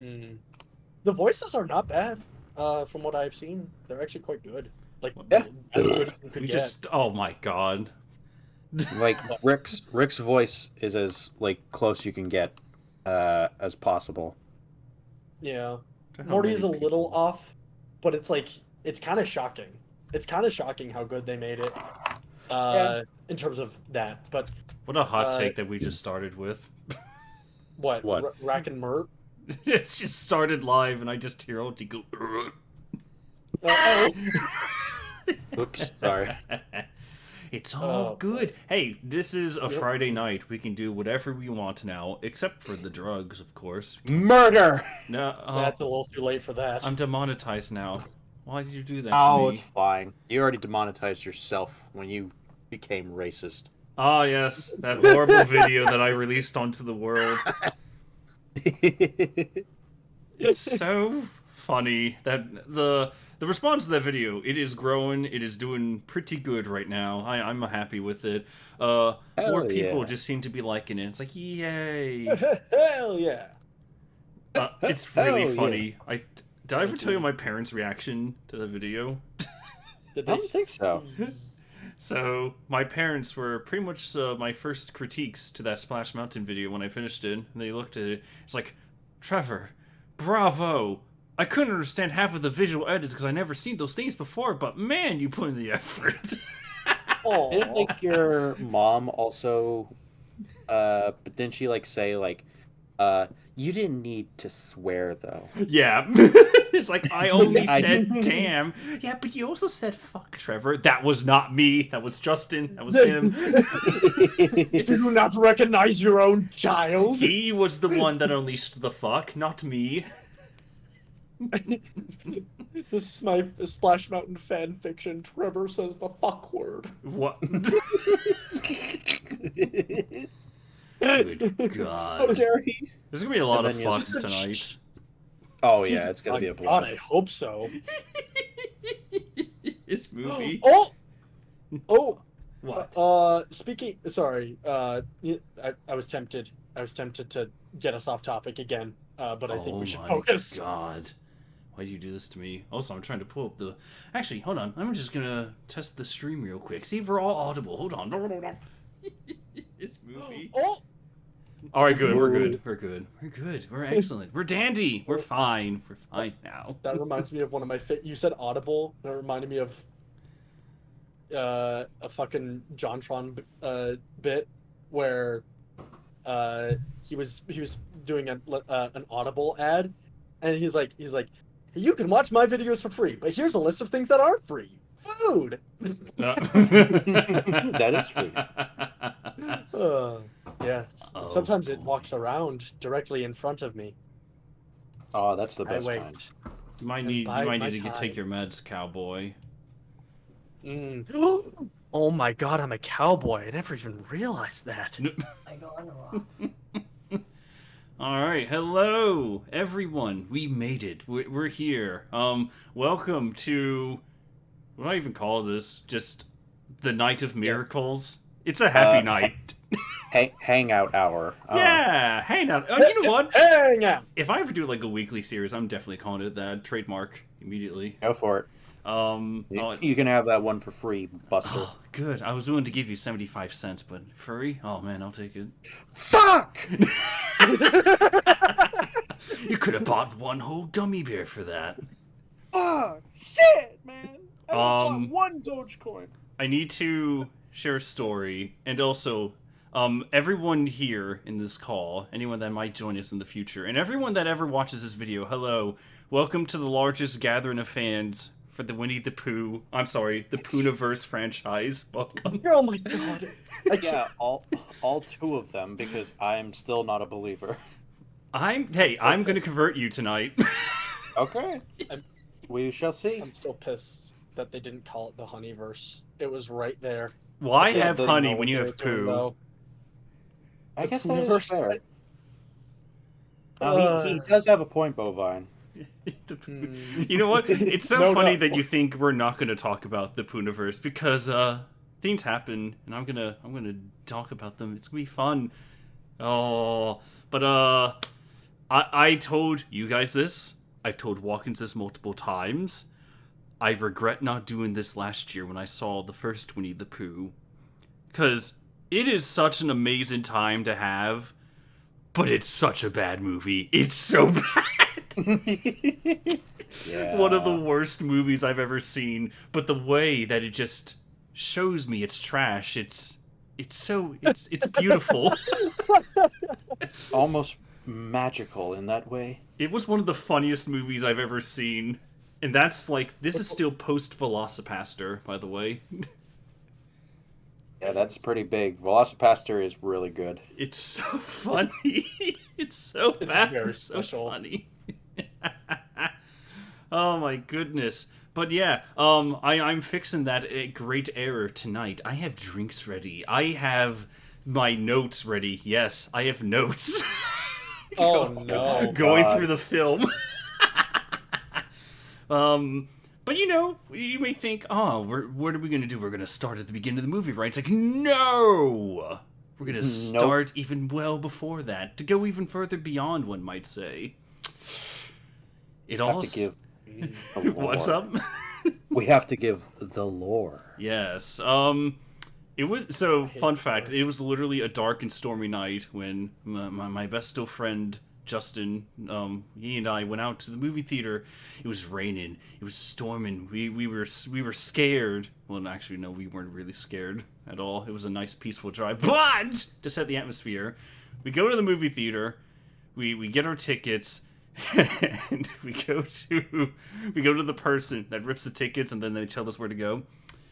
Mm. The voices are not bad, from what I've seen. They're actually quite good. Like, Yeah. as good as you could We get. just, oh my god. Like Rick's voice is as like close you can get as possible. Yeah. How Morty many is a little people? off, but it's like, it's kind of shocking. It's kind of shocking how good they made it, Yeah. in terms of that. But, What a hot uh, take that we just started with. what? What? Rack and Mert? It just started live, and I just hear Oti go. Oh. Oops, sorry. It's all Oh, good. Hey, this is a Yep. Friday night. We can do whatever we want now, except for the drugs, of course. Murder! No, That's a little too late for that. I'm demonetized now. Why did you do that to Oh, it's me? fine. You already demonetized yourself when you became racist. Ah, yes, that horrible video that I released onto the world. It's so funny that the response to that video, it is growing, it is doing pretty good right now. I'm happy with it. More Hell people yeah. just seem to be liking it. It's like, yay. Hell yeah. It's really Hell yeah. funny. Did I ever tell you my parents' reaction to the video? Did I don't think so. So my parents were pretty much my first critiques to that Splash Mountain video when I finished it. And they looked at it. It's like, Trevor, bravo. I couldn't understand half of the visual edits because I never seen those things before. But man, you put in the effort. Didn't Oh. like your mom also but didn't she like say like you didn't need to swear though? Yeah. It's like, I only I- said damn. Yeah, but you also said fuck, Trevor. That was not me. That was Justin. That was him. Do you not recognize your own child? He was the one that unleashed the fuck, not me. This is my Splash Mountain fan fiction. Trevor says the fuck word. What? Good How God. dare he? There's gonna be a lot And of then you fucks just- tonight. Oh yeah, it's gonna be a God, blast. I hope so. This movie. Oh! Oh! What? Speaking... Sorry. I was tempted. I was tempted to get us off topic again. But I think Oh we should my focus. God. Why do you do this to me? Also, I'm trying to pull up the... Actually, hold on. I'm just gonna test the stream real quick. See if we're all audible. Hold on. This movie. Oh! Alright, good. We're good. We're good. We're good. We're excellent. We're dandy. We're fine. We're fine now. That reminds me of one of my... You said audible, and it reminded me of a fucking JonTron bit where he was doing an Audible ad, and he's like, you can watch my videos for free, but here's a list of things that aren't free. Food. That is free. Yeah. Oh, Sometimes it boy. walks around directly in front of me. Oh, that's the I best wait. kind. You might And need bide my to take time. your meds, cowboy. Oh my god, I'm a cowboy. I never even realized that. Alright, hello, everyone. We made it. We're here. Welcome to... What do I even call this? Just the Night of Miracles? It's a happy night. Hangout hour. Yeah, hang on. You know what? Hang out. If I ever do like a weekly series, I'm definitely calling it that. Trademark immediately. Go for it. You can have that one for free, Buster. Oh, good. I was willing to give you 75 cents, but furry? Oh man, I'll take it. Fuck! You could have bought one whole gummy bear for that. Oh, shit, man! I bought one Dogecoin. I need to share a story, and also, everyone here in this call, anyone that might join us in the future, and everyone that ever watches this video, hello. Welcome to the largest gathering of fans for the Winnie the Pooh, I'm sorry, the Poohniverse franchise. Welcome. Oh my god. Yeah, all two of them, because I'm still not a believer. I'm gonna convert you tonight. Okay. We shall see. I'm still pissed that they didn't call it the Honeyverse. It was right there. Why Yeah, have they honey know when what you they have were doing, poo? though. I guess The that is Poohniverse. fair. He does have a point, Bovine. You know what? It's so No, funny no. that you think we're not going to talk about the Poohniverse because things happen, and I'm gonna talk about them. It's gonna be fun. Oh, but I told you guys this. I've told Watkins this multiple times. I regret not doing this last year when I saw the first Winnie the Pooh. Because it is such an amazing time to have, but it's such a bad movie. It's so bad. Yeah. One of the worst movies I've ever seen. But the way that it just shows me it's trash, it's beautiful. It's almost magical in that way. It was one of the funniest movies I've ever seen. And that's like, this is still post-Velocipaster, by the way. Yeah, that's pretty big. Velocipaster is really good. It's so funny. It's so It's bad. very It's so special. funny. Oh my goodness. But yeah, I'm fixing that great error tonight. I have drinks ready. I have my notes ready. Yes, I have notes. Oh no. Going God. through the film. But you may think, oh, what are we going to do? We're going to start at the beginning of the movie, right? It's like, no! We're going to start even well before that, to go even further beyond, one might say. It all... have to give the lore. What's up? We have to give the lore. Yes. It was... So, fun fact, it was literally a dark and stormy night when my best still friend... Justin, he and I went out to the movie theater. It was raining. It was storming. We were scared. Well, actually, no, we weren't really scared at all. It was a nice, peaceful drive. But to set the atmosphere, we go to the movie theater. We get our tickets, and we go to the person that rips the tickets, and then they tell us where to go.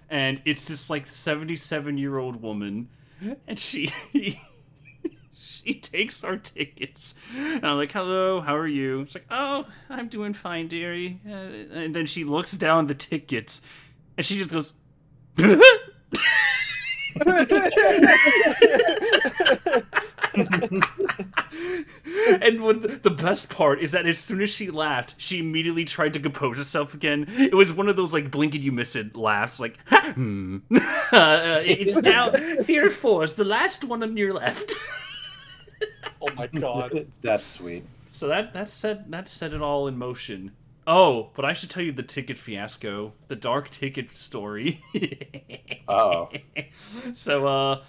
And it's this like 77-year-old woman, and she takes our tickets. And I'm like, hello, how are you? She's like, oh, I'm doing fine, dearie. And then she looks down the tickets, and she just goes, and the best part is that as soon as she laughed, she immediately tried to compose herself again. It was one of those like blink and you miss it laughs, like it's now theater 4 is the last one on your left. Oh my god. That's sweet. So that set it all in motion. Oh, but I should tell you the ticket fiasco, the dark ticket story. Uh-oh. So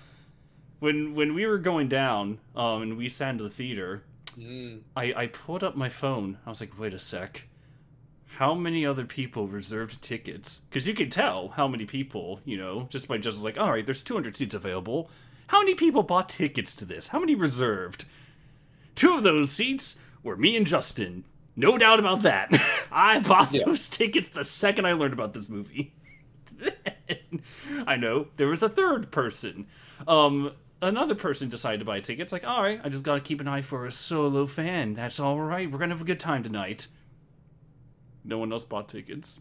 when we were going down, and we sat into the theater, I pulled up my phone. I was like, wait a sec. How many other people reserved tickets? Because you can tell how many people, just by just like, all right, there's 200 seats available. How many people bought tickets to this? How many reserved? 2 of those seats were me and Justin. No doubt about that. I bought those tickets the second I learned about this movie. I know, there was a third person. Another person decided to buy tickets. Like, all right, I just gotta keep an eye for a solo fan. That's all right. We're gonna have a good time tonight. No one else bought tickets.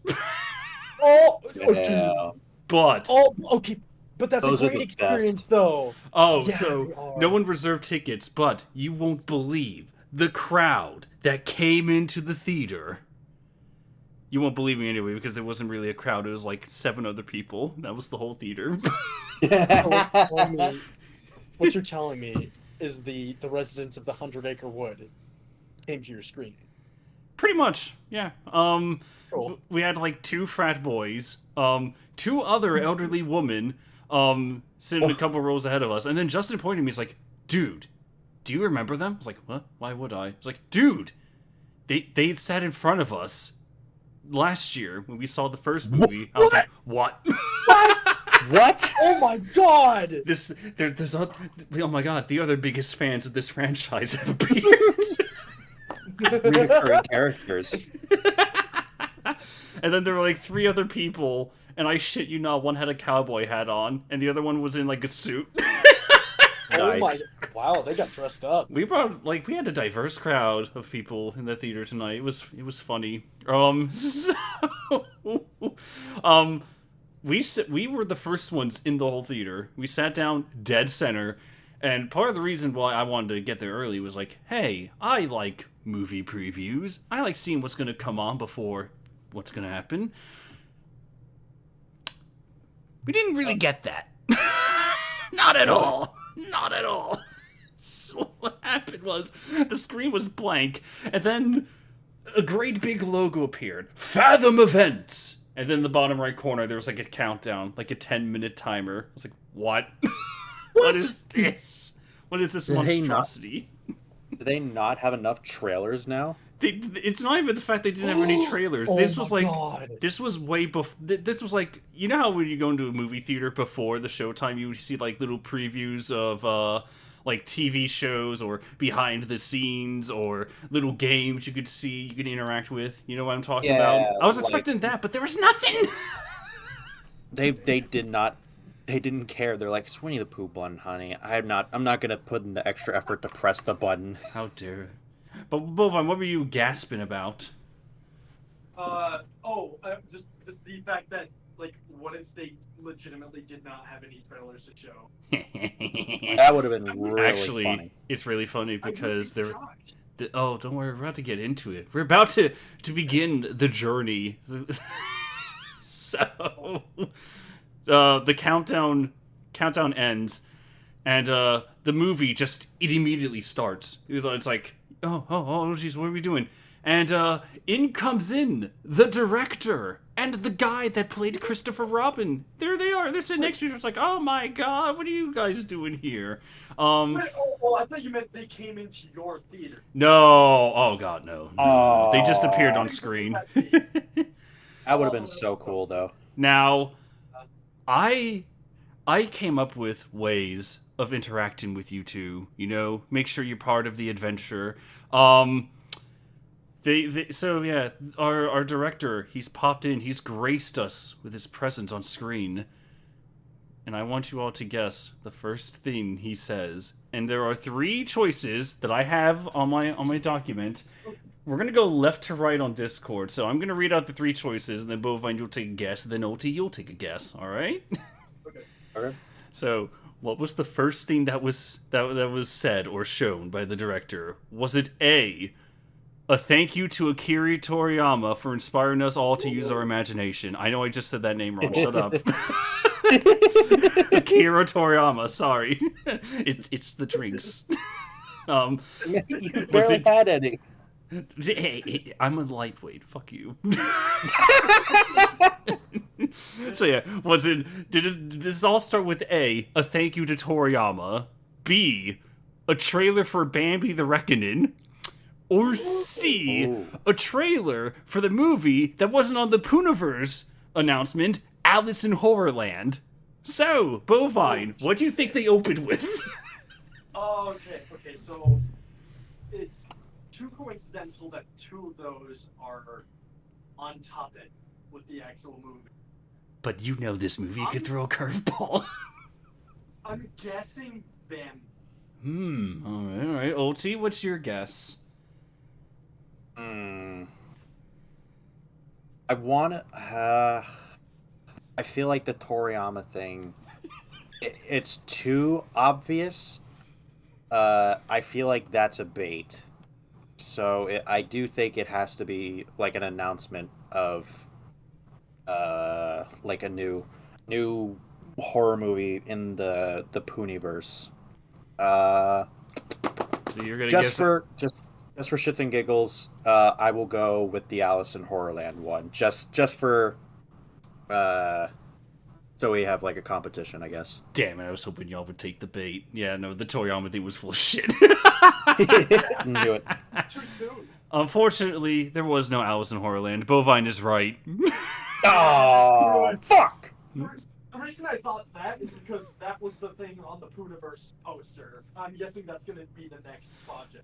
Yeah. But... Oh, okay. But that's Those a are great the experience, best. though. Oh, Yeah, so they are. no one reserved tickets, but you won't believe the crowd that came into the theater. You won't believe me anyway, because it wasn't really a crowd. It was like 7 other people. That was the whole theater. What you're telling me is the residents of the 100-acre wood came to your screen. Pretty much, yeah. Cool. We had like 2 frat boys, 2 other elderly women, sitting a couple rows ahead of us, and then Justin pointed to me. He's like, "Dude, do you remember them?" I was like, "What? Why would I?" I was like, "Dude, they sat in front of us last year when we saw the first movie." I was like, "What?" What? Oh my god! Oh my god, the other biggest fans of this franchise have appeared. Recurring characters. And then there were like 3 other people, and I shit you not, one had a cowboy hat on, and the other one was in like a suit. Oh my! Wow, they got dressed up. We had a diverse crowd of people in the theater tonight. It was funny. We were the first ones in the whole theater. We sat down dead center, and part of the reason why I wanted to get there early was like, hey, I like movie previews. I like seeing what's gonna come on before what's gonna happen. We didn't really get that. Not at all. Not at all. What happened was the screen was blank, and then a great big logo appeared. Fathom Events! And then in the bottom right corner, there was like a countdown, like a 10-minute timer. I was like, what? What is this? What is this monstrosity? Do they not have enough trailers now? It's not even the fact they didn't have any trailers. This was like, God. this was way before. This was like, you know how when you go into a movie theater before the showtime, you would see like little previews of like TV shows or behind the scenes or little games you could see, you could interact with. You know what I'm talking about? I was expecting that, but there was nothing. They did not. They didn't care. They're like, it's Winnie the Pooh button, honey. I'm not gonna put in the extra effort to press the button. How dare. But Bovan, what were you gasping about? Just the fact that, like, what if they legitimately did not have any trailers to show? That would have been really Actually, funny. it's really funny because they're. they're... Oh, don't worry, we're about to get into it. We're about to begin the journey. So, the countdown ends, and the movie it immediately starts. It's like, oh, geez, what are we doing? And in comes the director and the guy that played Christopher Robin. There they are. They're sitting next to each other. It's like, oh my god, what are you guys doing here? I thought you meant they came into your theater. No, oh god, no. Oh. They just appeared on screen. That would have been so cool, though. Now, I came up with ways of interacting with you two. You know, make sure you're part of the adventure. So yeah, our director, he's popped in, he's graced us with his presence on screen. And I want you all to guess the first thing he says. And there are 3 choices that I have on my document. We're gonna go left to right on Discord, so I'm gonna read out the 3 choices, and then Bovine, you'll take a guess, and then OT, you'll take a guess. All right? Okay. So, what was the first thing that was said or shown by the director? Was it A, a thank you to Akira Toriyama for inspiring us all to use our imagination? I know I just said that name wrong. Shut up. Akira Toriyama. Sorry, it's the drinks. You barely had any. Hey, I'm a lightweight. Fuck you. So yeah, did this all start with A, a thank you to Toriyama, B, a trailer for Bambi the Reckoning, or C, a trailer for the movie that wasn't on the Pooniverse announcement, Alice in Horrorland? So, Bovine, what do you think they opened with? Okay, so it's too coincidental that 2 of those are on topic with the actual movie. But you know this movie could throw a curveball. I'm guessing them. All right. OT, what's your guess? I feel like the Toriyama thing, it's too obvious. I feel like that's a bait. So I do think it has to be like an announcement of like a new horror movie in the Pooniverse. So you're gonna just for shits and giggles, I will go with the Alice in Horrorland one. Just for so we have like a competition, I guess. Damn it, I was hoping y'all would take the bait. Yeah, no, the Toriyama thing was full of shit. Knew it. It's too soon. Unfortunately, there was no Alice in Horrorland. Bovine is right. Oh, fuck! The reason I thought that is because that was the thing on the Pooniverse poster. I'm guessing that's going to be the next project.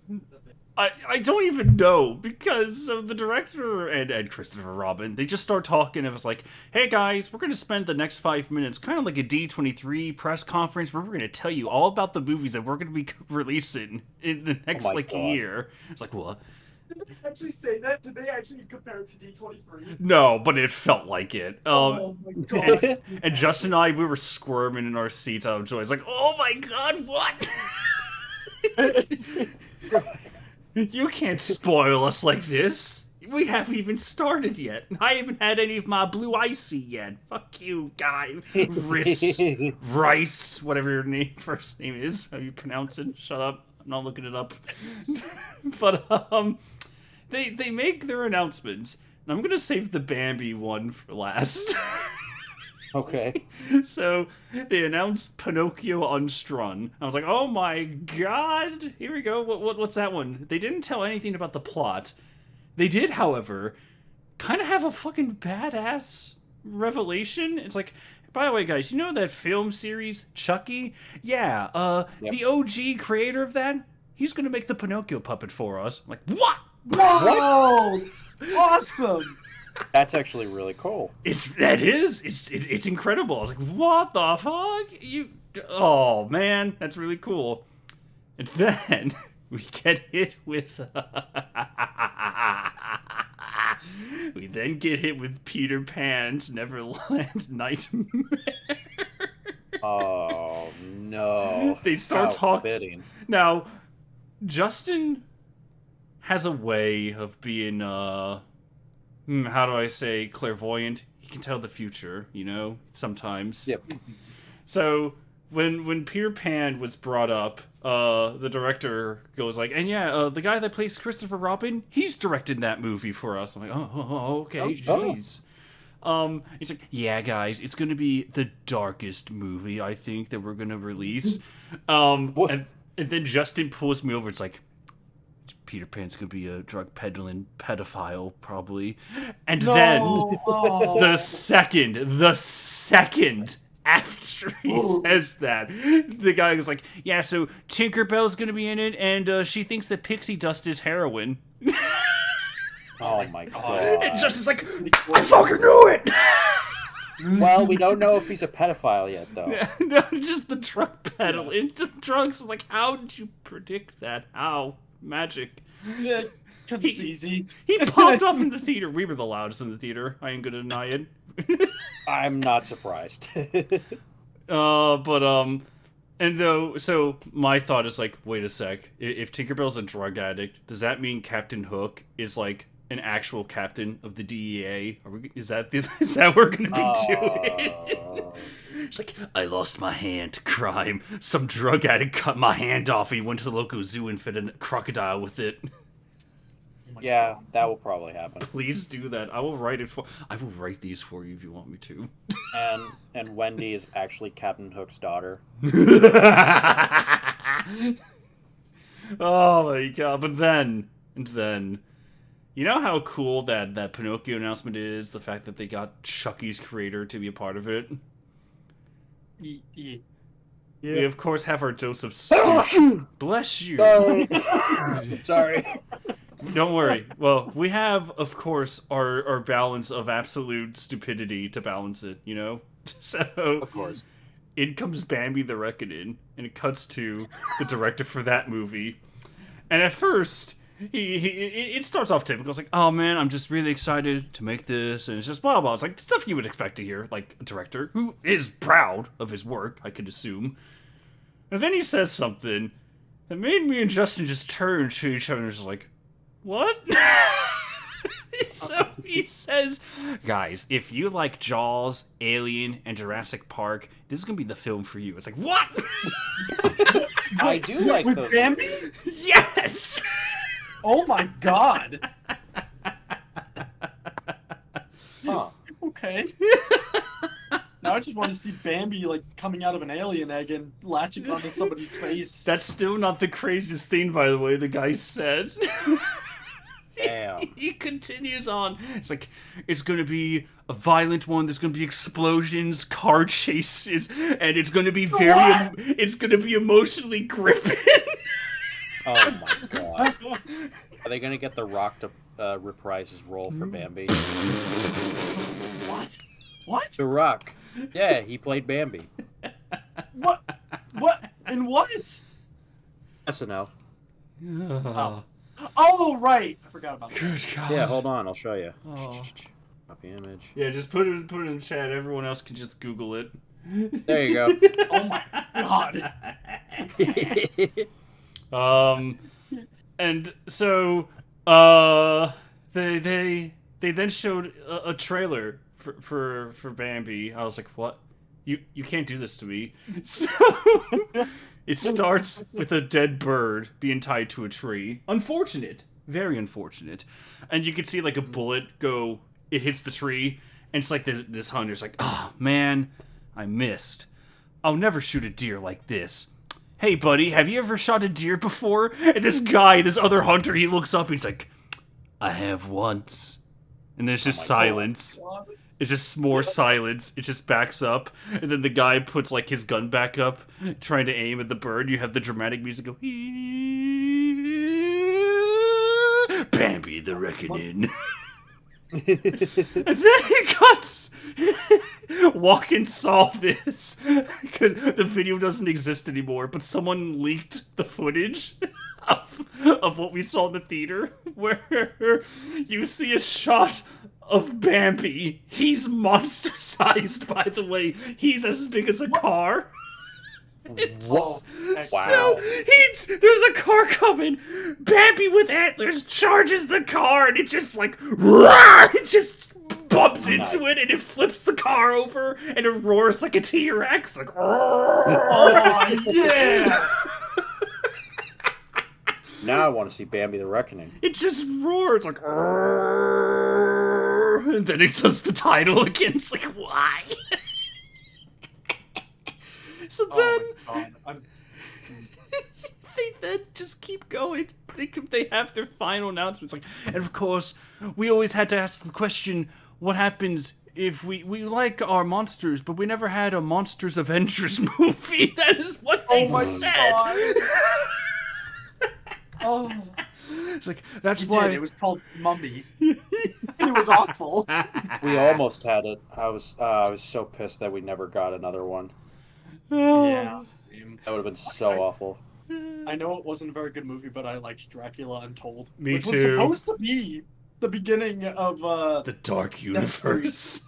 I don't even know, because the director and Christopher Robin, they just start talking. It was like, hey guys, we're going to spend the next 5 minutes, kind of like a D23 press conference, where we're going to tell you all about the movies that we're going to be releasing in the next year. It's like, what? Did they actually say that? Did they actually compare it to D23? No, but it felt like it. Oh my god. And Justin and I, we were squirming in our seats out of joy. It's like, oh my god, what? You can't spoil us like this. We haven't even started yet. I haven't had any of my blue icy yet. Fuck you, guy. Rice, whatever your first name is. How you pronounce it? Shut up. I'm not looking it up. But they make their announcements. And I'm gonna save the Bambi one for last. Okay. So they announced Pinocchio Unstrung. I was like, oh my god, here we go. What's that one? They didn't tell anything about the plot. They did, however, kind of have a fucking badass revelation. It's like, by the way, guys, you know that film series Chucky? Yeah, Yep. the OG creator of that, he's gonna make the Pinocchio puppet for us. I'm like, what? Whoa! Awesome! That's actually really cool. It's incredible. I was like, what the fuck? Oh man, that's really cool. And then we get hit with we then get hit with Peter Pan's Neverland Nightmare. Oh no. They start How talking. fitting. Now, Justin has a way of being how do I say, clairvoyant. He can tell the future, you know, sometimes. Yep. So when Peter Pan was brought up, the director goes like, and yeah, the guy that plays Christopher Robin, he's directed that movie for us. I'm like, okay, jeez. He's like, yeah, guys, it's gonna be the darkest movie I think that we're gonna release. And then Justin pulls me over. It's like, Peter Pan's gonna be a drug peddling pedophile, probably. And then the second after he says that, the guy was like, yeah, so Tinkerbell's gonna be in it, and she thinks that pixie dust is heroin. Oh my god. And Justin's like, I fucking knew it! Well, we don't know if he's a pedophile yet, though. No, just the drug peddling. The drugs. Like, how did you predict that? How? Magic. Yeah, because it's easy. He popped off in the theater. We were the loudest in the theater. I ain't gonna deny it. I'm not surprised. And though, so my thought is like, wait a sec. If Tinkerbell's a drug addict, does that mean Captain Hook is like an actual captain of the DEA? Is that what we're gonna be doing? It's like, I lost my hand to crime. Some drug addict cut my hand off. He went to the local zoo and fed a crocodile with it. Yeah, that will probably happen. Please do that. I will write these for you if you want me to. And Wendy is actually Captain Hook's daughter. Oh my god! But then, you know how cool that Pinocchio announcement is? The fact that they got Chucky's creator to be a part of it. Yeah. We of course have our Joseph. Bless you. Sorry. Don't worry. Well, we have, of course, our balance of absolute stupidity to balance it, you know? So, Of course. in comes Bambi the Reckoning, and it cuts to the director for that movie. And at first, it starts off typical. It's like, oh man, I'm just really excited to make this, and it's just blah, blah. It's like the stuff you would expect to hear, like a director who is proud of his work, I could assume. And then he says something that made me and Justin just turn to each other and just like, what? So he says, guys, if you like Jaws, Alien, and Jurassic Park, this is gonna be the film for you. It's like, what? I do like with those. Bambi? Yes! Oh my god. Huh. Okay. Now I just want to see Bambi like coming out of an alien egg and latching onto somebody's face. That's still not the craziest thing, by the way, the guy said. Damn. He continues on. It's like, it's gonna be a violent one. There's gonna be explosions, car chases, and it's gonna be it's gonna be emotionally gripping. Oh my god. Are they gonna get The Rock to reprise his role for Bambi? What? What? The Rock. Yeah, he played Bambi. What? What? And what? SNL. Oh. Oh, right. I forgot about that. Good God. Yeah, hold on, I'll show you. Oh. Copy image. Yeah, just put it in the chat. Everyone else can just Google it. There you go. Oh my god. And so, they then showed a trailer for Bambi. I was like, what? You can't do this to me. So It starts with a dead bird being tied to a tree. Unfortunate. Very unfortunate. And you can see like a bullet go, it hits the tree, and it's like this hunter's like, oh man, I missed. I'll never shoot a deer like this. Hey buddy, have you ever shot a deer before? And this guy, this other hunter, he looks up and he's like, I have once. And there's just silence. God. It's just more silence. It just backs up. And then the guy puts like his gun back up, trying to aim at the bird. You have the dramatic music go, Bambi the Reckoning. And then he cuts. Walk and saw this because the video doesn't exist anymore, but someone leaked the footage of what we saw in the theater, where you see a shot of Bambi. He's monster-sized, by the way. He's as big as a car. Whoa. So there's a car coming. Bambi with antlers charges the car, and it just like it just bumps into it, and it flips the car over, and it roars like a T-Rex, like Oh yeah! Now I want to see Bambi the Reckoning. it just roars like, and then it does the title again. It's like, why? So then they then just keep going. They have their final announcements, like, and of course, we always had to ask the question: what happens if we like our monsters, but we never had a Monsters Avengers movie? That is what they said. Oh, It's like that's it why did. It was called Mummy. It was awful. We almost had it. I was so pissed that we never got another one. Yeah. That would have been so awful. I know it wasn't a very good movie, but I liked Dracula Untold. Me which too. was supposed to be the beginning of the Dark Universe.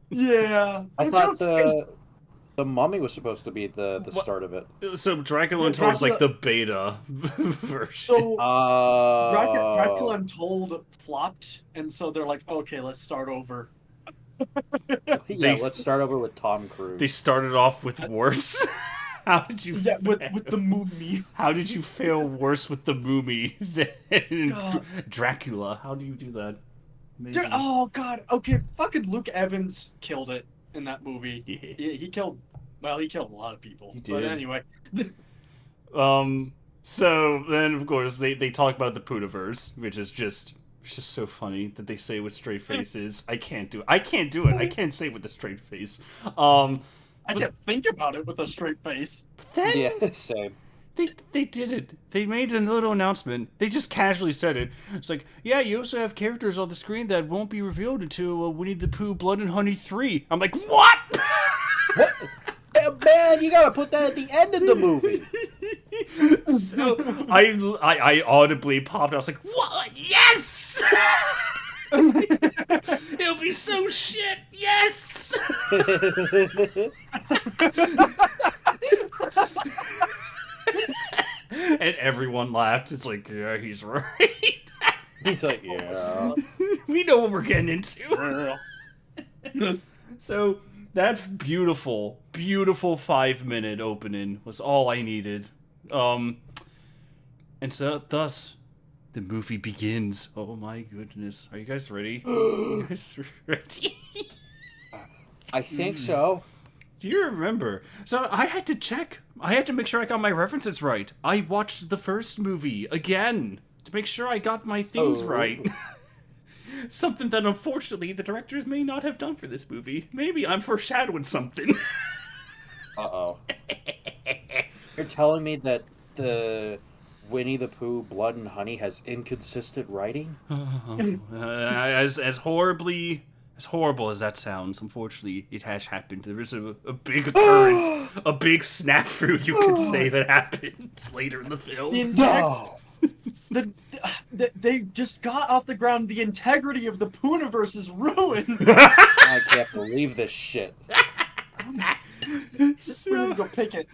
Yeah. I thought the Mummy was supposed to be the start of it. So Dracula Yeah, Untold is like the beta version. So Dracula Untold flopped, and so they're like, okay, let's start over. Yeah, let's start over with Tom Cruise. They started off with worse. How did you? Yeah, with fail? the Mummy. How did you fail worse with the Mummy than God. Dracula? How do you do that? Amazing. Oh god. Okay, fucking Luke Evans killed it in that movie. Yeah. He killed. Well, he killed a lot of people. He But did. anyway. So then, of course, they talk about the Poohverse, which is just it's just so funny that they say with straight faces. I can't do it. I can't say it with a straight face. I can't think about it with a straight face. But then Yeah, same. they did it. They made a little announcement. They just casually said it. It's like, yeah, you also have characters on the screen that won't be revealed until Winnie the Pooh Blood and Honey 3. I'm like, what? What? Man, you gotta put that at the end of the movie. So I audibly popped. I was like, what? Yes! It'll be so shit. Yes! And everyone laughed. It's like, yeah, he's right. He's like, yeah. We know what we're getting into. So that beautiful 5-minute opening was all I needed. And so thus the movie begins. Oh my goodness. Are you guys ready? You guys ready? I think so. Do you remember? So I had to check. I had to make sure I got my references right. I watched the first movie again to make sure I got my themes right. Something that unfortunately the directors may not have done for this movie. Maybe I'm foreshadowing something. Uh-oh. You're telling me that the Winnie the Pooh Blood and Honey has inconsistent writing? As horrible as that sounds, unfortunately, it has happened. There is a big occurrence, a big snafu, you could say, that happens later in the film. They just got off the ground. The integrity of the Poohverse is ruined. I can't believe this shit. We need to go pick it.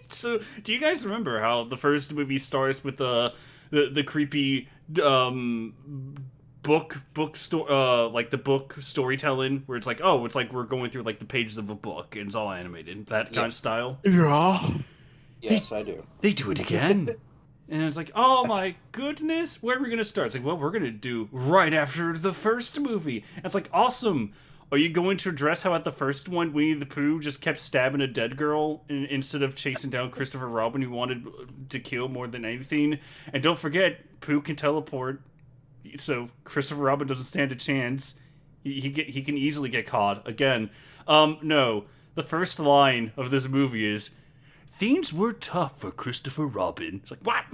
So, do you guys remember how the first movie starts with the creepy book storytelling, where it's like, oh, it's like we're going through like the pages of a book and it's all animated, that kind of style? Yeah. Yes, I do. They do it again. And it's like, oh my goodness, where are we going to start? It's like, well, we're going to do right after the first movie. And it's like, awesome. Are you going to address how at the first one, Winnie the Pooh just kept stabbing a dead girl instead of chasing down Christopher Robin, who wanted to kill more than anything? And don't forget, Pooh can teleport, so Christopher Robin doesn't stand a chance. He can easily get caught. Again, no. The first line of this movie is, "Things were tough for Christopher Robin." It's like, what?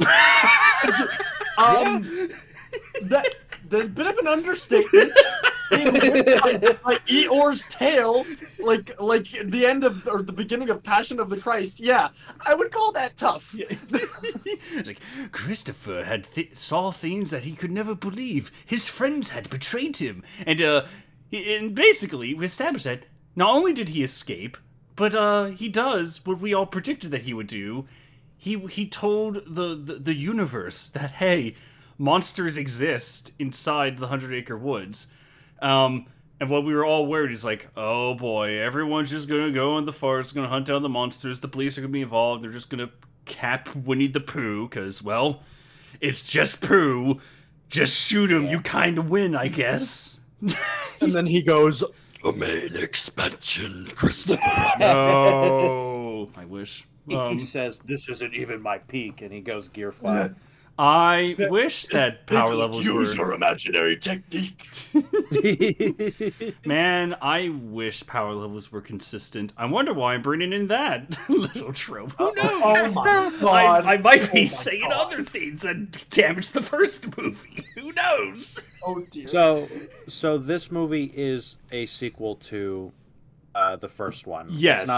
There's a bit of an understatement. Like Eeyore's tale, like the end of or the beginning of Passion of the Christ. Yeah, I would call that tough. Yeah. It's like, Christopher had saw things that he could never believe. His friends had betrayed him, and basically we established that not only did he escape, but he does what we all predicted that he would do. He told the universe that, hey, monsters exist inside the 100-acre woods. And what we were all worried is like, oh boy, everyone's just gonna go in the forest, gonna hunt down the monsters, the police are gonna be involved, they're just gonna cap Winnie the Pooh, because, well, it's just Pooh. Just shoot him, you kind of win, I guess. And then he goes, "The main expansion, Christopher." No, I wish. He says, "This isn't even my peak," and he goes Gear 5. I wish that power levels were... Use your imaginary technique. Man, I wish power levels were consistent. I wonder why I'm bringing in that little trope. Who knows? Oh my god. I might be saying other things that damage the first movie. Who knows? Oh dear. So this movie is a sequel to the first one. Yes.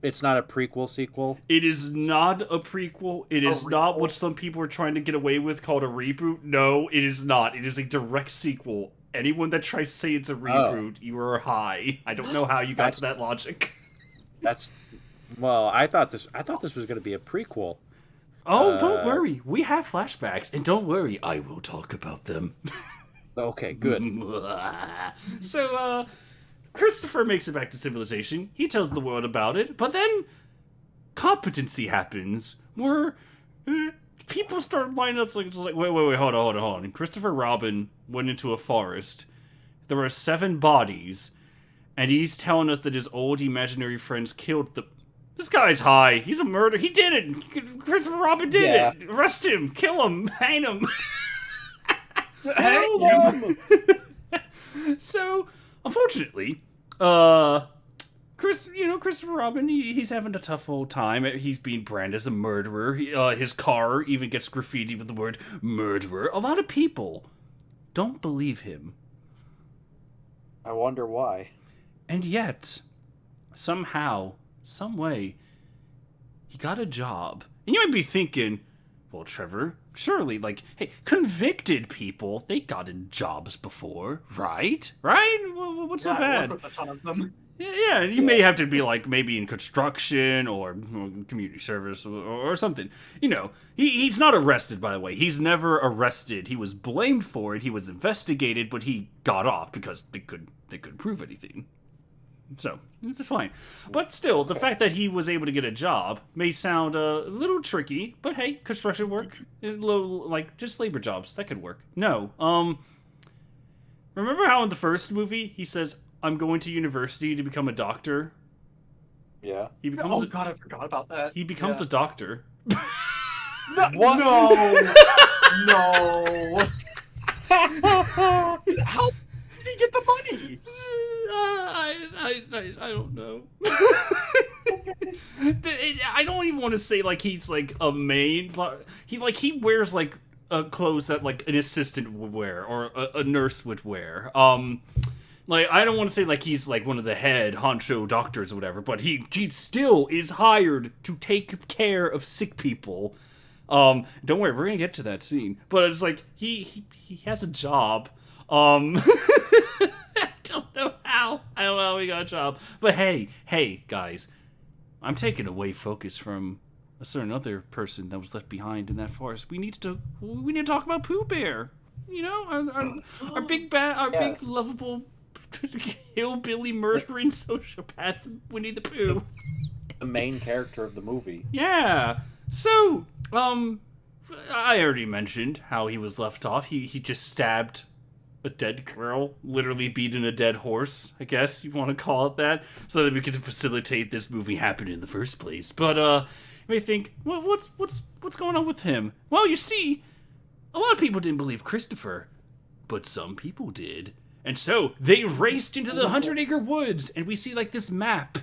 It's not a prequel sequel. It is not a prequel. It is not what some people are trying to get away with called a reboot. No, it is not. It is a direct sequel. Anyone that tries to say it's a reboot, you are high. I don't know how you got to that logic. Well, I thought this was going to be a prequel. Oh, don't worry. We have flashbacks, and don't worry, I will talk about them. Okay, good. So, Christopher makes it back to civilization. He tells the world about it, but then competency happens, where people start lining up like wait, hold on. And Christopher Robin went into a forest. There were 7 bodies, and he's telling us that his old imaginary friends killed them. This guy's high. He's a murderer. He did it. Christopher Robin did it. Arrest him. Kill him. Hang him. Hang him. So, unfortunately, Christopher Robin, he's having a tough old time. He's being branded as a murderer. His car even gets graffitied with the word murderer. A lot of people don't believe him. I wonder why. And yet, somehow, some way, he got a job. And you might be thinking, well, Trevor, surely, hey, convicted people, they got in jobs before, right? Right? What's so bad? I work with a ton of them. Yeah, you may have to be, maybe in construction or community service or something. You know, he's not arrested, by the way. He's never arrested. He was blamed for it. He was investigated, but he got off because they couldn't prove anything. So, it's fine. But still, the fact that he was able to get a job may sound a little tricky, but hey, construction work, just labor jobs, that could work. No, remember how in the first movie he says, "I'm going to university to become a doctor"? Yeah. He becomes I forgot about that. He becomes a doctor. No. What? No. How did he get the money? I don't know. I don't even want to say he's a maid. He wears clothes that an assistant would wear or a nurse would wear. I don't want to say he's one of the head honcho doctors or whatever, but he still is hired to take care of sick people. Don't worry, we're gonna get to that scene. But it's he has a job. I don't know how he got a job. But hey, guys, I'm taking away focus from a certain other person that was left behind in that forest. We need to talk about Pooh Bear. You know, our big big lovable hillbilly murdering sociopath Winnie the Pooh. the main character of the movie. Yeah. So, I already mentioned how he was left off. He just stabbed a dead girl, literally beaten a dead horse, I guess you want to call it that, so that we could facilitate this movie happening in the first place. But you may think, well, what's going on with him? Well, you see, a lot of people didn't believe Christopher, but some people did. And so they raced into the 100-acre woods, and we see like this map.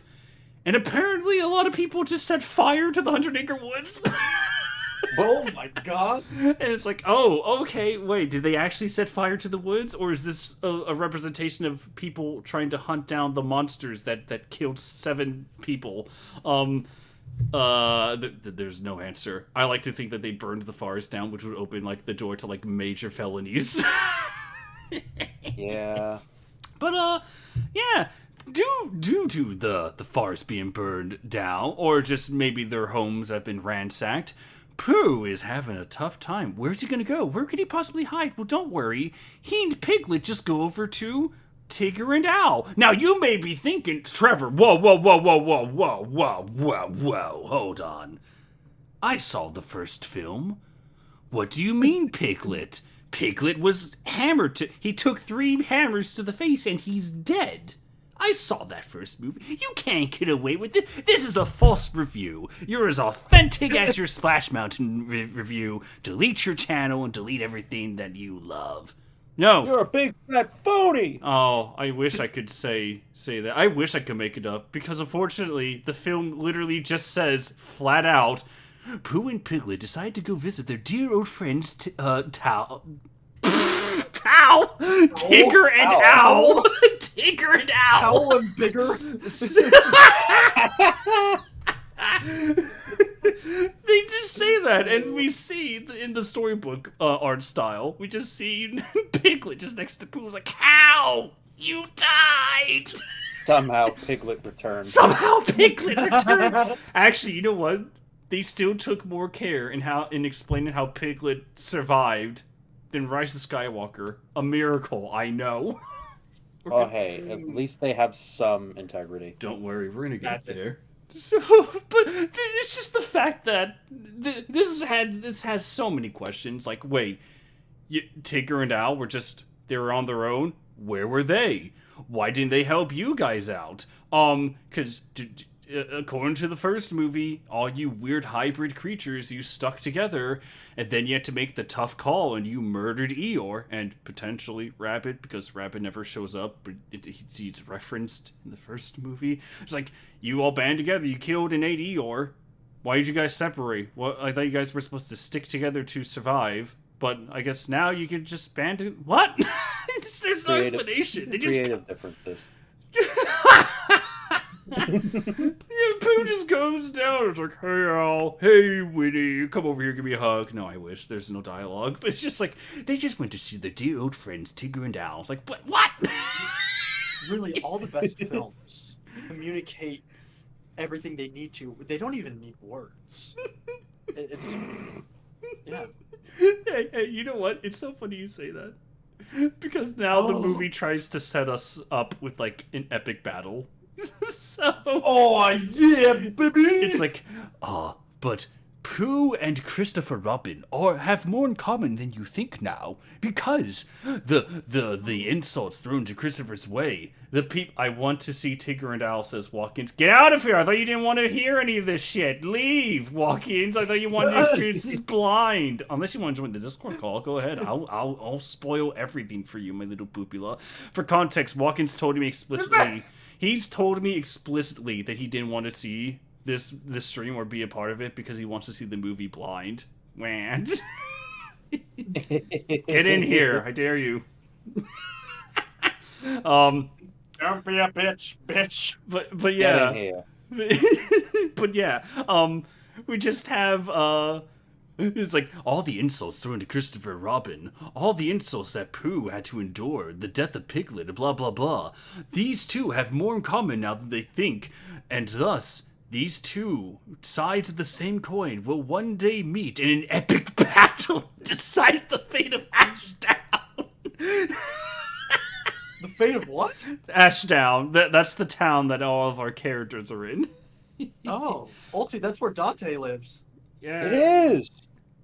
And apparently a lot of people just set fire to the 100-acre woods. Oh my god. And it's like, oh, okay, wait, did they actually set fire to the woods? Or is this a representation of people trying to hunt down the monsters that killed 7 people? There's no answer. I like to think that they burned the forest down, which would open like the door to like major felonies. Yeah. But yeah, due to the forest being burned down, or just maybe their homes have been ransacked, Pooh is having a tough time. Where's he gonna go? Where could he possibly hide? Well, don't worry. He and Piglet just go over to Tigger and Owl. Now, you may be thinking, Trevor, whoa, hold on. I saw the first film. What do you mean, Piglet? Piglet was hammered to... He took 3 hammers to the face and he's dead. I saw that first movie. You can't get away with it. This is a false review. You're as authentic as your Splash Mountain review. Delete your channel and delete everything that you love. No. You're a big fat phony. Oh, I wish I could say that. I wish I could make it up, because unfortunately, the film literally just says, flat out, Pooh and Piglet decide to go visit their dear old friends, Tigger and Owl. Tigger and Owl. Owl and bigger. They just say that, and we see in the storybook art style, we just see Piglet just next to Pooh, like, how you died. Somehow Piglet returned. Actually, you know what? They still took more care in explaining how Piglet survived than Rise of Skywalker. A miracle, I know. Oh, hey, at least they have some integrity. Don't worry, we're gonna get there. So, but it's just the fact that this has so many questions. Like, wait, Tigger and Owl they were on their own. Where were they? Why didn't they help you guys out? Because according to the first movie, all you weird hybrid creatures, you stuck together, and then you had to make the tough call, and you murdered Eeyore, and potentially Rabbit, because Rabbit never shows up, but he's referenced in the first movie. It's like, you all band together, you killed and ate Eeyore. Why did you guys separate? Well, I thought you guys were supposed to stick together to survive, but I guess now you can just band together. What? There's no explanation. They just... Creative differences. Yeah, Pooh just goes down. It's like, hey, Al, hey, Winnie, come over here, give me a hug. No, I wish. There's no dialogue. But it's just like, they just went to see their dear old friends, Tigger and Owl. It's like, what? Really, all the best films communicate everything they need to. They don't even need words. It's... Yeah. Hey, you know what? It's so funny you say that. Because now the movie tries to set us up with, like, an epic battle. So, oh yeah, baby. It's like, but Pooh and Christopher Robin have more in common than you think now, because the insults thrown to Christopher's way. I want to see Tigger and Owl says Walk-ins. Get out of here! I thought you didn't want to hear any of this shit. Leave, Walk-ins. I thought you wanted to experience this blind. Unless you want to join the Discord call, go ahead. I'll spoil everything for you, my little poopula. For context, Walk-ins told me explicitly. He's told me explicitly that he didn't want to see this stream or be a part of it because he wants to see the movie Blind. Man. Get in here, I dare you. Don't be a bitch. But yeah. Get in here. But yeah, we just have it's like, all the insults thrown to Christopher Robin, all the insults that Pooh had to endure, the death of Piglet, blah blah blah. These two have more in common now than they think, and thus, these two sides of the same coin will one day meet in an epic battle to decide the fate of Ashdown. The fate of what? Ashdown. That's the town that all of our characters are in. Oh, Ulti, that's where Dante lives. Yeah. It is.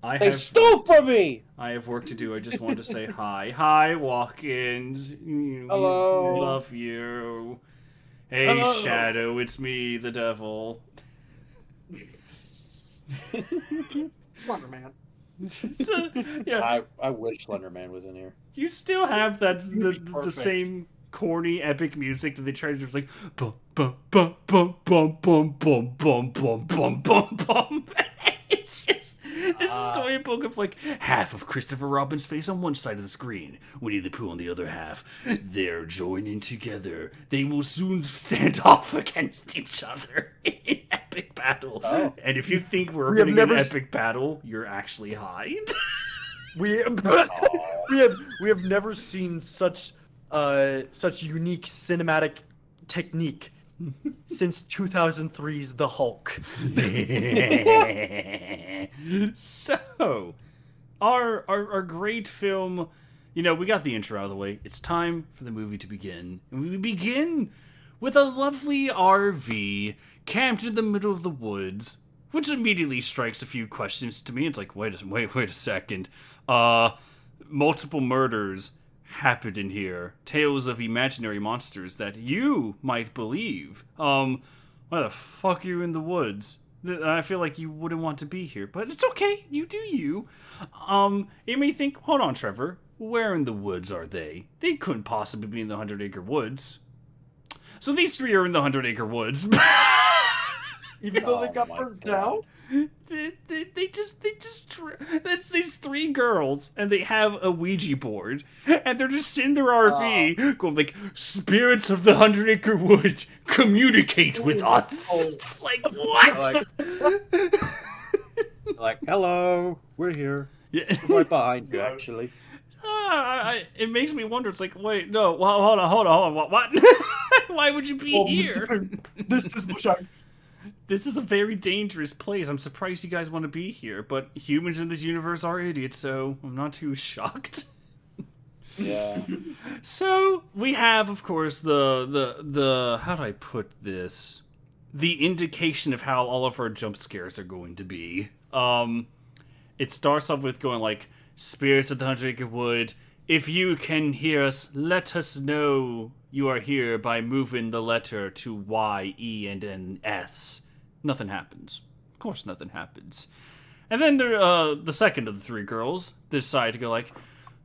I They have stole from me. I have work to do. I just wanted to say hi. Hi, Walk-ins. Hello. Love you. Hey, Hello. Shadow, it's me, the devil. Slenderman. So, yeah, I wish Slenderman was in here. you still have that You'd be the perfect. same corny epic music that they try to do. It's like bum bum bum bum bum bum bum bum bum bum bum bum. It's just this storybook of like half of Christopher Robin's face on one side of the screen, Winnie the Pooh on the other half. They're joining together. They will soon stand off against each other in epic battle. Oh. And if you think we're We have getting never an s- epic battle, you're actually high. We we have never seen such unique cinematic technique since 2003's The Hulk. So, our great film, we got the intro out of the way. It's time for the movie to begin. And we begin with a lovely RV camped in the middle of the woods, which immediately strikes a few questions to me. It's like, wait a second. Multiple murders happened in here. Tales of imaginary monsters that you might believe. Why the fuck are you in the woods? I feel like you wouldn't want to be here, but it's okay. You do you. You may think, hold on, Trevor. Where in the woods are they? They couldn't possibly be in the 100-acre woods. So these three are in the 100-acre woods. Even though they Oh got my burnt God. down. They just that's these three girls and they have a Ouija board and they're just in their RV going like, spirits of the 100-acre wood, communicate with us. Oh. It's like, what? Like, hello, we're here. Yeah. We're right behind you, actually. It makes me wonder. It's like, wait, no, hold on, what? Why would you be Oh, here? Mr. Pooh, this is Bushire. This is a very dangerous place. I'm surprised you guys want to be here, but humans in this universe are idiots, so I'm not too shocked. Yeah. So we have, of course, the how do I put this? The indication of how all of our jump scares are going to be. It starts off with going like, spirits of the 100-acre wood. If you can hear us, let us know you are here by moving the letter to Y, E, and an S. Nothing happens. Of course, nothing happens. And then the second of the three girls decide to go like,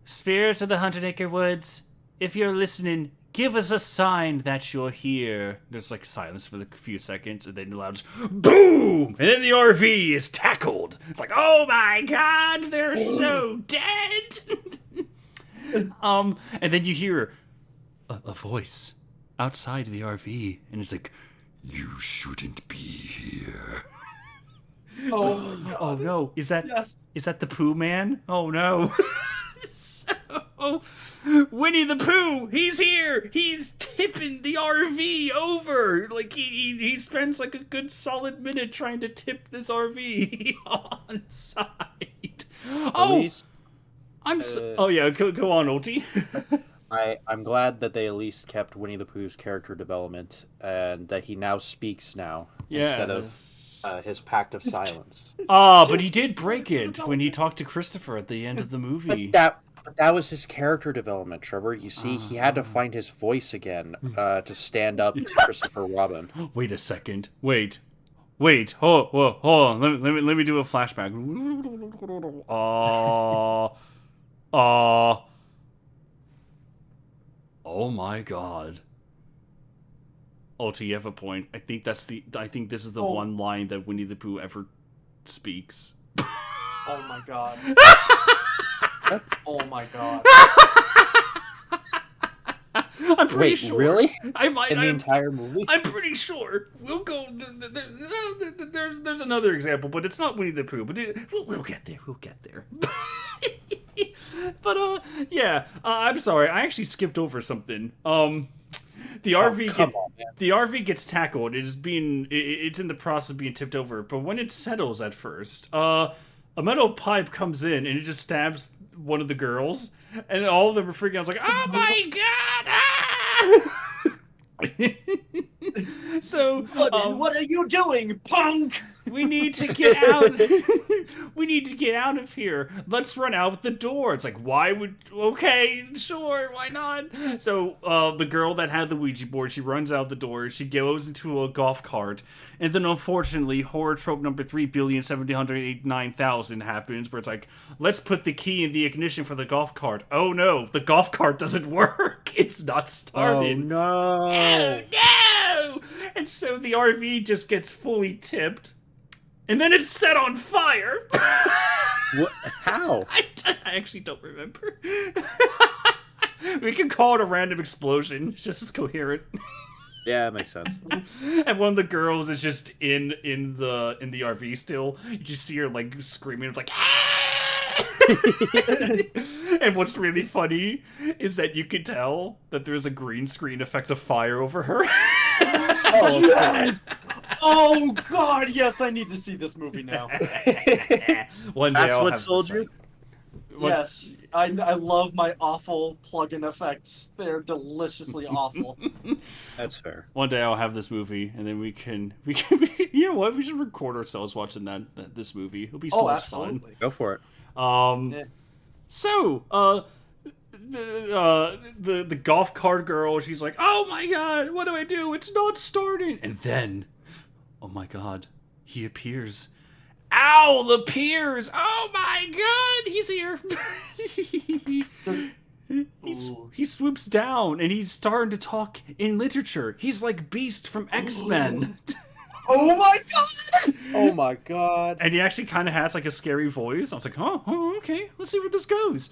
spirits of the 100-acre woods, if you're listening, give us a sign that you're here. There's like silence for a few seconds, and then the loud boom! And then the RV is tackled. It's like, oh my god, they're so dead! And then you hear a voice outside of the RV, and it's like, you shouldn't be here. Oh my god. Oh no, is that Yes. the Pooh Man? Oh no. So, Winnie the Pooh, he's here. He's tipping the RV over. Like he spends like a good solid minute trying to tip this RV on side. At least, Oh yeah, go on, Ulti. I'm glad that they at least kept Winnie the Pooh's character development and that he now speaks instead of his pact of silence. But he did break it when he talked to Christopher at the end of the movie. But that was his character development, Trevor. You see, he had to find his voice again to stand up to Christopher Robin. Wait a second. Wait. Hold on. Let me do a flashback. Oh my god. Ulti, you have a point. I think this is the one line that Winnie the Pooh ever speaks. Oh my god. Oh my god. I'm pretty Wait, sure. really? In In the entire movie? I'm pretty sure. We'll go. There's another example, but it's not Winnie the Pooh. But we'll get there. We'll get there. But yeah. I'm sorry. I actually skipped over something. The RV gets tackled. It's in the process of being tipped over. But when it settles at first, a metal pipe comes in and it just stabs one of the girls, and all of them are freaking out. It's like, oh my god! Ah! So, What are you doing, punk? we need to get out. We need to get out of here. Let's run out the door. It's like, why would? Okay, sure, why not? So, the girl that had the Ouija board, she runs out the door. She goes into a golf cart, and then unfortunately, horror trope number 3,789,000 happens, where it's like, let's put the key in the ignition for the golf cart. Oh no, the golf cart doesn't work. It's not starting. Oh no! Oh no! And so the RV just gets fully tipped, and then it's set on fire. What? How? I actually don't remember. We can call it a random explosion. It's just as coherent. Yeah, that makes sense. And one of the girls is just in the RV still. You just see her like screaming, like. And what's really funny is that you can tell that there's a green screen effect of fire over her. Oh, Yes! Oh god, yes, I need to see this movie now. One day That's I'll what have sold this you? Yes, I love my awful plug-in effects. They're deliciously awful. That's fair. One day I'll have this movie, and then we can you know what? We should record ourselves watching this movie. It'll be so much absolutely. Go for it. fun. Yeah. So the golf cart girl, she's like, oh my god, what do I do? It's not starting. And then, oh my god, he appears. Owl appears. Oh my god, he's here. He swoops down and he's starting to talk in literature. He's like Beast from X-Men. Oh my god! Oh my god. And he actually kind of has like a scary voice. I was like, oh, okay, let's see where this goes.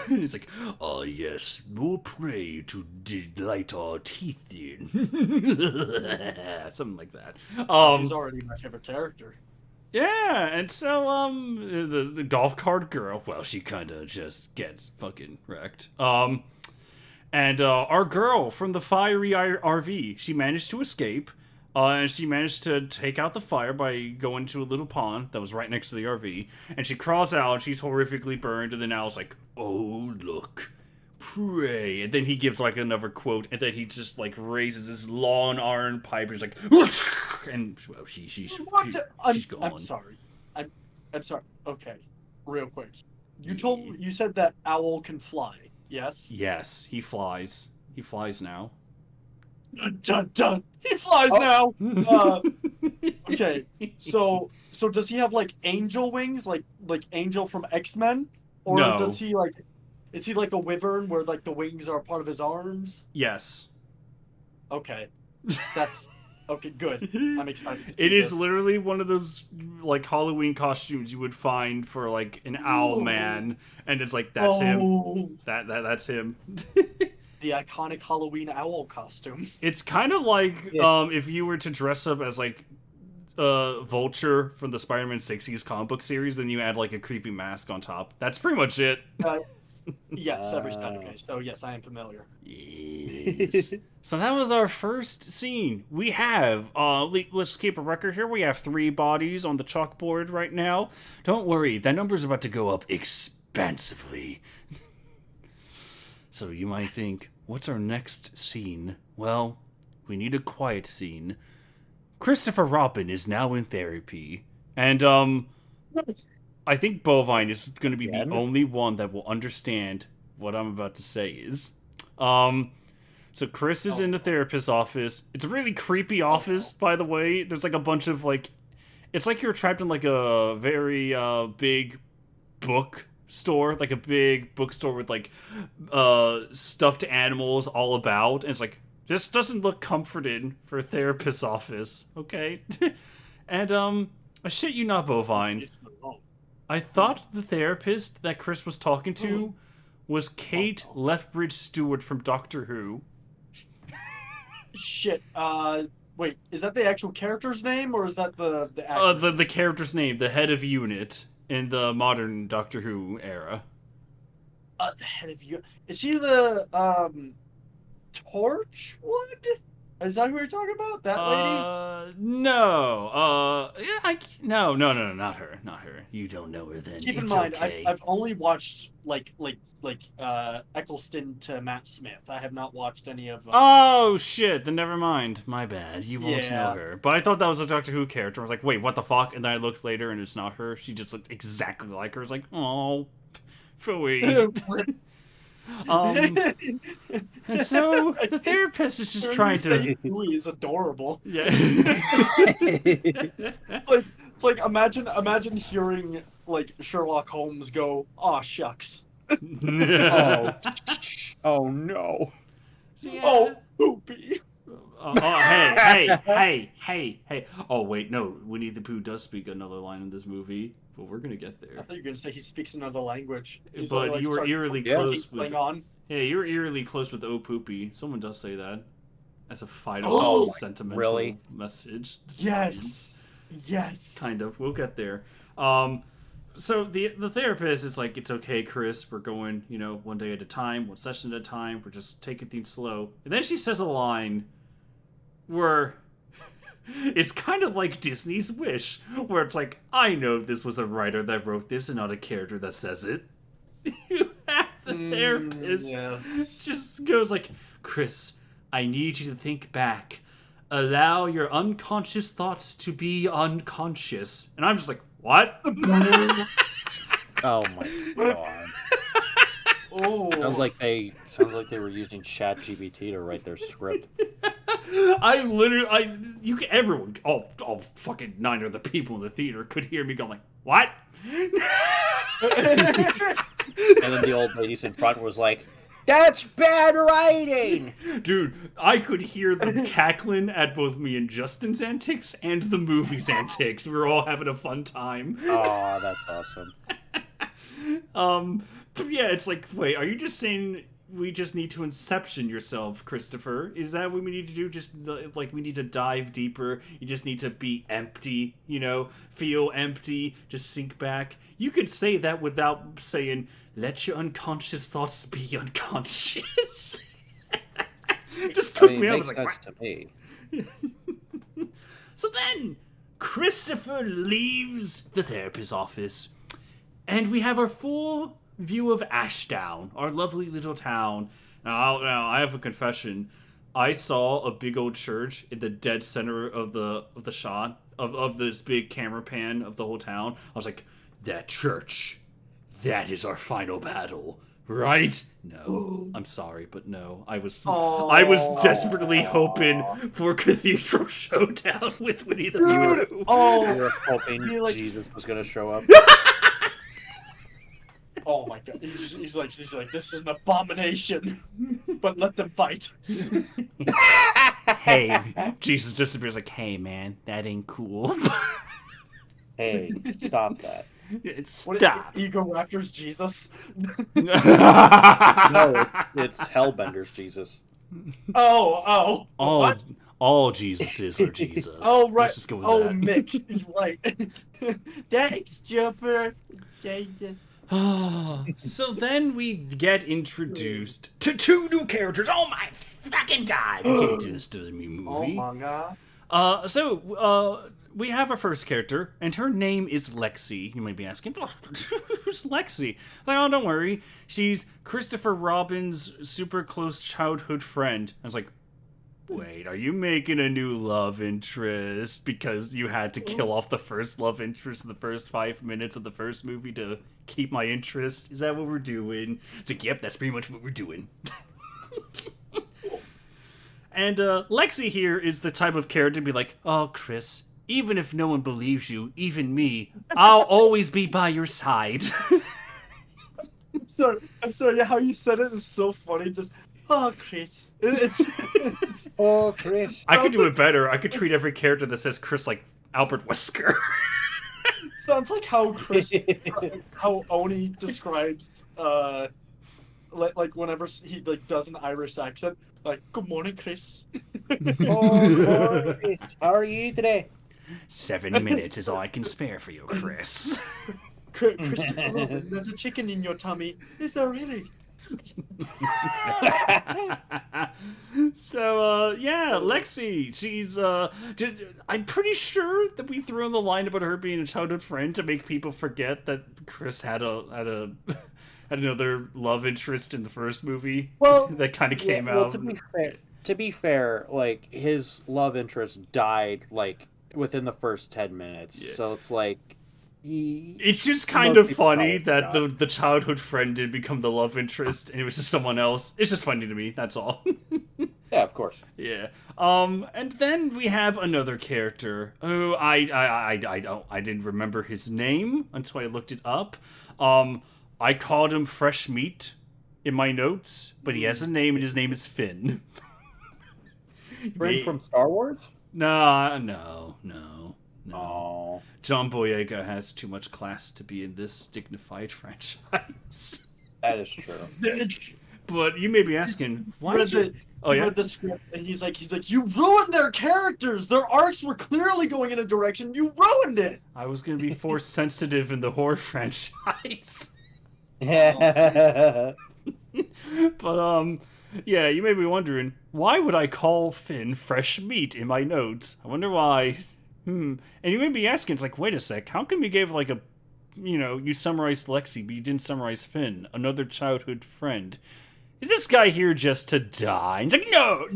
He's like, oh yes, more prey to delight our teeth in. Something like that. He's already my favorite character. Yeah, and so the golf cart girl, well, she kind of just gets fucking wrecked. And our girl from the fiery RV, she managed to escape. And she managed to take out the fire by going to a little pond that was right next to the RV. And she crawls out, she's horrifically burned, and then Owl's like, oh, look, pray. And then he gives, like, another quote, and then he just, like, raises his long iron pipe, and he's like, and well, she's gone. I'm sorry. I'm sorry. Okay, real quick. You said that Owl can fly, yes? Yes, he flies. He flies now. Dun dun dun! He flies now! Okay, so does he have, like, angel wings? Like Angel from X-Men? Or No. does he, like... Is he like a wyvern where, like, the wings are part of his arms? Yes. Okay. That's... Okay, good. I'm excited to see It is this. literally one of those, like, Halloween costumes you would find for, like, an owl man. And it's like, that's him. That's him. The iconic Halloween owl costume. It's kind of like if you were to dress up as like Vulture from the Spider-Man 60s comic book series, then you add like a creepy mask on top. That's pretty much it. Yes, every time. Okay, so yes, I am familiar. Yes. So that was our first scene. We have let's keep a record here. We have 3 bodies on the chalkboard right now. Don't worry, that number's about to go up expansively. So you might think, what's our next scene? Well, we need a quiet scene. Christopher Robin is now in therapy. And, I think Bovine is going to be the only one that will understand what I'm about to say is. So Chris is in the therapist's office. It's a really creepy office, by the way. There's like a bunch of like... It's like you're trapped in like a very big book store, like a big bookstore with like stuffed animals all about, and it's like, this doesn't look comforting for a therapist's office, okay? And I shit you not, Bovine, I thought the therapist that Chris was talking to was Kate Lethbridge Stewart from Doctor Who. Shit. Wait, is that the actual character's name, or is that the actor? The character's name, the head of unit in the modern Doctor Who era. The head of you. Is she the Torchwood? Is that who you're talking about? That lady? No. Yeah, no, not her, not her. You don't know her then. Keep in It's mind, okay. I've only watched Eccleston to Matt Smith. I have not watched any of. Oh shit! Then never mind. My bad. You won't Yeah. know her. But I thought that was a Doctor Who character. I was like, wait, what the fuck? And then I looked later, and it's not her. She just looked exactly like her. I was like, oh, Phooey. And so the therapist is just trying to. Louis is adorable. Yeah. It's like imagine hearing like Sherlock Holmes go, "Aw, shucks." Oh no. So, yeah. Oh, poopy. Hey. Oh, wait, no. Winnie the Pooh does speak another line in this movie, but we're gonna get I there. thought you were gonna say he speaks another language. He's But like you were starts eerily Yeah. close with. Klingon. Yeah, you were eerily close with "Oh Poopy." Someone does say that as a final Oh, sentimental really? message. Yes. Yes. Kind of. We'll get there. So the therapist is like, it's okay, Chris. We're going, one day at a time, one session at a time. We're just taking things slow. And then she says a line where it's kind of like Disney's Wish, where it's like, I know this was a writer that wrote this and not a character that says it. You have the therapist Yes. just goes like, Chris, I need you to think back. Allow your unconscious thoughts to be unconscious. And I'm just like, what? Oh my god. Oh. Sounds like they were using ChatGPT to write their script. Everyone, all fucking 9 of the people in the theater could hear me going like, what? And then the old ladies in front was like, "That's bad writing!" Dude, I could hear them cackling at both me and Justin's antics and the movie's antics. We were all having a fun time. Oh, that's awesome. But yeah, it's like, wait, are you just saying we just need to inception yourself, Christopher? Is that what we need to do? Just like we need to dive deeper. You just need to be empty, feel empty, just sink back. You could say that without saying, let your unconscious thoughts be unconscious. Just took me out. I was Makes like, sense to me. So then, Christopher leaves the therapist's office, and we have our full view of Ashdown, our lovely little town. Now I have a confession. I saw a big old church in the dead center of the shot of this big camera pan of the whole town. I was like, that church, that is our final battle, right? No, I'm sorry, but no. I was desperately hoping for Cathedral Showdown with Winnie the Pooh. We were hoping Jesus was gonna show up. Oh my god. He's like, this is an abomination. But let them fight. Hey, Jesus just appears like, hey man, that ain't cool. Hey, stop that. Stop. Ego Raptors Jesus. No, it's Hellbender's Jesus. Oh. What? All Jesuses are Jesus. Oh, right. Let's just go with Oh, that. Mick. You're right. Thanks, Jumper. Jesus. So then we get introduced to 2 new characters. Oh my fucking god! You can't do this to me, movie. Oh my god. We have our first character, and her name is Lexi. You might be asking, who's Lexi? Like, oh, don't worry. She's Christopher Robin's super close childhood friend. I was like, wait, are you making a new love interest because you had to kill off the first love interest in the first 5 minutes of the first movie to keep my interest? Is that what we're doing? It's like, yep, that's pretty much what we're doing. And Lexi here is the type of character to be like, oh, Chris, even if no one believes you, even me, I'll always be by your side. I'm sorry. How you said it is so funny. Just, oh, Chris. It's Oh, Chris. I could do it better. I could treat every character that says Chris like Albert Wesker. sounds like how how Oni describes like whenever he like does an Irish accent, like, good morning, Chris. Oh, Chris. How are you today? 7 minutes is all I can spare for you, Chris. Christopher Robin, there's a chicken in your tummy. Is there really? So, yeah, Lexi. She's I'm pretty sure that we threw in the line about her being a childhood friend to make people forget that Chris had had another love interest in the first movie. Well, that kind of came well, out. to be fair, like his love interest died like within the first 10 minutes. Yeah. So it's like It's just kind of funny that the childhood friend did become the love interest, and it was just someone else. It's just funny to me. That's all. Yeah, of course. Yeah. And then we have another character who I didn't remember his name until I looked it up. I called him Fresh Meat in my notes, but he has a name, and his name is Finn. Friend from Star Wars? No. Oh. John Boyega has too much class to be in this dignified franchise. That is true. But you may be asking, why read did read the script, and he's like, you ruined their characters. Their arcs were clearly going in a direction. You ruined it. I was going to be force sensitive in the horror franchise. Yeah. But, yeah, you may be wondering, why would I call Finn Fresh Meat in my notes? I wonder why. And you may be asking, it's like, wait a sec, how come you gave, like, you summarized Lexi, but you didn't summarize Finn, another childhood friend? Is this guy here just to die? And it's like, no.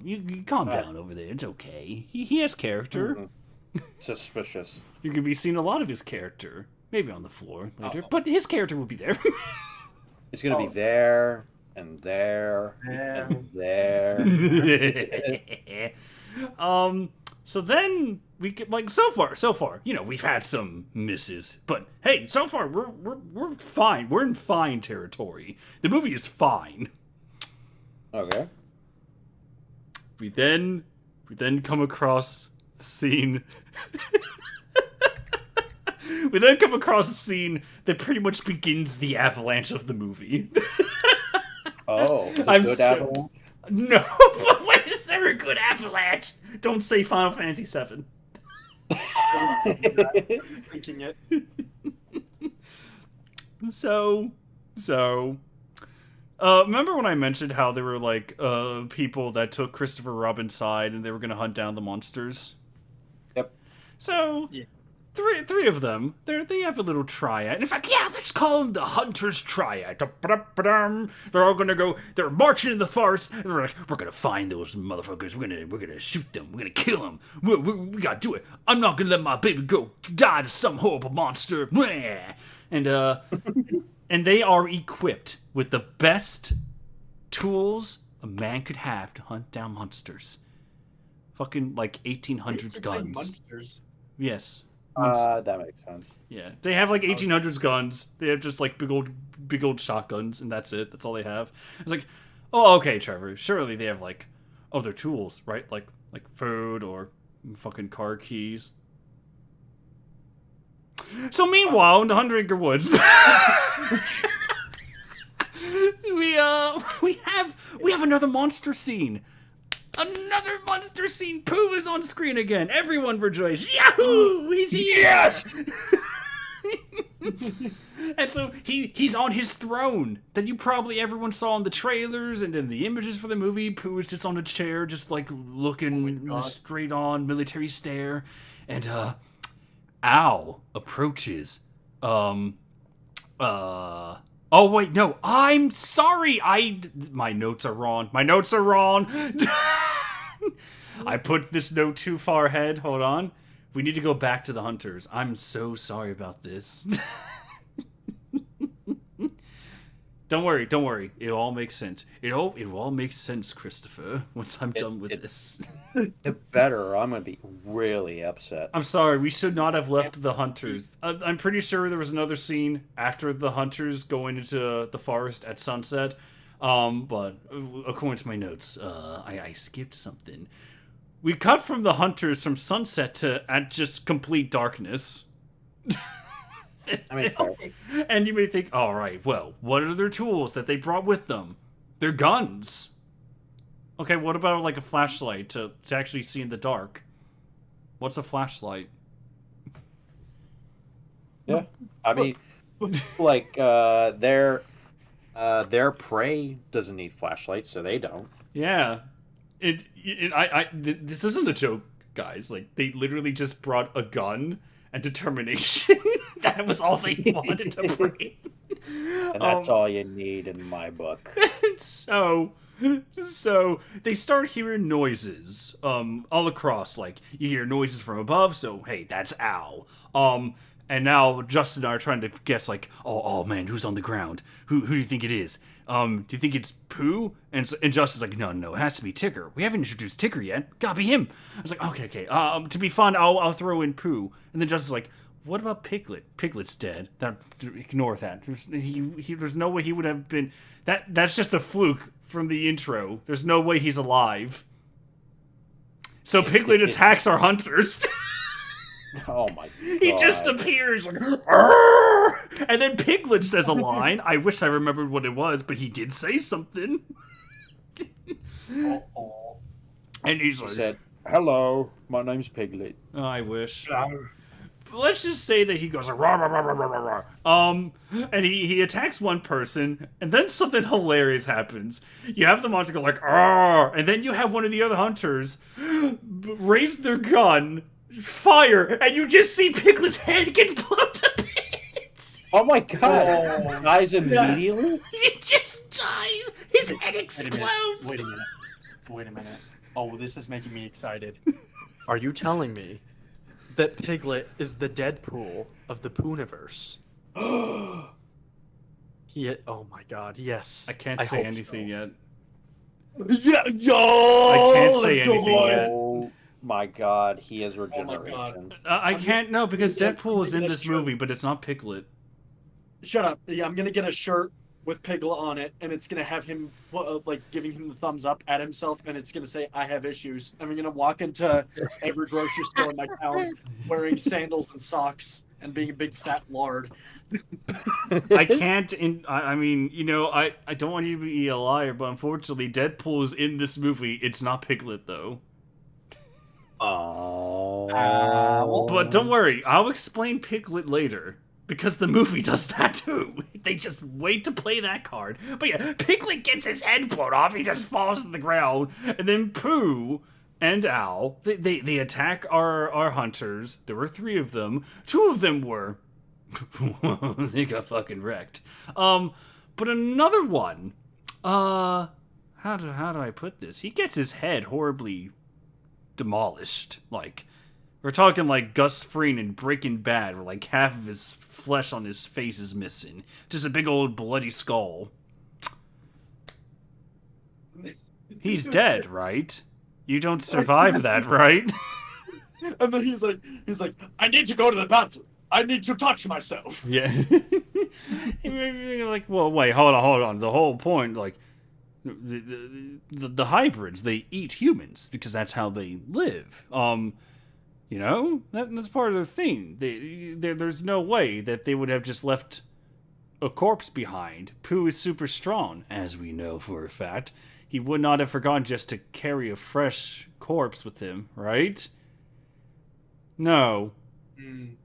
You calm down over there, it's okay. He has character. Mm-hmm. Suspicious. You can be seeing a lot of his character. Maybe on the floor later, but his character will be there. It's going to be there, and there, and there. So then we get like so far, we've had some misses, but hey, so far we're fine. We're in fine territory. The movie is fine. Okay. We then come across the scene. We then come across a scene that pretty much begins the avalanche of the movie. Oh, the I'm good so- avalanche? No, but when is there a good avalanche? Don't say Final Fantasy VII. Thinking it. So, remember when I mentioned how there were like people that took Christopher Robin's side and they were going to hunt down the monsters? Yep. So, Yeah. Three of them, they have a little triad. In fact, yeah, let's call them the Hunters Triad. They're all gonna go. They're marching in the forest. And they're like, we're gonna find those motherfuckers. We're gonna shoot them. We're gonna kill them. We gotta do it. I'm not gonna let my baby go die to some horrible monster. And and they are equipped with the best tools a man could have to hunt down monsters. Fucking like 1800s guns. Monsters. Yes. That makes sense. Yeah, they have like 1800s guns. They have just like big old shotguns, and that's it. That's all they have. It's like, oh, okay, Trevor. Surely they have like other tools, right? Like food or fucking car keys. So meanwhile, in the Hundred Acre Woods, we have another monster scene. Another monster scene. Pooh is on screen again. Everyone rejoice. Yahoo! He's here. Yes! And so he's on his throne that you probably everyone saw in the trailers and in the images for the movie. Pooh sits on a chair, just like looking straight on, military stare, and Owl approaches. Oh wait, no. I'm sorry. My notes are wrong. I put this note too far ahead. Hold on. We need to go back to the hunters. I'm so sorry about this. Don't worry. It all makes sense. It all makes sense, Christopher, once I'm done with this. It better, or I'm going to be really upset. I'm sorry, we should not have left the hunters. I'm pretty sure there was another scene after the hunters going into the forest at sunset. But according to my notes, I skipped something. We cut from the hunters from sunset to at just complete darkness. I mean, fair. And you may think, all right, well, what are their tools that they brought with them? Their guns. Okay, what about like a flashlight to actually see in the dark? What's a flashlight? Yeah. I mean, Like their prey doesn't need flashlights, so they don't. Yeah, this isn't a joke, guys. Like they literally just brought a gun and determination. That was all they wanted to bring. And that's all you need in my book. so they start hearing noises all across. Like you hear noises from above, so hey, that's Al. And now Justin and I are trying to guess, like, oh man, who's on the ground? Who do you think it is? Do you think it's Pooh? And Justin's like, no, it has to be Ticker. We haven't introduced Ticker yet. Gotta be him. I was like, okay. To be fun, I'll throw in Pooh. And then Justin's like, what about Piglet? Piglet's dead. Ignore that. There's no way he would have been. That's just a fluke from the intro. There's no way he's alive. So Piglet attacks our hunters. Oh my god. He just appears like, "Arr!" And then Piglet says a line. I wish I remembered what it was, but he did say something. And he's like, He said, "Hello, my name's Piglet." oh, I wish. Let's just say that he goes, rah, rah, rah, rah, rah, rah. And he attacks one person, and then something hilarious happens. You have the monster go like, "Arr!" And then you have one of the other hunters raise their gun, fire, and you just see Piglet's head get blown to bits. Oh my god! Dies immediately? He just dies. His head explodes. Wait a minute. Oh, this is making me excited. Are you telling me that Piglet is the Deadpool of the Pooniverse? Oh my god, yes. I can't say anything yet. Yeah, yo! I can't say Let's go, anything boys. yet. Oh my god, he has my regeneration. I can't know because Deadpool is in That's this true. movie, but it's not Piglet. Shut up. Yeah, I'm gonna get a shirt with Piglet on it, and it's gonna have him like giving him the thumbs up at himself, and it's gonna say, "I have issues." And I'm gonna walk into every grocery store in my town wearing sandals and socks and being a big fat lard. I can't. I mean, I don't want you to be a liar, but unfortunately, Deadpool is in this movie. It's not Piglet though. Oh. But don't worry, I'll explain Piglet later. Because the movie does that too. They just wait to play that card. But yeah, Piglet gets his head blown off. He just falls to the ground. And then Pooh and Al, they attack our hunters. There were 3 of them. 2 of them were... they got fucking wrecked. But another one... how do I put this? He gets his head horribly demolished. Like... We're talking like Gus Fring in Breaking Bad, where like half of his flesh on his face is missing. Just a big old bloody skull. He's dead, right? You don't survive that, right? And then he's like, "I need to go to the bathroom. I need to touch myself." Yeah. You're like, well, wait, hold on. The whole point, like, the hybrids, they eat humans because that's how they live. That's part of their thing. There's no way that they would have just left a corpse behind. Pooh is super strong, as we know for a fact. He would not have forgotten just to carry a fresh corpse with him, right? No.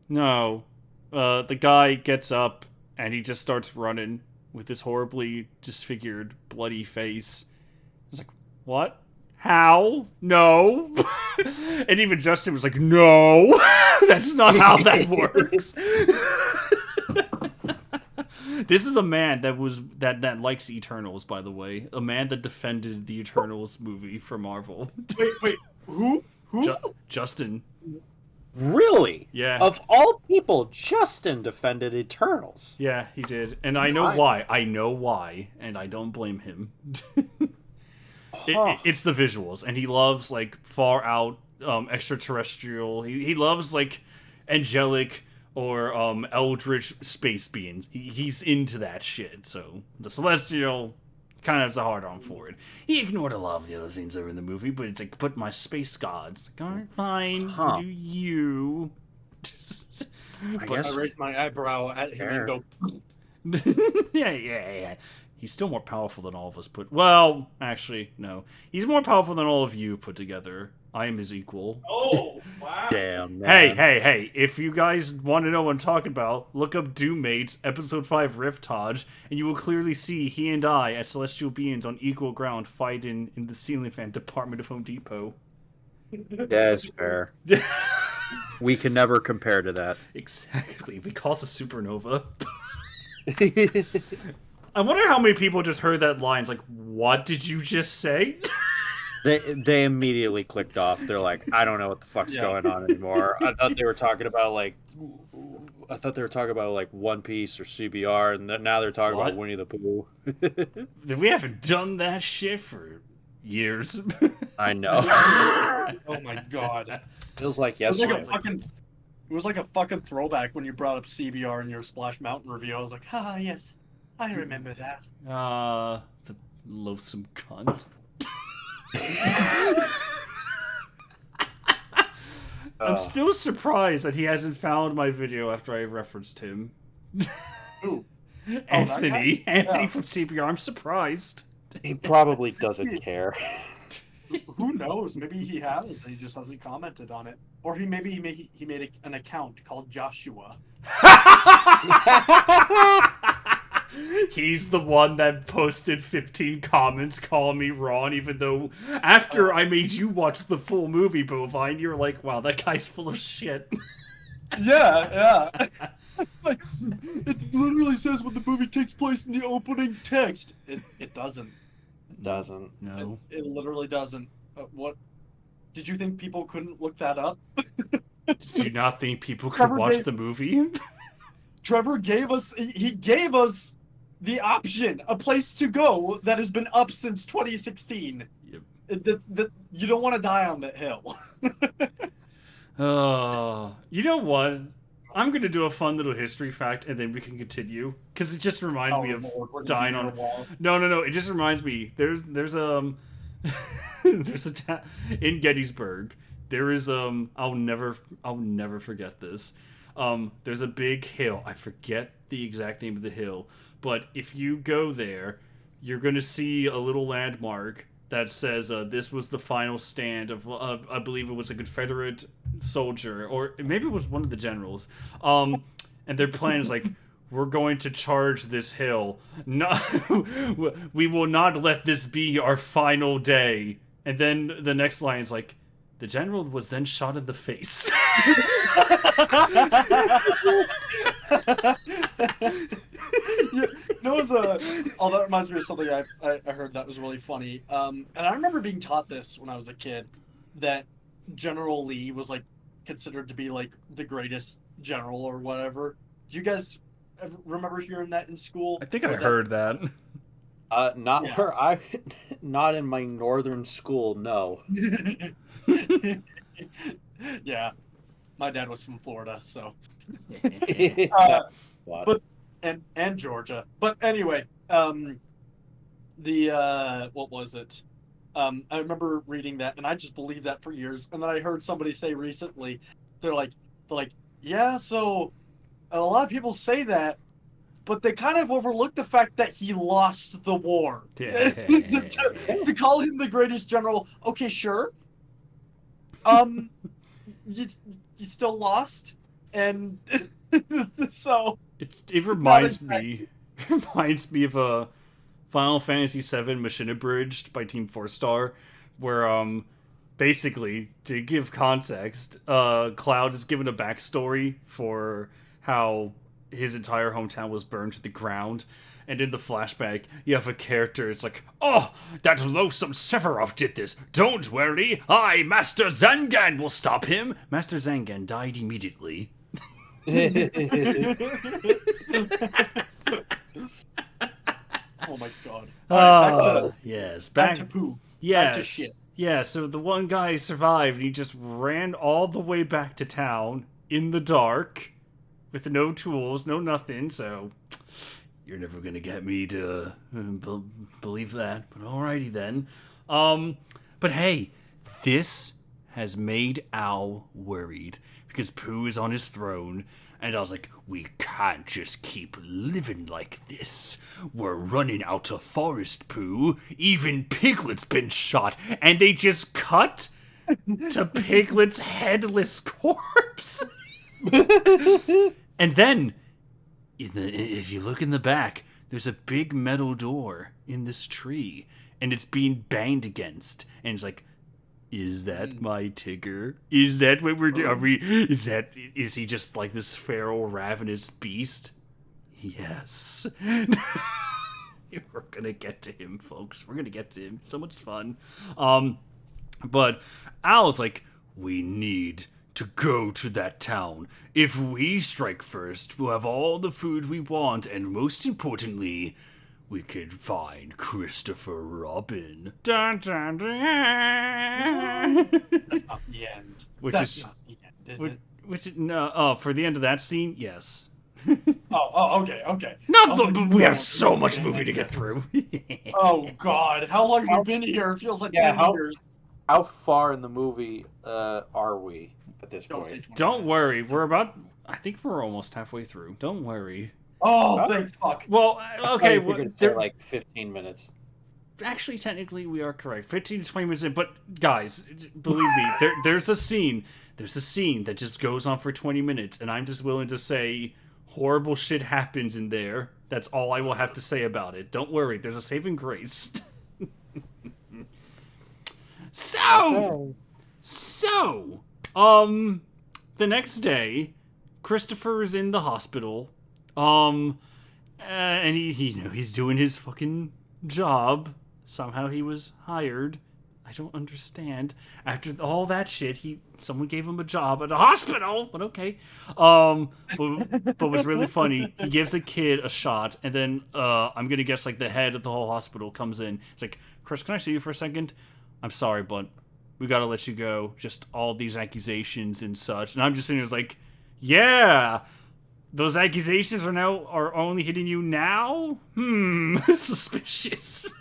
No. The guy gets up, and he just starts running with this horribly disfigured, bloody face. I was like, what? How? No. And even Justin was like, no, that's not how that works. This is a man that likes Eternals, by the way. A man that defended the Eternals movie for Marvel. Wait, who? Justin. Really? Yeah. Of all people, Justin defended Eternals. Yeah, he did. And I know why. And I don't blame him. It's the visuals, and he loves like far out extraterrestrial. He loves like angelic or eldritch space beings. He's into that shit. So the celestial kind of has a hard on for it. He ignored a lot of the other things that were in the movie, but it's like, but my space gods. Like, all right, fine, do you? I raised my eyebrow at him and go. Yeah. He's still more powerful than all of us put... Well, actually, no. He's more powerful than all of you put together. I am his equal. Oh, wow. Damn, man. Hey, if you guys want to know what I'm talking about, look up Doommates, Episode 5 Riftage, and you will clearly see he and I, as celestial beings on equal ground, fight in the ceiling fan department of Home Depot. That's fair. We can never compare to that. Exactly. We cause a supernova. I wonder how many people just heard that line. It's like, what did you just say? They immediately clicked off. They're like, I don't know what the fuck's going on anymore. I thought they were talking about like One Piece or CBR, and now they're talking about Winnie the Pooh. We haven't done that shit for years. I know. Oh my god. Feels like It was yesterday. like a fucking throwback when you brought up CBR in your Splash Mountain review. I was like, haha, yes, I remember that. The loathsome cunt. I'm still surprised that he hasn't found my video after I referenced him. Who? Anthony. Anthony Yeah. from CBR. I'm surprised. He probably doesn't care. Who knows? Maybe he has, and he just hasn't commented on it. Or he made an account called Joshua. He's the one that posted 15 comments calling me Ron, even though after I made you watch the full movie, Bovine, you're like, wow, that guy's full of shit. Yeah. It's like, it literally says when the movie takes place in the opening text. It doesn't. Doesn't. No. It literally doesn't. What? Did you think people couldn't look that up? Do you not think people could Trevor watch gave- the movie? Trevor gave us the option, a place to go that has been up since 2016. Yep. You don't want to die on that hill. You know what? I'm gonna do a fun little history fact, and then we can continue because it just reminds me of dying on. No. It just reminds me. There's there's a in Gettysburg. There is I'll never forget this. There's a big hill. I forget the exact name of the hill, but if you go there, you're gonna see a little landmark that says this was the final stand of I believe it was a Confederate soldier, or maybe it was one of the generals. And their plan is like, we're going to charge this hill. No, we will not let this be our final day. And then the next line is like, the general was then shot in the face. That reminds me of something I heard that was really funny. And I remember being taught this when I was a kid, that General Lee was like considered to be like the greatest general or whatever. Do you guys remember hearing that in school? I think I heard that. Not in my northern school, no. Yeah, my dad was from Florida, so. What? But and Georgia. But anyway, what was it? I remember reading that, and I just believed that for years. And then I heard somebody say recently, they're like, yeah. So a lot of people say that, but they kind of overlook the fact that he lost the war. Yeah. to call him the greatest general, okay, sure. You still lost, and so it reminds me of a Final Fantasy VII Mission Abridged by Team 4-Star, where basically, to give context, Cloud is given a backstory for how his entire hometown was burned to the ground. And in the flashback, you have a character, it's like, oh, that loathsome Sephiroth did this. Don't worry, I, Master Zangan, will stop him. Master Zangan died immediately. Oh my god. Yes. Back to Pooh. Yes. Back to shit. Yeah, so the one guy survived, and he just ran all the way back to town in the dark with no tools, no nothing, so you're never gonna get me to believe that. But alrighty then. But hey, this has made Al worried because Pooh is on his throne, and I was like, we can't just keep living like this. We're running out of forest, Pooh. Even Piglet's been shot, and they just cut to Piglet's headless corpse. And then, if you look in the back, there's a big metal door in this tree, and it's being banged against. And it's like, is that my Tigger? Is that what we're doing? Is he just like this feral, ravenous beast? Yes. We're gonna get to him, folks. We're gonna get to him. So much fun. But Al's like, we need to go to that town. If we strike first, we'll have all the food we want, and most importantly, we could find Christopher Robin. Dun, dun, dun. That's not the end. That's not the end, is it? For the end of that scene, yes. Okay. We have so much movie to get through. Oh God, how long have we been here? It feels like 10 years. How far in the movie are we at this point? Don't worry, I think we're almost halfway through. Don't worry. Oh, thank fuck. Well, okay. They're like 15 minutes. Actually, technically, we are correct. 15 to 20 minutes in. But guys, believe me, there's a scene. There's a scene that just goes on for 20 minutes, and I'm just willing to say horrible shit happens in there. That's all I will have to say about it. Don't worry, there's a saving grace. So, the next day, Christopher is in the hospital, and he's doing his fucking job. Somehow he was hired. I don't understand. After all that shit, someone gave him a job at a hospital, but okay. But what's really funny, he gives the kid a shot, and then I'm gonna guess like the head of the whole hospital comes in. It's like, Chris, can I see you for a second? I'm sorry, but we gotta let you go. Just all these accusations and such. And I'm just sitting there like, yeah, those accusations are only hitting you now? Suspicious.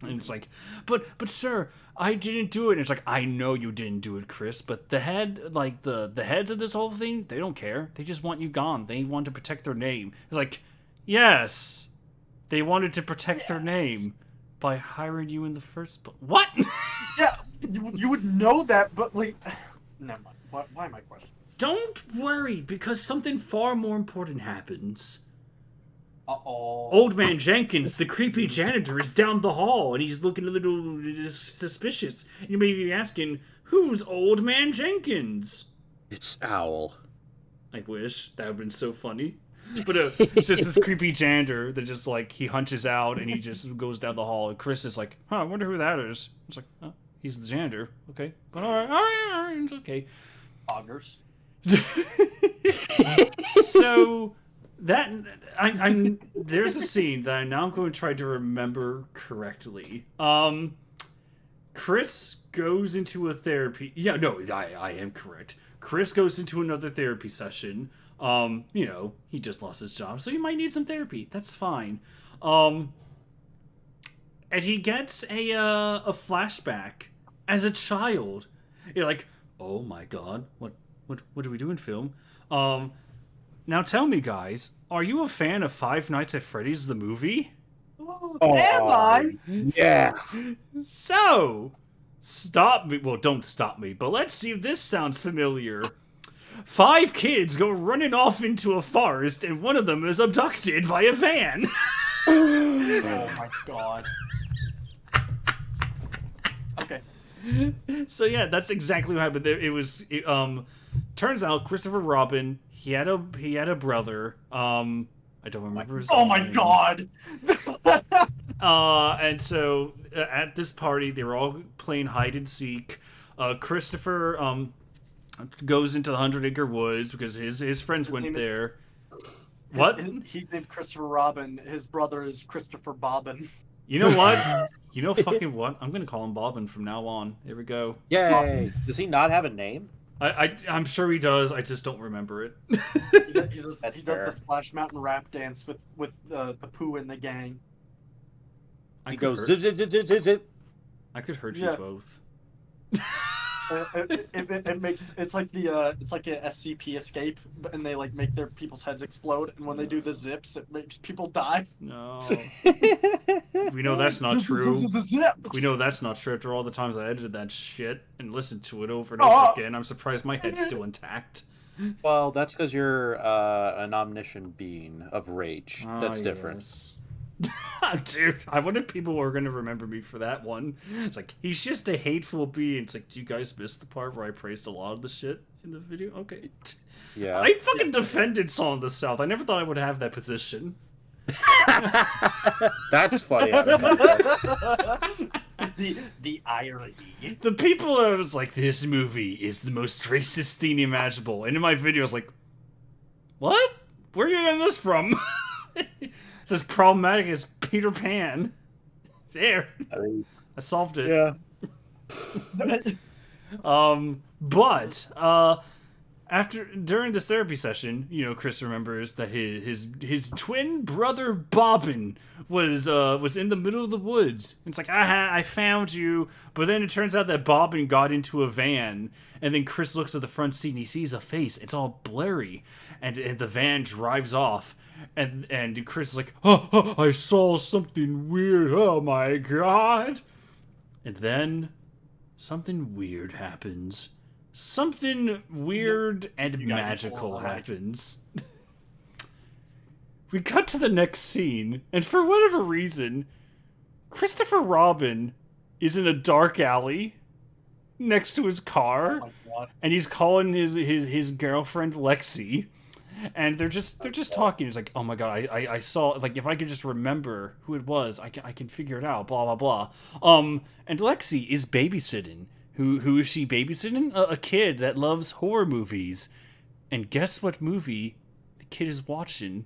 And it's like, but sir, I didn't do it. And it's like, I know you didn't do it, Chris, but the heads of this whole thing, they don't care. They just want you gone. They want to protect their name. It's like, yes, they wanted to protect their name by hiring you in the first place. What? Yeah, you would know that, but like, never mind. Why am I questioning? Don't worry, because something far more important happens. Uh-oh. Old Man Jenkins, the creepy janitor, is down the hall, and he's looking a little suspicious. You may be asking, who's Old Man Jenkins? It's Owl. I wish. That would have been so funny. But it's just this creepy janitor that just, like, he hunches out, and he just goes down the hall, and Chris is like, I wonder who that is. It's like, oh, he's the janitor. Okay. But all right, it's okay. Poggers. So... there's a scene that I'm now going to try to remember correctly. Chris goes into a therapy. Yeah, no, I am correct. Chris goes into another therapy session. He just lost his job, so he might need some therapy. That's fine. And he gets a flashback as a child. You're like, oh my god, what do we do in film? Now tell me, guys, are you a fan of Five Nights at Freddy's the movie? Oh, am I? Yeah. So, stop me. Well, don't stop me, but let's see if this sounds familiar. 5 kids go running off into a forest, and one of them is abducted by a van. Oh my god. Okay. So yeah, that's exactly what happened. Turns out Christopher Robin, he had a brother. I don't remember his name. Oh my god. And so at this party, they were all playing hide and seek. Christopher goes into the 100-acre woods because his friends went there. What? He's named Christopher Robin. His brother is Christopher Bobbin. You know what? You know fucking what? I'm gonna call him Bobbin from now on. There we go. Yay! Does he not have a name? I'm sure he does. I just don't remember it. He does the Splash Mountain rap dance with the Pooh and the gang. He goes zip zip zip zip zip zip. I could hurt you both. It makes it's like the it's like a SCP escape, and they like make their people's heads explode, and when they do the zips, it makes people die. No. We know that's not true. Zip. We know that's not true after all the times I edited that shit and listened to it over and over again. I'm surprised my head's still intact. Well, that's because you're an omniscient being of rage. That's different. Yes. Dude, I wonder if people are going to remember me for that one. It's like, he's just a hateful being. It's like, do you guys miss the part where I praised a lot of the shit in the video? Okay. Yeah. I fucking defended Song of the South. I never thought I would have that position. That's funny. The irony. The people are just like, this movie is the most racist thing imaginable. And in my video, I was like, what? Where are you getting this from? It's as problematic as Peter Pan. There. I solved it. Yeah. During this therapy session, you know, Chris remembers that his twin brother Bobbin was in the middle of the woods. It's like, I found you, but then it turns out that Bobbin got into a van, and then Chris looks at the front seat and he sees a face. It's all blurry, and the van drives off. And Chris is like, oh, I saw something weird. Oh my god! And then something weird happens. Something weird and magical happens. We cut to the next scene, and for whatever reason, Christopher Robin is in a dark alley next to his car, and he's calling his girlfriend Lexi. And they're just talking. It's like, oh my god, I saw, like, if I could just remember who it was, I can figure it out. Blah blah blah. And Lexi is babysitting. Who is she babysitting? A kid that loves horror movies. And guess what movie the kid is watching?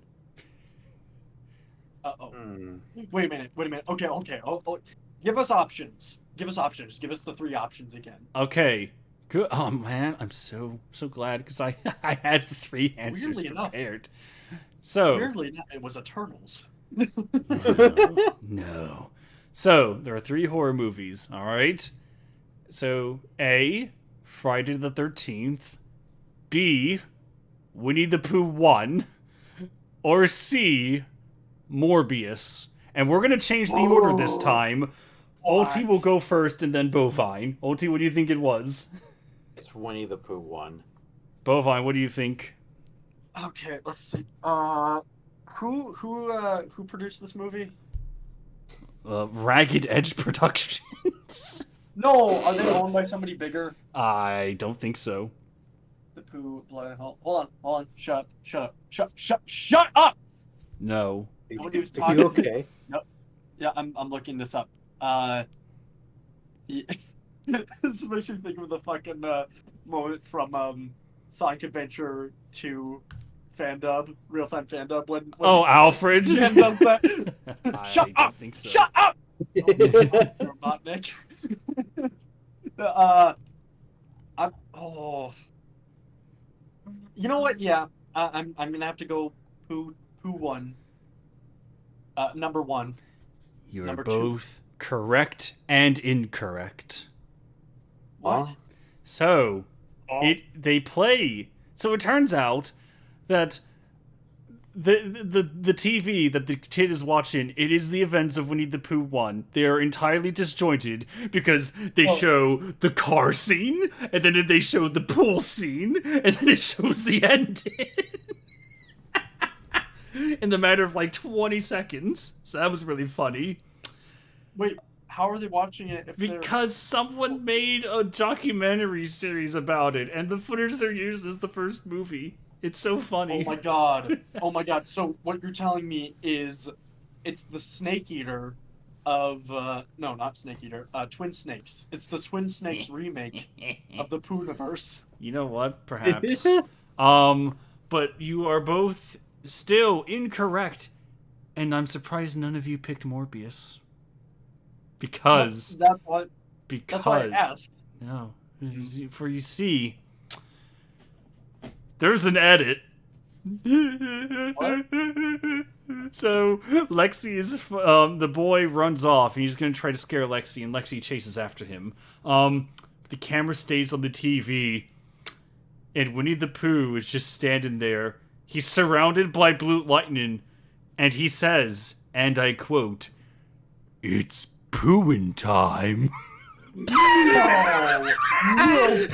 Wait a minute. Okay. Oh. Give us options. Give us the 3 options again. Okay. Good. Oh man, I'm so glad because I had the 3 answers prepared. So weirdly enough, it was Eternals. No. So there are 3 horror movies. All right. So A, Friday the 13th. B, Winnie the Pooh 1. Or C, Morbius. And we're gonna change the order this time. Ulti will go first and then Bovine. Ulti, what do you think it was? It's Winnie the Pooh 1. Bovine, what do you think? Okay, let's see. Who produced this movie? Ragged Edge Productions. No, are they owned by somebody bigger? I don't think so. The Pooh, hold on. Shut up! No. Nobody was Are talking. you okay? Nope. Yeah, I'm looking this up. This makes me think of the fucking moment from Sonic Adventure 2 fandub, real-time fandub when Alfred Jen does that. Shut I up! don't think so. Shut up! Robotnik. You know what? Yeah, I'm gonna have to go Pooh 1. Number 1. You're Number both correct and incorrect. What? So they play. So it turns out that the TV that the kid is watching, it is the events of Winnie the Pooh 1. They are entirely disjointed because they show the car scene, and then they show the pool scene, and then it shows the ending. In the matter of like 20 seconds. So that was really funny. Wait, how are they watching it if because someone made a documentary series about it, and the footage they're using is the first movie. It's so funny. Oh my god. So what you're telling me is it's the Snake Eater of no, not Snake Eater, Twin Snakes. It's the Twin Snakes remake of the Poohniverse. You know what? Perhaps. But you are both still incorrect, and I'm surprised none of you picked Morbius. Because that's why I asked. No, for you see, there's an edit. What? So Lexi is the boy runs off, and he's gonna try to scare Lexi, and Lexi chases after him. the camera stays on the TV, and Winnie the Pooh is just standing there. He's surrounded by blue lightning, and he says, and I quote, "It's Poohin' time." No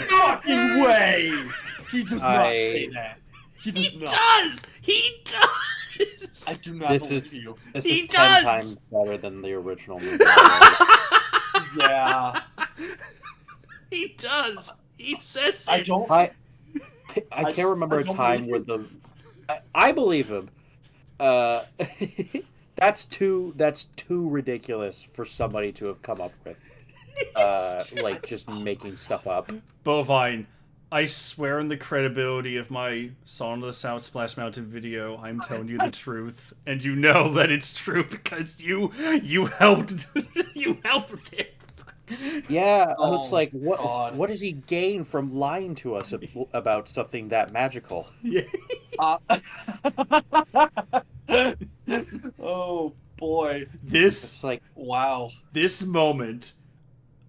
fucking way! He does not say that. He does He not. does! He does! I do not This believe is- you. This He is 10 does! times better than the original movie. Yeah. He does! He says it! I don't. I can't remember I a don't time where believe I believe him. That's too ridiculous for somebody to have come up with. Like just making stuff up. Bovine, I swear on the credibility of my Song of the South Splash Mountain video, I'm telling you the truth, and you know that it's true because you helped you helped with it. Yeah, Oh, it's like God. what does he gain from lying to us about something that magical? Yeah. Oh boy! It's like This moment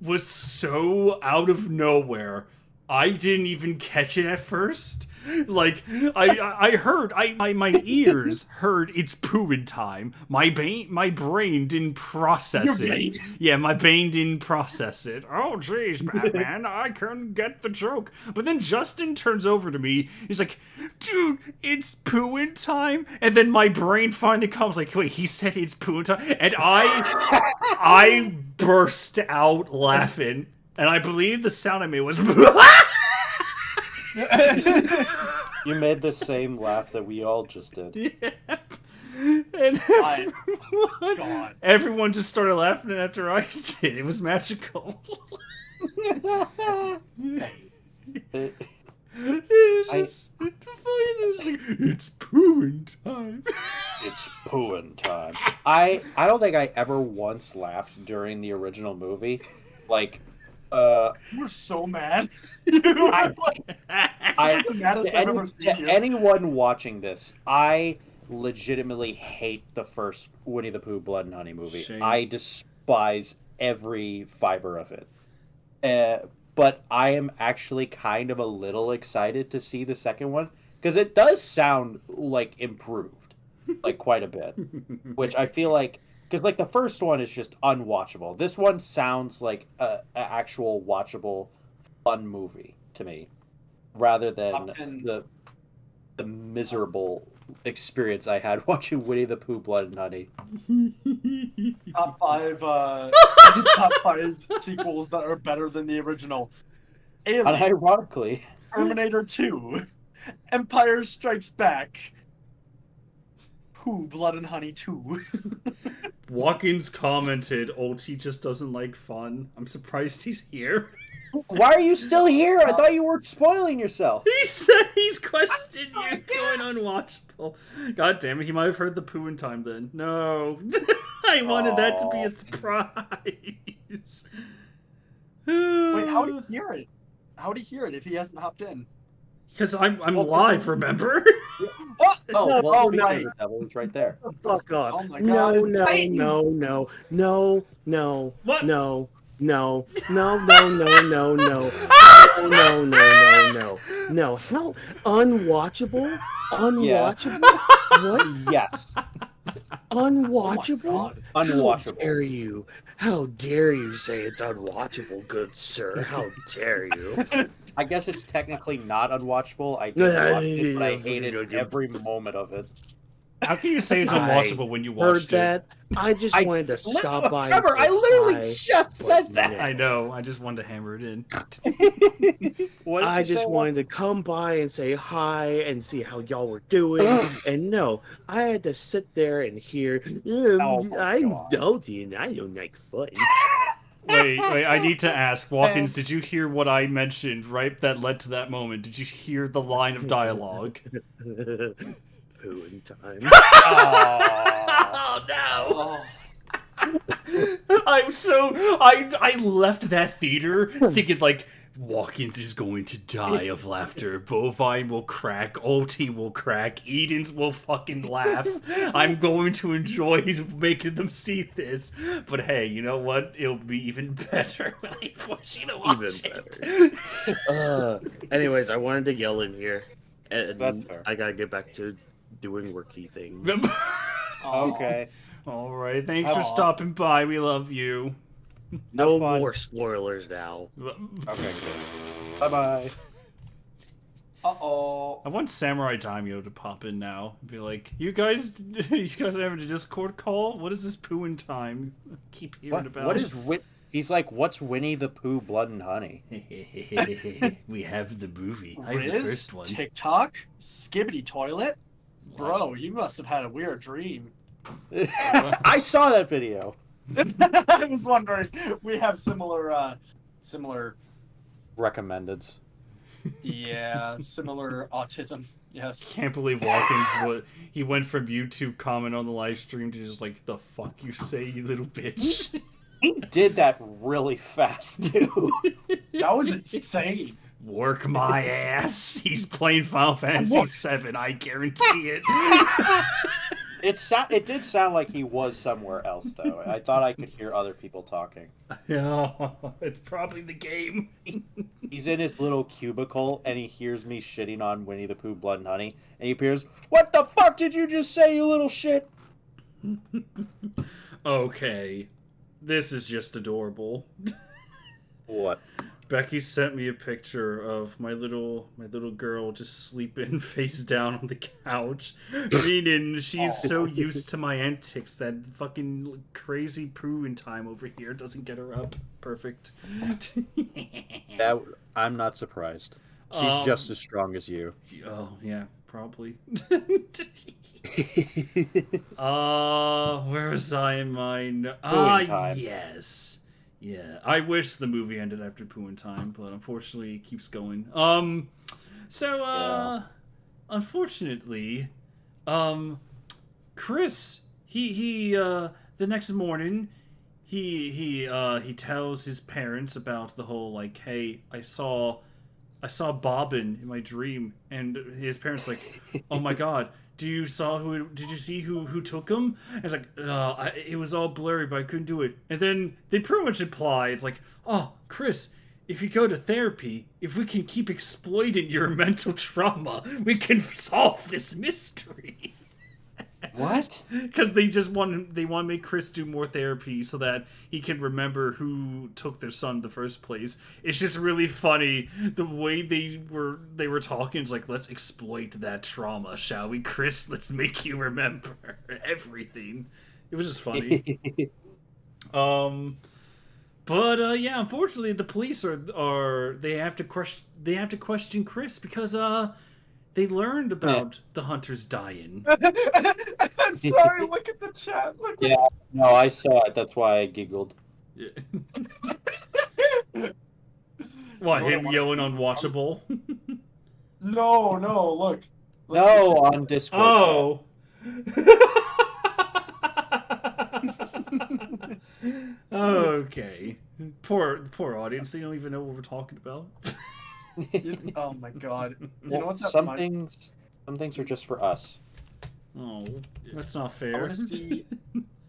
was so out of nowhere. I didn't even catch it at first. Like I heard, my ears heard it's Poohin' time. My brain didn't process Your it. Yeah, my brain didn't process it. Oh jeez, Batman, I couldn't get the joke. But then Justin turns over to me. He's like, "Dude, it's Poohin' time." And then my brain finally comes like, "Wait, he said it's Poohin' time," and I burst out laughing, and I believe the sound I made was. you made the same laugh that we all just did. Yep. And everyone just started laughing after I did. It was magical. It was just it's Poohin' time. It's Poohin' time. I don't think I ever once laughed during the original movie. Like, We're so mad. You were like the maddest I've ever seen you. anyone watching this, I legitimately hate the first Winnie the Pooh Blood and Honey movie. Shame. I despise every fiber of it. But I am actually kind of a little excited to see the second one because it does sound like improved, like quite a bit, which I feel like. Because, like, the first one is just unwatchable. This one sounds like an actual watchable, fun movie to me, rather than the miserable experience I had watching Winnie the Pooh Blood and Honey. top five sequels that are better than the original. Alien, Unironically, Terminator 2, Empire Strikes Back, Pooh Blood and Honey 2. Watkins commented, "Old T just doesn't like fun." I'm surprised he's here. why are you still here? I thought you were spoiling yourself. He said he's questioned you going unwatchable. God damn it, he might have heard the Poohin' time then. No. I wanted that to be a surprise. Wait, how did he hear it? How did he hear it if he hasn't hopped in? Because I'm live, remember? Oh, well, Oh, speaking right. of the devil, it's right there. Fuck off. Oh my No, God. no, Titan. no. What? No. No. How unwatchable? Unwatchable? What? Yes, Unwatchable? God. How unwatchable. dare you? How dare you say it's unwatchable, good sir? How dare you? I guess it's technically not unwatchable. I did watch it, but I hated every moment of it. How can you say it's I unwatchable when you Heard watched it? that? I just wanted to stop by. Trevor, and say I literally hi, just but said that. no. I know. I just wanted to hammer it in. What did I you just say? wanted to come by and say hi and see how y'all were doing. And no, I had to sit there and hear, Oh my I'm God. Dalty and I don't like fun. Wait, I need to ask. Watkins, did you hear what I mentioned, right, that led to that moment? Did you hear the line of dialogue? Pooh in time. Oh, no! Oh, I'm so... I left that theater thinking, like, Watkins is going to die of laughter. Bovine will crack. Ulti will crack. Edens will fucking laugh. I'm going to enjoy making them see this. But hey, you know what? It'll be even better when I force you to watch Anyways, I wanted to yell in here. And That's fair. I gotta get back to doing worky things. Okay. All right. Thanks for Aw. stopping by. We love you. No Have fun. more spoilers now. Okay, good. Bye-bye. Uh-oh. I want Samurai Daimyo to pop in now and be like, "You guys having a Discord call? What is this Pooh in time? I keep hearing about." What is He's like, what's Winnie the Pooh, Blood and Honey? We have the movie. I have the Riz, first one. TikTok, Skibbity Toilet. Bro, you must have had a weird dream. I saw that video. I was wondering. We have similar Recommended. similar autism. Yes. Can't believe Watkins he went from YouTube comment on the live stream to just like, "The fuck you say, you little bitch." He did that really fast too. That was insane. Work my ass. He's playing Final Fantasy VII. I guarantee it. It did sound like he was somewhere else though. I thought I could hear other people talking. No, it's probably the game. He's in his little cubicle and he hears me shitting on Winnie the Pooh, Blood and Honey, and he appears, "What the fuck did you just say, you little shit?" Okay. This is just adorable. What? Becky sent me a picture of my little girl just sleeping face down on the couch. Meaning she's so used to my antics that fucking crazy Pooh in time over here doesn't get her up. Perfect. I'm not surprised. She's just as strong as you. Oh yeah, probably. Where was I in mine? Time. Yes. Yeah, I wish the movie ended after Pooh in Time, but unfortunately it keeps going. Unfortunately, Chris, he the next morning, he tells his parents about the whole, like, "Hey, I saw Bobbin in my dream," and his parents like, "Oh my god, did you see who took him?" And it's like, it was all blurry, but I couldn't do it. And then they pretty much imply, it's like, "Oh, Chris, if you go to therapy, if we can keep exploiting your mental trauma, we can solve this mystery." What? Because they want to make Chris do more therapy so that he can remember who took their son in the first place. It's just really funny the way they were talking. It's like, "Let's exploit that trauma, shall we, Chris? Let's make you remember everything." It was just funny. Yeah, unfortunately, the police they have to question Chris because they learned about the hunters dying. I'm sorry, look at the chat. Yeah, no, I saw it. That's why I giggled. Yeah. What, him yelling unwatchable? No, look. No, on Discord. Oh. Okay. Poor audience. They don't even know what we're talking about. Oh my god. You Well, know what that some reminds- things are just for us. Oh, that's not I fair.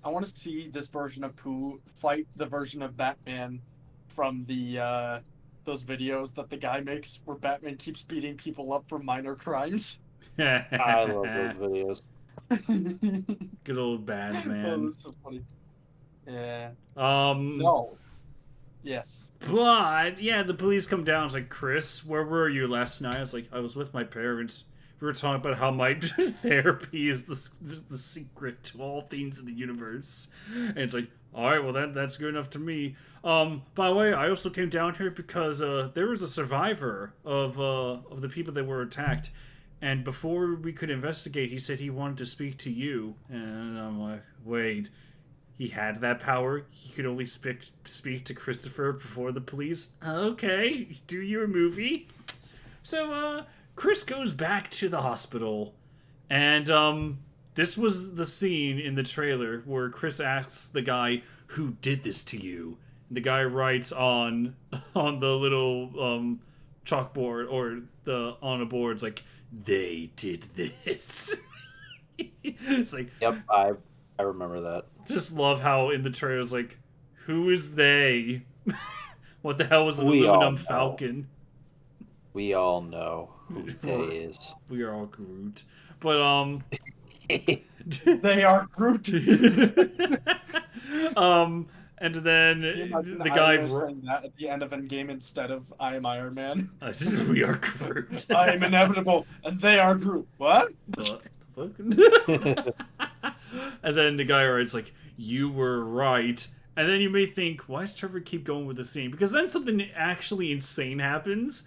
want to see this version of Pooh fight the version of Batman from the those videos that the guy makes where Batman keeps beating people up for minor crimes. I love those videos. Good old Oh, Batman. that's so funny. Yeah. No. No. Yes. But yeah, the police come down. It's like, "Chris, where were you last night?" I was like, "I was with my parents. We were talking about how my therapy is the secret to all things in the universe." And it's like, "All right, well that's good enough to me." By the way, I also came down here because there was a survivor of the people that were attacked, and before we could investigate, he said he wanted to speak to you. And I'm like, wait. He had that power. He could only speak to Christopher before the police. Okay, do your movie. So, Chris goes back to the hospital, and this was the scene in the trailer where Chris asks the guy, "Who did this to you?" The guy writes on the little chalkboard or on a board. It's like, they did this. It's like, Yep, I remember that. just love how in the trailer it's like, who is they? What the hell was an We all aluminum know. falcon? We all know who they is. We are all Groot. But They are Groot. and then Imagine the guy Iron Man saying that at the end of Endgame instead of "I am Iron Man." we are Groot. I am inevitable, and they are Groot. What? What the fuck? And then the guy writes like, you were right. And then you may think, why does Trevor keep going with the scene? Because then something actually insane happens.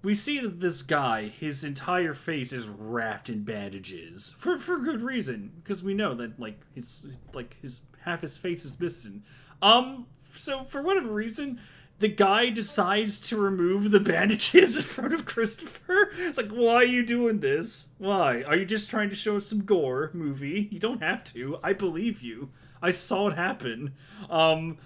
We see that this guy, his entire face is wrapped in bandages for good reason, because we know that his half his face is missing. So for whatever reason, the guy decides to remove the bandages in front of Christopher. It's like, why are you doing this? Why? Are you just trying to show us some gore, movie? You don't have to. I believe you. I saw it happen. And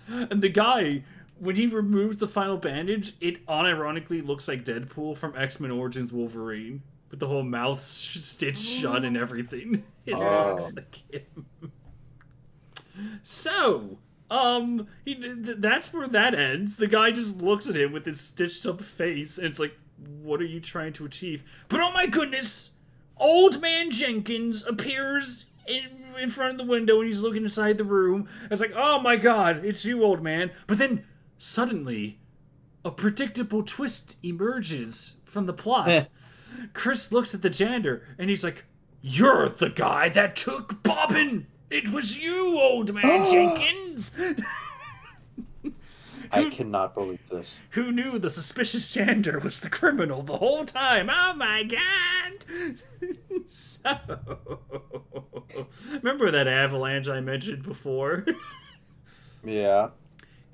the guy, when he removes the final bandage, it unironically looks like Deadpool from X-Men Origins Wolverine. With the whole mouth stitched shut and everything. It looks like him. So, that's where that ends. The guy just looks at him with his stitched up face, and it's like, what are you trying to achieve? But oh my goodness! Old Man Jenkins appears in front of the window, and he's looking inside the room. It's like, oh my god, it's you, old man. But then, suddenly, a predictable twist emerges from the plot. Chris looks at the janitor, and he's like, you're the guy that took Bobbin! It was you, Old Man Jenkins! I cannot believe this. Who knew the suspicious janitor was the criminal the whole time? Oh my god! So, remember that avalanche I mentioned before? Yeah.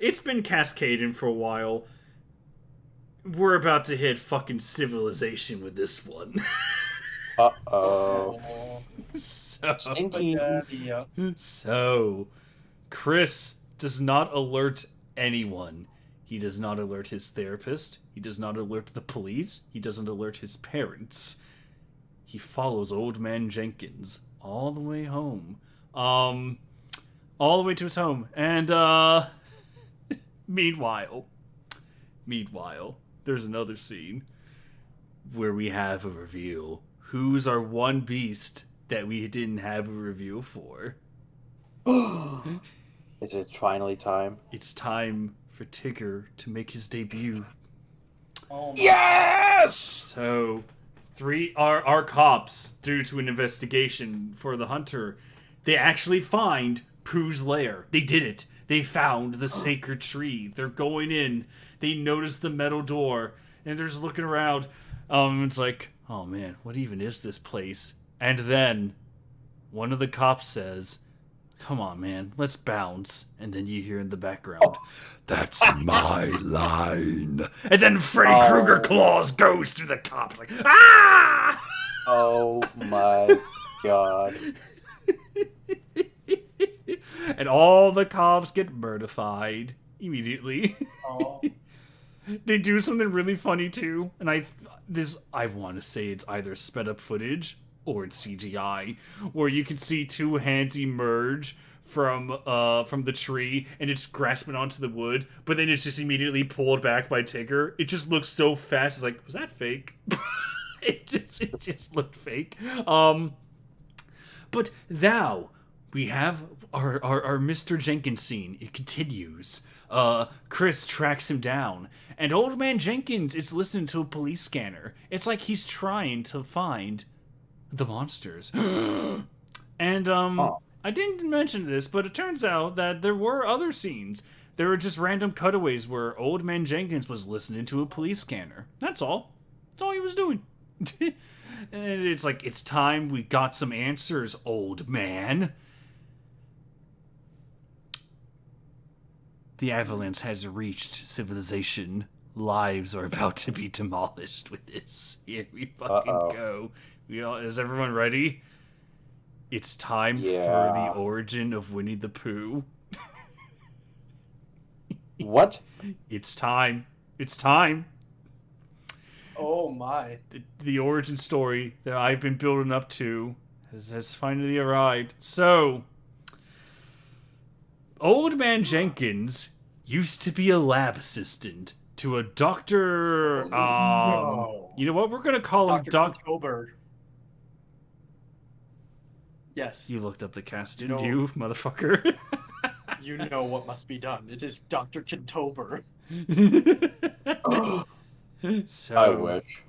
It's been cascading for a while. We're about to hit fucking civilization with this one. Uh-oh. So, Yeah. so, Chris does not alert anyone. He does not alert his therapist. He does not alert the police. He doesn't alert his parents. He follows Old Man Jenkins all the way home. All the way to his home. And, meanwhile, there's another scene where we have a reveal. Who's our one beast that we didn't have a reveal for? Is it finally time? It's time for Tigger to make his debut. Oh my Yes! So, our cops, due to an investigation for the hunter, they actually find Pooh's lair. They did it. They found the sacred tree. They're going in. They notice the metal door, and they're just looking around. It's like, oh man, what even is this place? And then one of the cops says, come on, man, let's bounce. And then you hear in the background, that's my line. And then Freddy Krueger claws goes through the cops like, ah! Oh my god. And all the cops get murdified immediately. Oh. They do something really funny too, and I want to say it's either sped up footage or it's CGI, where you can see two hands emerge from the tree and it's grasping onto the wood, but then it's just immediately pulled back by Tigger. It just looks so fast. It's like, was that fake? it just looked fake. But now we have our Mr. Jenkins scene. It continues. Chris tracks him down, and Old Man Jenkins is listening to a police scanner. It's like he's trying to find the monsters. And I didn't mention this, but it turns out that there were other scenes. There were just random cutaways where Old Man Jenkins was listening to a police scanner. That's all. That's all he was doing. And it's like, it's time we got some answers, old man. The avalanche has reached civilization. Lives are about to be demolished with this. Here we fucking go. Is everyone ready? It's time for the origin of Winnie the Pooh. What? It's time. It's time. Oh my. The origin story that I've been building up to has finally arrived. So, Old Man Jenkins used to be a lab assistant to a doctor. No. You know what? We're gonna call him Dr. October. Yes. You looked up the cast, You didn't know- you, motherfucker? You know what must be done. It is Dr. Kintober. So, I wish.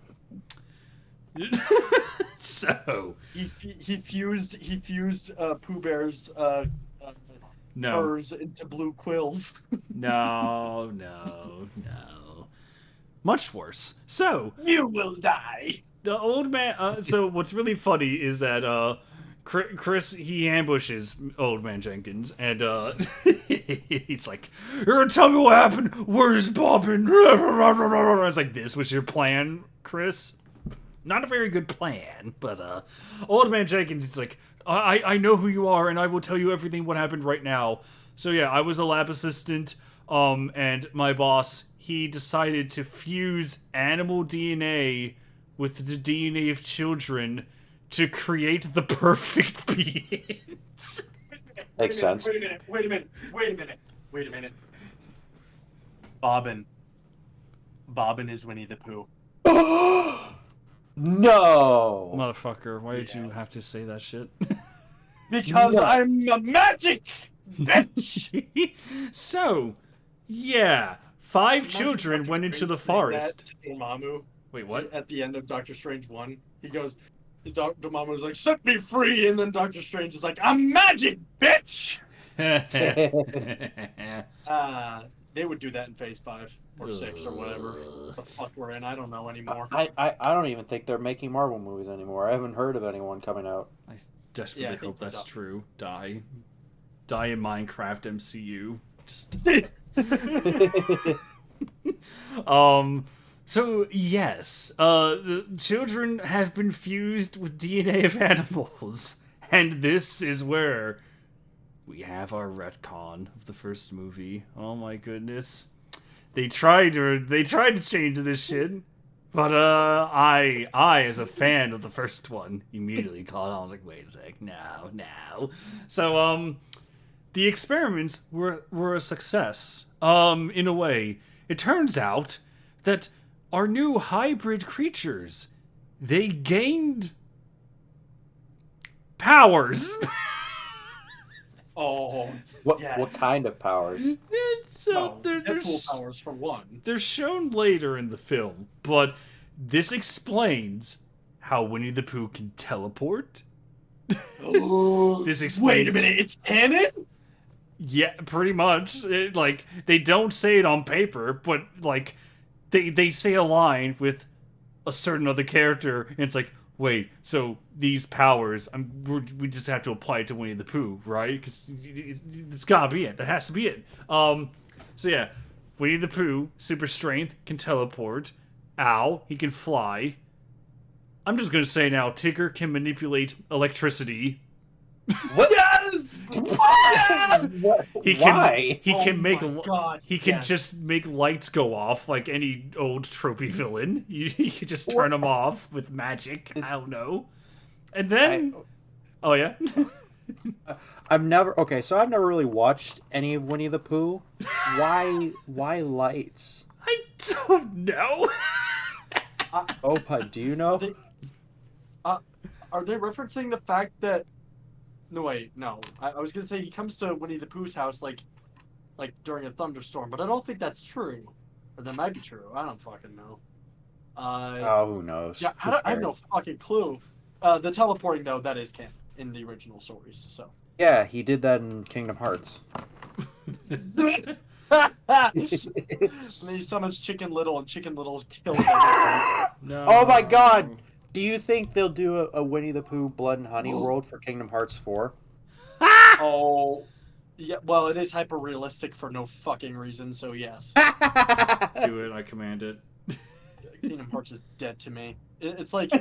So, He fused Pooh Bear's no, furs into blue quills. no. Much worse. So, You will die. the old man. So, what's really funny is that Chris he ambushes Old Man Jenkins, and he's like, "You're gonna tell me what happened? Where's Bobbin?" It's like, "This was your plan, Chris." Not a very good plan, but Old Man Jenkins is like, I know who you are, and I will tell you everything what happened right now. So yeah, I was a lab assistant, and my boss, he decided to fuse animal DNA with the DNA of children to create the perfect beings. Makes sense. Wait a minute. Bobbin is Winnie the Pooh. No. Motherfucker, why did you Yes. have to say that shit? Because No. I'm a magic bitch. So, yeah, 5 Imagine children Doctor went into Strange the saying forest. that to Dormammu Wait, what? at the end of Doctor Strange 1. He goes, Dormammu's like, set me free, and then Doctor Strange is like, I'm magic, bitch! They would do that in Phase 5 or 6 or whatever the fuck we're in. I don't know anymore. I don't even think they're making Marvel movies anymore. I haven't heard of anyone coming out. I desperately Yeah, I think hope that's they're true. Die in Minecraft MCU. Just So yes, the children have been fused with DNA of animals, and this is where we have our retcon of the first movie. Oh my goodness, they tried to change this shit, but I as a fan of the first one immediately caught on. I was like, wait a sec, no. So the experiments were a success. In a way, it turns out that our new hybrid creatures, they gained powers. Oh, What yes. kind of powers? And so Well, they're Deadpool powers for one. they're shown later in the film, but this explains how Winnie the Pooh can teleport. This explains. Wait a minute, it's canon? Yeah, pretty much. Like, they don't say it on paper, but like they say a line with a certain other character, and it's like, wait, so these powers, we just have to apply it to Winnie the Pooh, right? Because it's gotta be it. That has to be it. So yeah, Winnie the Pooh, super strength, can teleport. Ow, he can fly. I'm just gonna say now, Tigger can manipulate electricity. What? Yes! Yes! He can, Why? He can Oh make. my God, He can yes. just make lights go off like any old tropey villain. You can just turn them off with magic. I don't know. And then, oh yeah, I've never really watched any of Winnie the Pooh. Why lights? I don't know. Opa, do you know? Are they referencing the fact that... No, wait, no. I was gonna say he comes to Winnie the Pooh's house, like during a thunderstorm, but I don't think that's true. Or that might be true. I don't fucking know. Oh, who knows? Yeah, Who I have no cares? fucking clue. The teleporting, though, that is canon in the original stories, so. Yeah, he did that in Kingdom Hearts. And then he summons Chicken Little, and Chicken Little kills everything. No. Oh my God! Do you think they'll do a Winnie the Pooh Blood and Honey world for Kingdom Hearts 4? Oh, yeah. Well, it is hyper realistic for no fucking reason. So yes, Do it. I command it. Kingdom Hearts is dead to me. It's like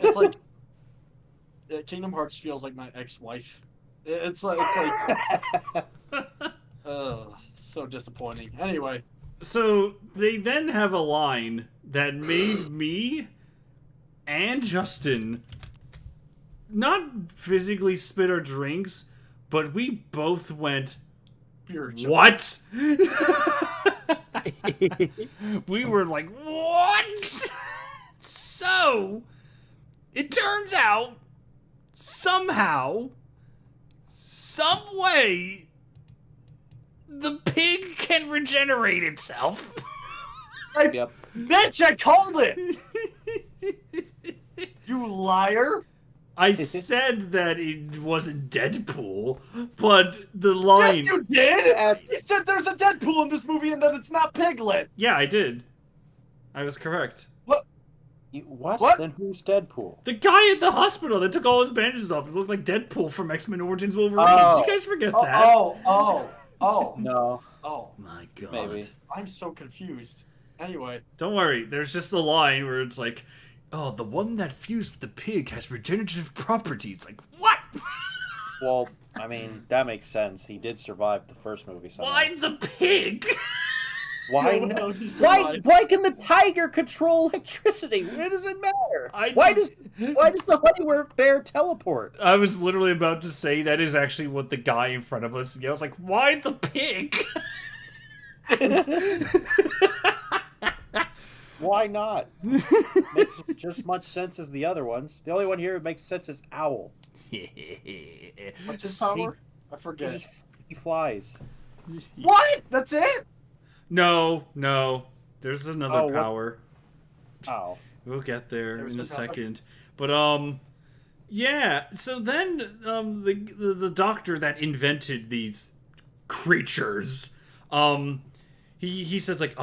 Kingdom Hearts feels like my ex-wife. It's like so disappointing. Anyway, So they then have a line that made me and Justin not physically spit our drinks, but we both went, Pure joke. "What?" We were like, "What?" So it turns out somehow, some way, the pig can regenerate itself. Yep. Bitch, I called it! You liar! I said that it wasn't Deadpool, but the line... Yes, you did! You said there's a Deadpool in this movie and that it's not Piglet! Yeah, I did. I was correct. What? What? Then who's Deadpool? The guy at the hospital that took all his bandages off, it looked like Deadpool from X-Men Origins Wolverine. Oh. Did you guys forget Oh, that? oh. No. Oh, My God. Maybe. I'm so confused. Anyway. Don't worry, there's just the line where it's like, oh, the one that fused with the pig has regenerative properties. Like, what? Well, I mean, that makes sense. He did survive the first movie somehow. Why the pig? Why? No, No, he why? survived. Why can the tiger control electricity? Why does it matter? Why does the honey bear teleport? I was literally about to say that is actually what the guy in front of us yelled. I was like, why the pig? Why not? Makes just as much sense as the other ones. The only one here that makes sense is Owl. What's his power? I forget. He flies. What? That's it? No. There's another Oh, what- power. Ow. We'll get there There's in a the power. second. But yeah. So then the doctor that invented these creatures, he says like,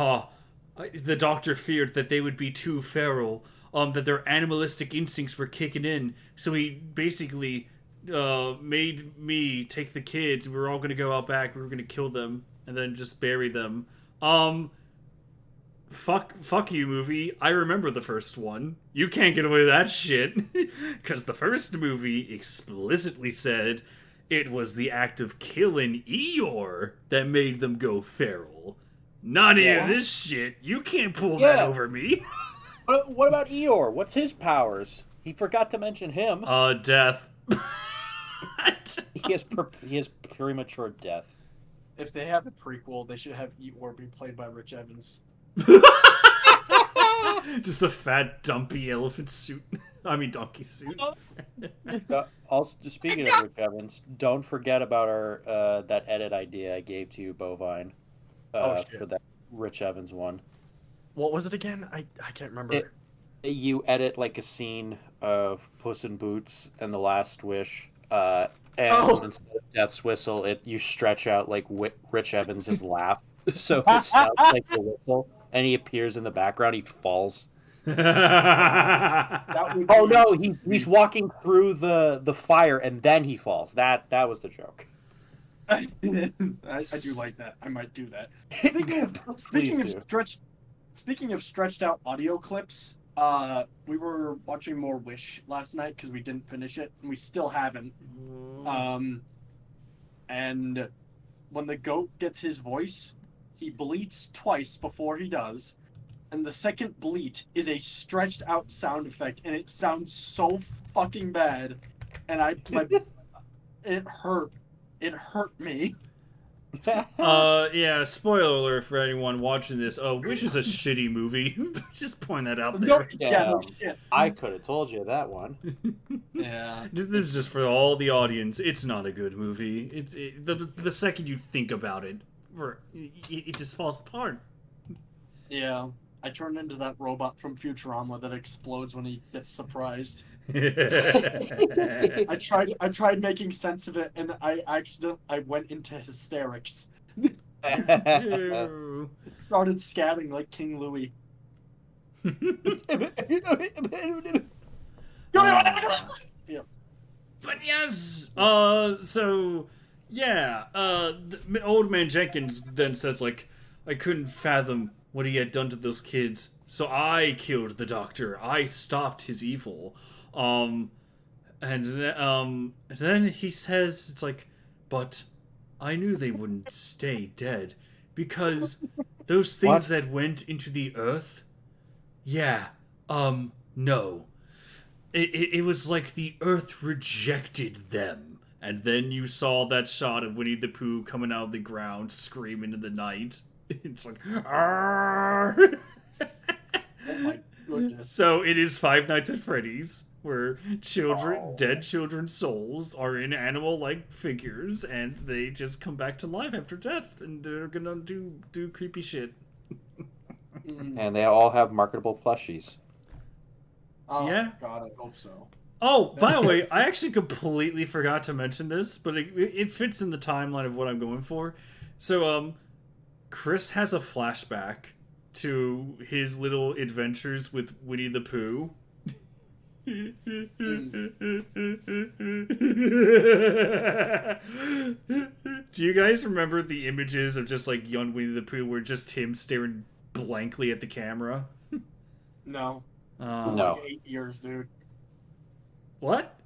the doctor feared that they would be too feral, that their animalistic instincts were kicking in, so he basically made me take the kids. We were all gonna go out back. We were gonna kill them and then just bury them. Fuck you, movie. I remember the first one. You can't get away with that shit. Because the first movie explicitly said it was the act of killing Eeyore that made them go feral. Not any of this shit. You can't pull that over me. What about Eeyore? What's his powers? He forgot to mention him. Death. He has premature death. If they have a prequel, they should have Eeyore be played by Rich Evans. Just a fat, dumpy elephant suit. I mean, donkey suit. Also, speaking of Rich Evans, don't forget about our that edit idea I gave to you, Bovine, for that Rich Evans one. What was it again? I can't remember. You edit like a scene of Puss in Boots and The Last Wish, and instead of Death's whistle, you stretch out like Rich Evans's laugh, so it sounds like the whistle, and he appears in the background. He falls. That would Oh be- no, he's walking through the fire and then he falls. That was the joke. I do like that. I might do that. Please do. Speaking of stretched out audio clips, we were watching more Wish last night because we didn't finish it, and we still haven't. And when the goat gets his voice, he bleats twice before he does, and the second bleat is a stretched out sound effect, and it sounds so fucking bad, and it hurt me. Yeah, spoiler alert for anyone watching this. Wish is a shitty movie. Just point that out there. No shit. I could have told you that one. Yeah. This is just for all the audience. It's not a good movie. The second you think about it, it just falls apart. Yeah. I turned into that robot from Futurama that explodes when he gets surprised. I tried making sense of it, and I went into hysterics. Ew. It started scatting like King Louis. But yes, so yeah, old man Jenkins then says like, I couldn't fathom what he had done to those kids, so I killed the doctor. I stopped his evil. And then he says, it's like, but I knew they wouldn't stay dead because those things What? that went into the earth? Yeah, no. It was like the earth rejected them. And then you saw that shot of Winnie the Pooh coming out of the ground, screaming in the night. It's like, "Arr!" Oh my goodness. So it is Five Nights at Freddy's, where dead children's souls are in animal-like figures, and they just come back to life after death, and they're gonna do creepy shit. And they all have marketable plushies. Oh, Yeah. God, I hope so. Oh, by the way, I actually completely forgot to mention this, but it fits in the timeline of what I'm going for. So, Chris has a flashback to his little adventures with Winnie the Pooh. Do you guys remember the images of just like young Winnie the Pooh where just him staring blankly at the camera? No. No. Like 8 years, dude. What?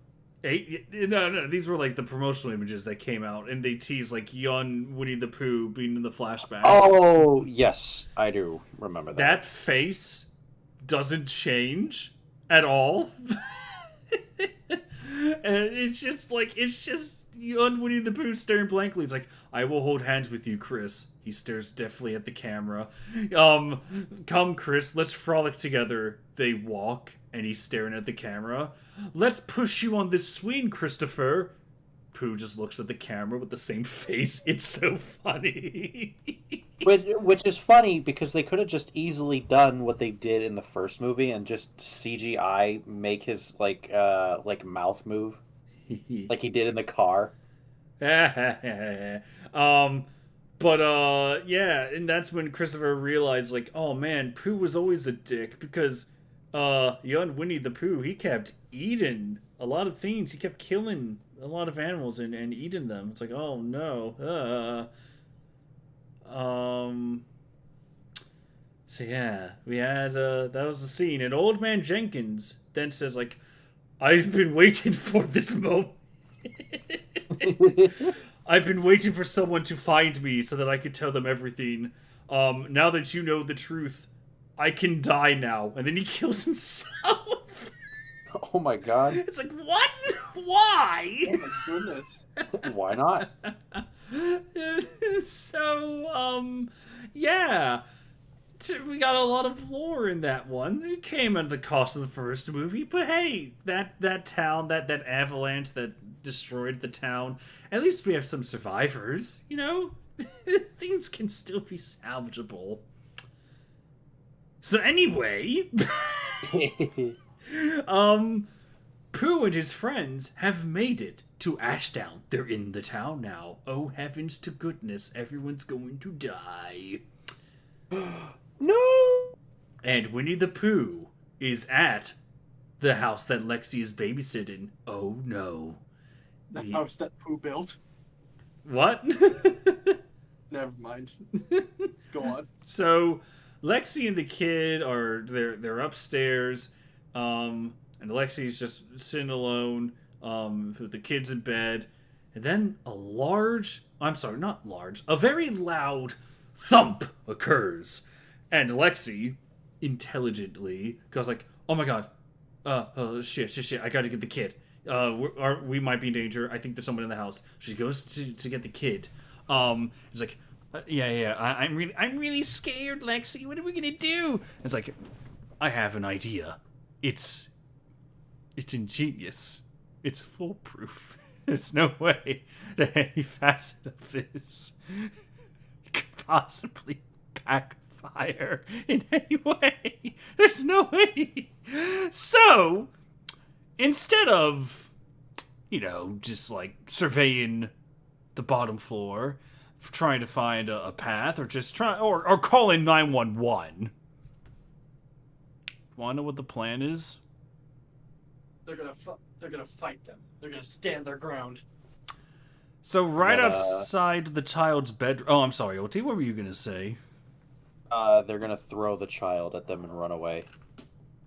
8? No. These were like the promotional images that came out, and they teased like young Winnie the Pooh being in the flashbacks. Oh, yes, I do remember that. That face doesn't change at all. And it's just young Winnie the Pooh staring blankly. He's like, I will hold hands with you, Chris. He stares deftly at the camera. Come, Chris, let's frolic together. They walk, and he's staring at the camera. Let's push you on this swing, Christopher. Pooh just looks at the camera with the same face. It's so funny. Which is funny because they could have just easily done what they did in the first movie and just CGI make his like mouth move like he did in the car. Yeah, and that's when Christopher realized, like, oh man, Pooh was always a dick because, young Winnie the Pooh, he kept eating a lot of things. He kept killing a lot of animals and eating them. It's like, oh no. So yeah, we had, that was the scene. And Old Man Jenkins then says, like, I've been waiting for this moment. I've been waiting for someone to find me so that I could tell them everything. Now that you know the truth, I can die now. And then he kills himself. Oh my god. It's like, what? Why? Oh my goodness. Why not? So, yeah. We got a lot of lore in that one. It came at the cost of the first movie, but hey, that town, that avalanche that destroyed the town, at least we have some survivors, you know? Things can still be salvageable. So anyway, Pooh and his friends have made it to Ashdown. They're in the town now. Oh heavens to goodness, everyone's going to die. No! And Winnie the Pooh is at the house that Lexi is babysitting. Oh no. The house that Pooh built. What? Never mind. Go on. So Lexi and the kid they're upstairs, and Lexi's just sitting alone, with the kids in bed, and then a very loud thump occurs. And Lexi, intelligently, goes like, "Oh my god, shit! I gotta get the kid. We might be in danger. I think there's someone in the house." She goes to get the kid. It's like, I'm really scared, Lexi. What are we gonna do? It's like, I have an idea. It's ingenious. It's foolproof. There's no way that any facet of this could possibly backfire in any way. There's no way. So, instead of, just like surveying the bottom floor, trying to find a path, or just or calling 911. Want to know what the plan is? They're gonna fight them. They're gonna stand their ground. So right outside the child's bedroom. Oh, I'm sorry, OT. What were you gonna say? They're gonna throw the child at them and run away.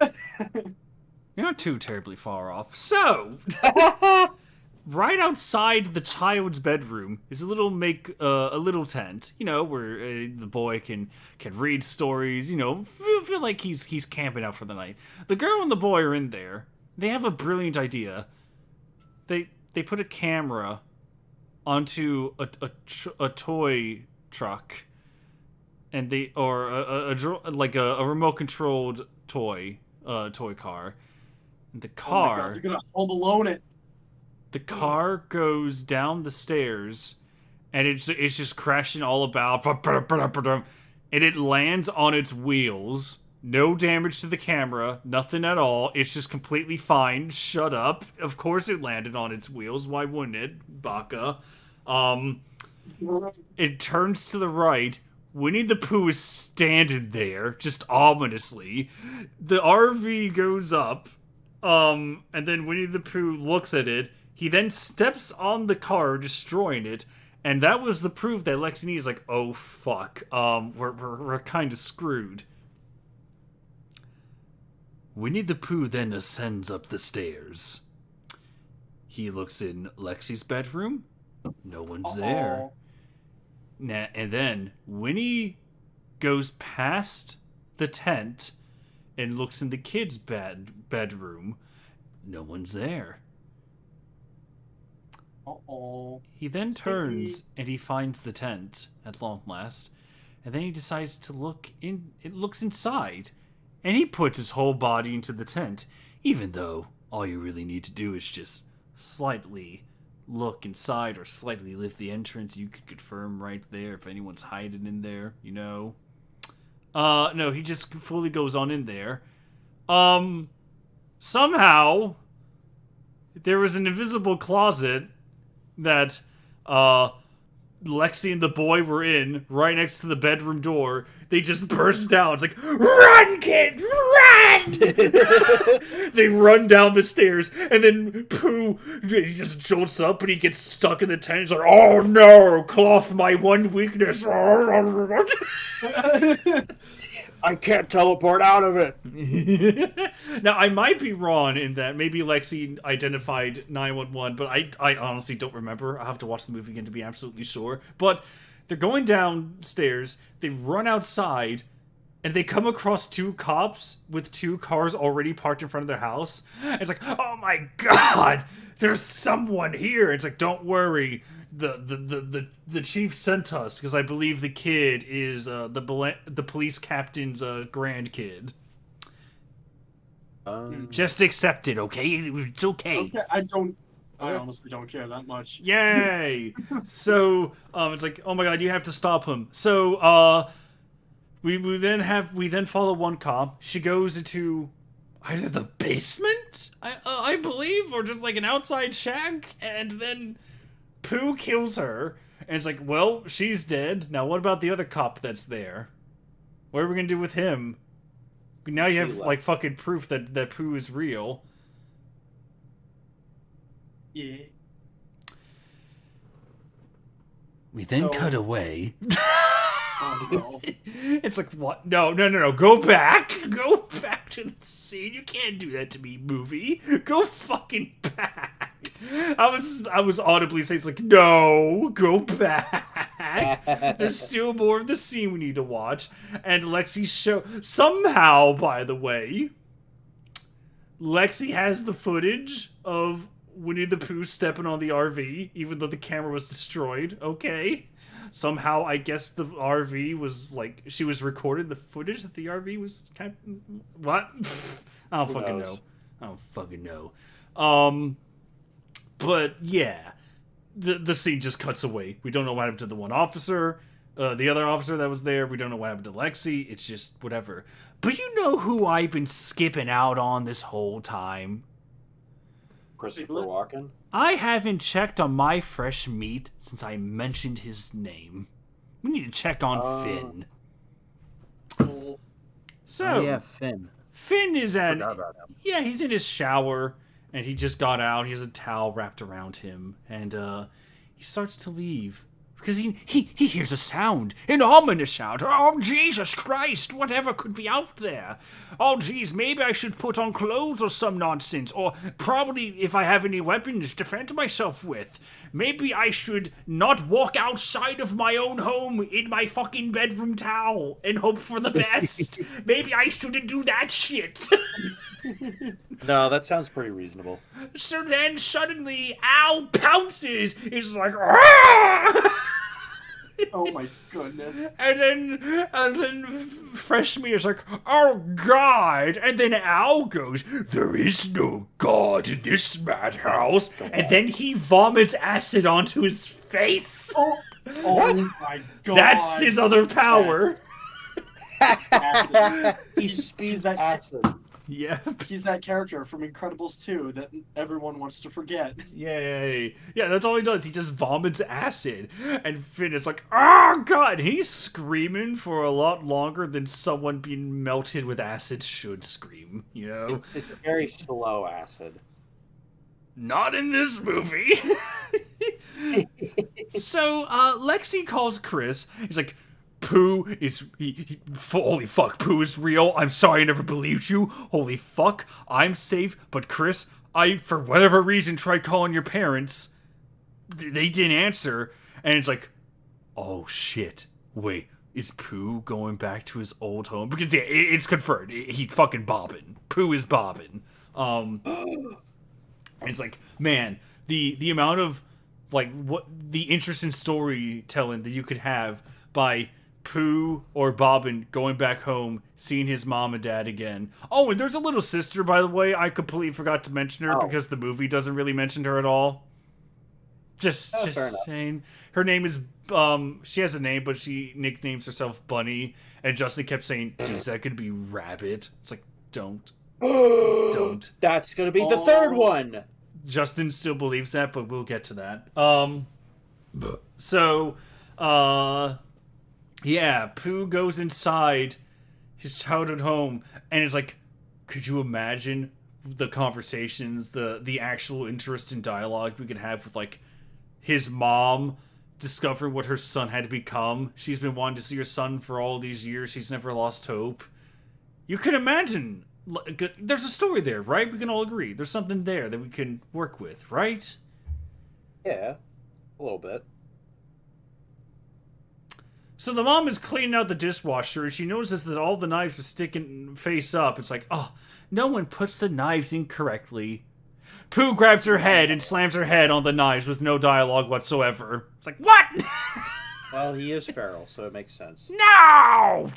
You're not too terribly far off. So right outside the child's bedroom is a little tent, where the boy can read stories, feel like he's camping out for the night. The girl and the boy are in there. They have a brilliant idea. They put a camera onto a toy truck, and a remote controlled toy car. And the car. Oh my God, they're gonna Home Alone it. The car goes down the stairs, and it's just crashing all about, and it lands on its wheels. No damage to the camera, nothing at all. It's just completely fine. Shut up. Of course it landed on its wheels. Why wouldn't it, Baka? It turns to the right. Winnie the Pooh is standing there, just ominously. The RV goes up, and then Winnie the Pooh looks at it. He then steps on the car, destroying it, and that was the proof that Lexi is like, oh fuck, we're kind of screwed. Winnie the Pooh then ascends up the stairs. He looks in Lexi's bedroom. No one's there. And then Winnie goes past the tent and looks in the kid's bedroom. No one's there. He then turns and he finds the tent at long last, and then he decides to look in. It looks inside, and he puts his whole body into the tent, even though all you really need to do is just slightly look inside or slightly lift the entrance. You could confirm right there if anyone's hiding in there, No, he just fully goes on in there. Somehow there was an invisible closet that Lexi and the boy were in, right next to the bedroom door. They just burst down. It's like, run, kid, run! They run down the stairs, and then Pooh, he just jolts up, but he gets stuck in the tent. He's like, oh no, cloth, my one weakness. I can't teleport out of it. Now, I might be wrong in that maybe Lexi identified 911, but I honestly don't remember. I'll have to watch the movie again to be absolutely sure. But they're going downstairs, they run outside, and they come across two cops with two cars already parked in front of their house. It's like, oh my god, there's someone here. It's like, don't worry. The chief sent us because I believe the kid is the police captain's grandkid. Just accept it, okay? It's okay. Okay, I honestly don't care that much. Yay! So it's like, oh my god, you have to stop him. So we then follow one cop. She goes into either the basement, I believe, or just like an outside shack, and then Pooh kills her, and it's like, well, she's dead. Now, what about the other cop that's there? What are we gonna do with him? Now you have, like, fucking proof that Pooh is real. Yeah. We then cut away. Oh, no. It's like, what? No. Go back. Go back to the scene. You can't do that to me, movie. Go fucking back. I was audibly saying, it's like, no, go back. There's still more of the scene we need to watch. And Lexi's show, somehow, by the way, Lexi has the footage of Winnie the Pooh stepping on the RV, even though the camera was destroyed. Okay. Somehow, I guess the RV was, like, she was recording the footage that the RV was kind of... What? I don't fucking know. But, yeah. The scene just cuts away. We don't know what happened to the one officer. The other officer that was there, we don't know what happened to Lexi. It's just whatever. But you know who I've been skipping out on this whole time? Christopher Walken? I haven't checked on my fresh meat since I mentioned his name. We need to check on Finn. So, oh, yeah, Finn. Finn is at... Forgot about him. Yeah, he's in his shower, and he just got out. He has a towel wrapped around him, and he starts to leave. Because he hears a sound, an ominous sound. Oh, Jesus Christ, whatever could be out there? Oh, geez, maybe I should put on clothes or some nonsense. Or probably, if I have any weapons, defend myself with. Maybe I should not walk outside of my own home in my fucking bedroom towel and hope for the best. Maybe I shouldn't do that shit. No, that sounds pretty reasonable. So then suddenly Al pounces. He's like, "Ah!" Oh my goodness. And then Fresh Meat is like, "Oh God!" And then Al goes, "There is no God in this madhouse." And then he vomits acid onto his face. Oh my god. That's his other power. Acid. He spews that- acid. Yep. He's that character from Incredibles 2 that everyone wants to forget. Yay. Yeah, that's all he does. He just vomits acid. And Finn is like, "Oh God!" And he's screaming for a lot longer than someone being melted with acid should scream, you know? It's very slow acid. Not in this movie. So, Lexi calls Chris. He's like, "Pooh is... holy fuck, Pooh is real. I'm sorry I never believed you. Holy fuck, I'm safe. But Chris, I, for whatever reason, tried calling your parents. They didn't answer." And it's like, oh shit. Wait, is Pooh going back to his old home? Because yeah, it's confirmed. He's fucking bobbing. Pooh is bobbing. And it's like, man, the amount of, like, what the interest in storytelling that you could have by Pooh or Bobbin going back home, seeing his mom and dad again. Oh, and there's a little sister, by the way. I completely forgot to mention her because the movie doesn't really mention her at all. Just saying. Her name is, she has a name, but she nicknames herself Bunny. And Justin kept saying, "Is that gonna be Rabbit?" It's like, don't. Don't. That's gonna be the third one. Justin still believes that, but we'll get to that. So, yeah, Pooh goes inside his childhood home, and it's like, could you imagine the conversations, the actual interest in dialogue we could have with, like, his mom discovering what her son had become? She's been wanting to see her son for all these years. She's never lost hope. You can imagine. There's a story there, right? We can all agree. There's something there that we can work with, right? Yeah, a little bit. So the mom is cleaning out the dishwasher, and she notices that all the knives are sticking face up. It's like, oh, no one puts the knives in correctly. Pooh grabs her head and slams her head on the knives with no dialogue whatsoever. It's like, what? Well, he is feral, so it makes sense. No!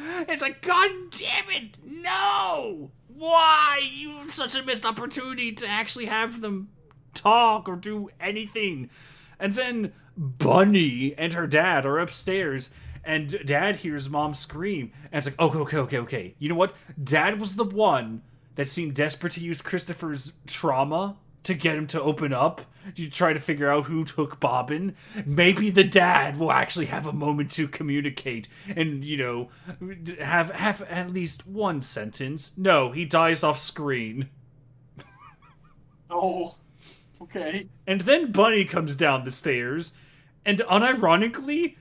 It's like, God damn it, no! Why? You have such a missed opportunity to actually have them talk or do anything. And then Bunny and her dad are upstairs, and Dad hears Mom scream, and it's like, okay. You know what? Dad was the one that seemed desperate to use Christopher's trauma to get him to open up. You try to figure out who took Bobbin. Maybe the dad will actually have a moment to communicate and, you know, have at least one sentence. No, he dies off screen. Oh, okay. And then Bunny comes down the stairs, and unironically,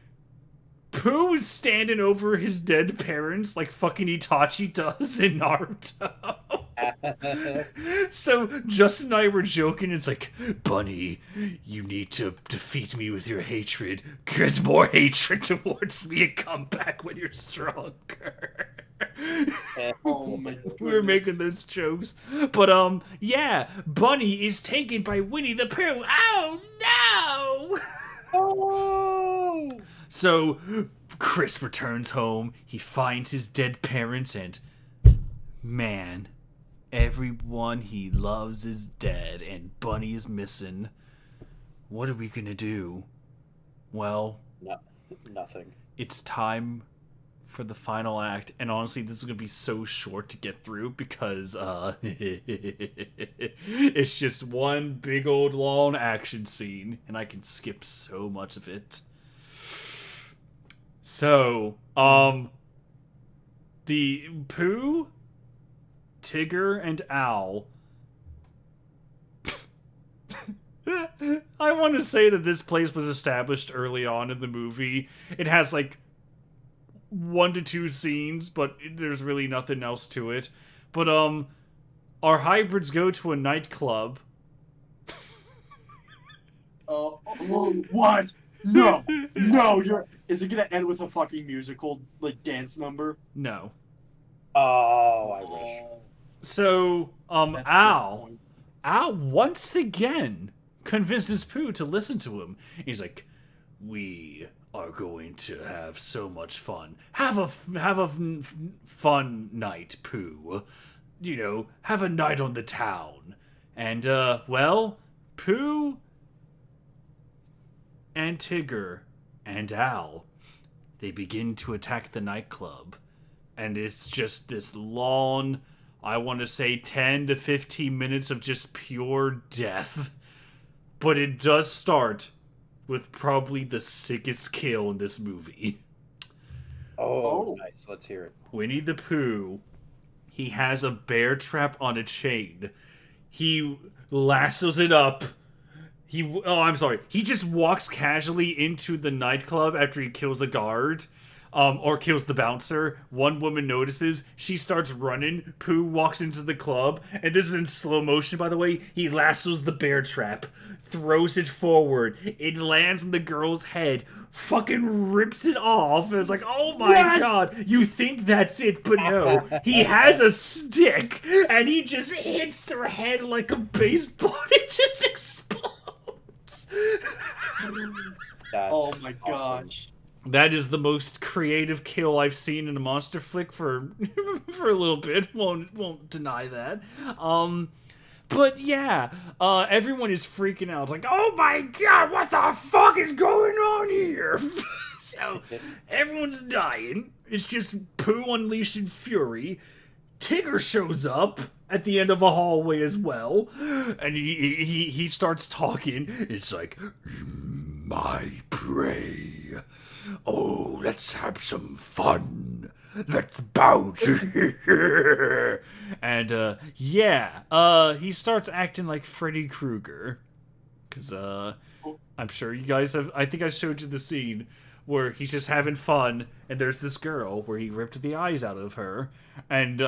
Pooh is standing over his dead parents like fucking Itachi does in Naruto. So Justin and I were joking. It's like, Bunny, you need to defeat me with your hatred. Get more hatred towards me and come back when you're stronger. Oh my goodness. We were making those jokes. But, yeah, Bunny is taken by Winnie the Pooh. Oh, no! Oh! So, Chris returns home. He finds his dead parents, and, man, everyone he loves is dead, and Bunny is missing. What are we gonna do? Well, Nothing. it's time for the final act, and honestly, this is gonna be so short to get through because it's just one big old long action scene, and I can skip so much of it. So, the Pooh, Tigger, and Owl. I want to say that this place was established early on in the movie. It has like 1 to 2 scenes, but there's really nothing else to it. But our hybrids go to a nightclub. What? No, no, is it gonna end with a fucking musical, like, dance number? No. Oh, I wish. So, That's Al disappointing. once again convinces Pooh to listen to him. He's like, "We are going to have so much fun. Have a fun night, Pooh. You know, have a night on the town." And well, Pooh and Tigger and Al, they begin to attack the nightclub. And it's just this long, I want to say 10 to 15 minutes of just pure death. But it does start with probably the sickest kill in this movie. Oh, nice. Let's hear it. Winnie the Pooh, he has a bear trap on a chain. He lassos it up. He just walks casually into the nightclub after he kills a guard. Or kills the bouncer. One woman notices. She starts running. Pooh walks into the club. And this is in slow motion, by the way. He lassos the bear trap. Throws it forward. It lands on the girl's head. Fucking rips it off. And it's like, oh my god. You think that's it, but no. He has a stick. And he just hits her head like a baseball. It just explodes. That's Oh my awesome. gosh. That is the most creative kill I've seen in a monster flick for for a little bit. Won't deny that. But yeah, everyone is freaking out. It's like, oh my god, what the fuck is going on here? So everyone's dying. It's just Pooh unleashing fury. Tigger shows up at the end of a hallway as well, and he starts talking. It's like, my prey. Oh, let's have some fun. Let's bounce. And he starts acting like Freddy Krueger. Cause I'm sure you guys have. I think I showed you the scene where he's just having fun, and there's this girl where he ripped the eyes out of her, and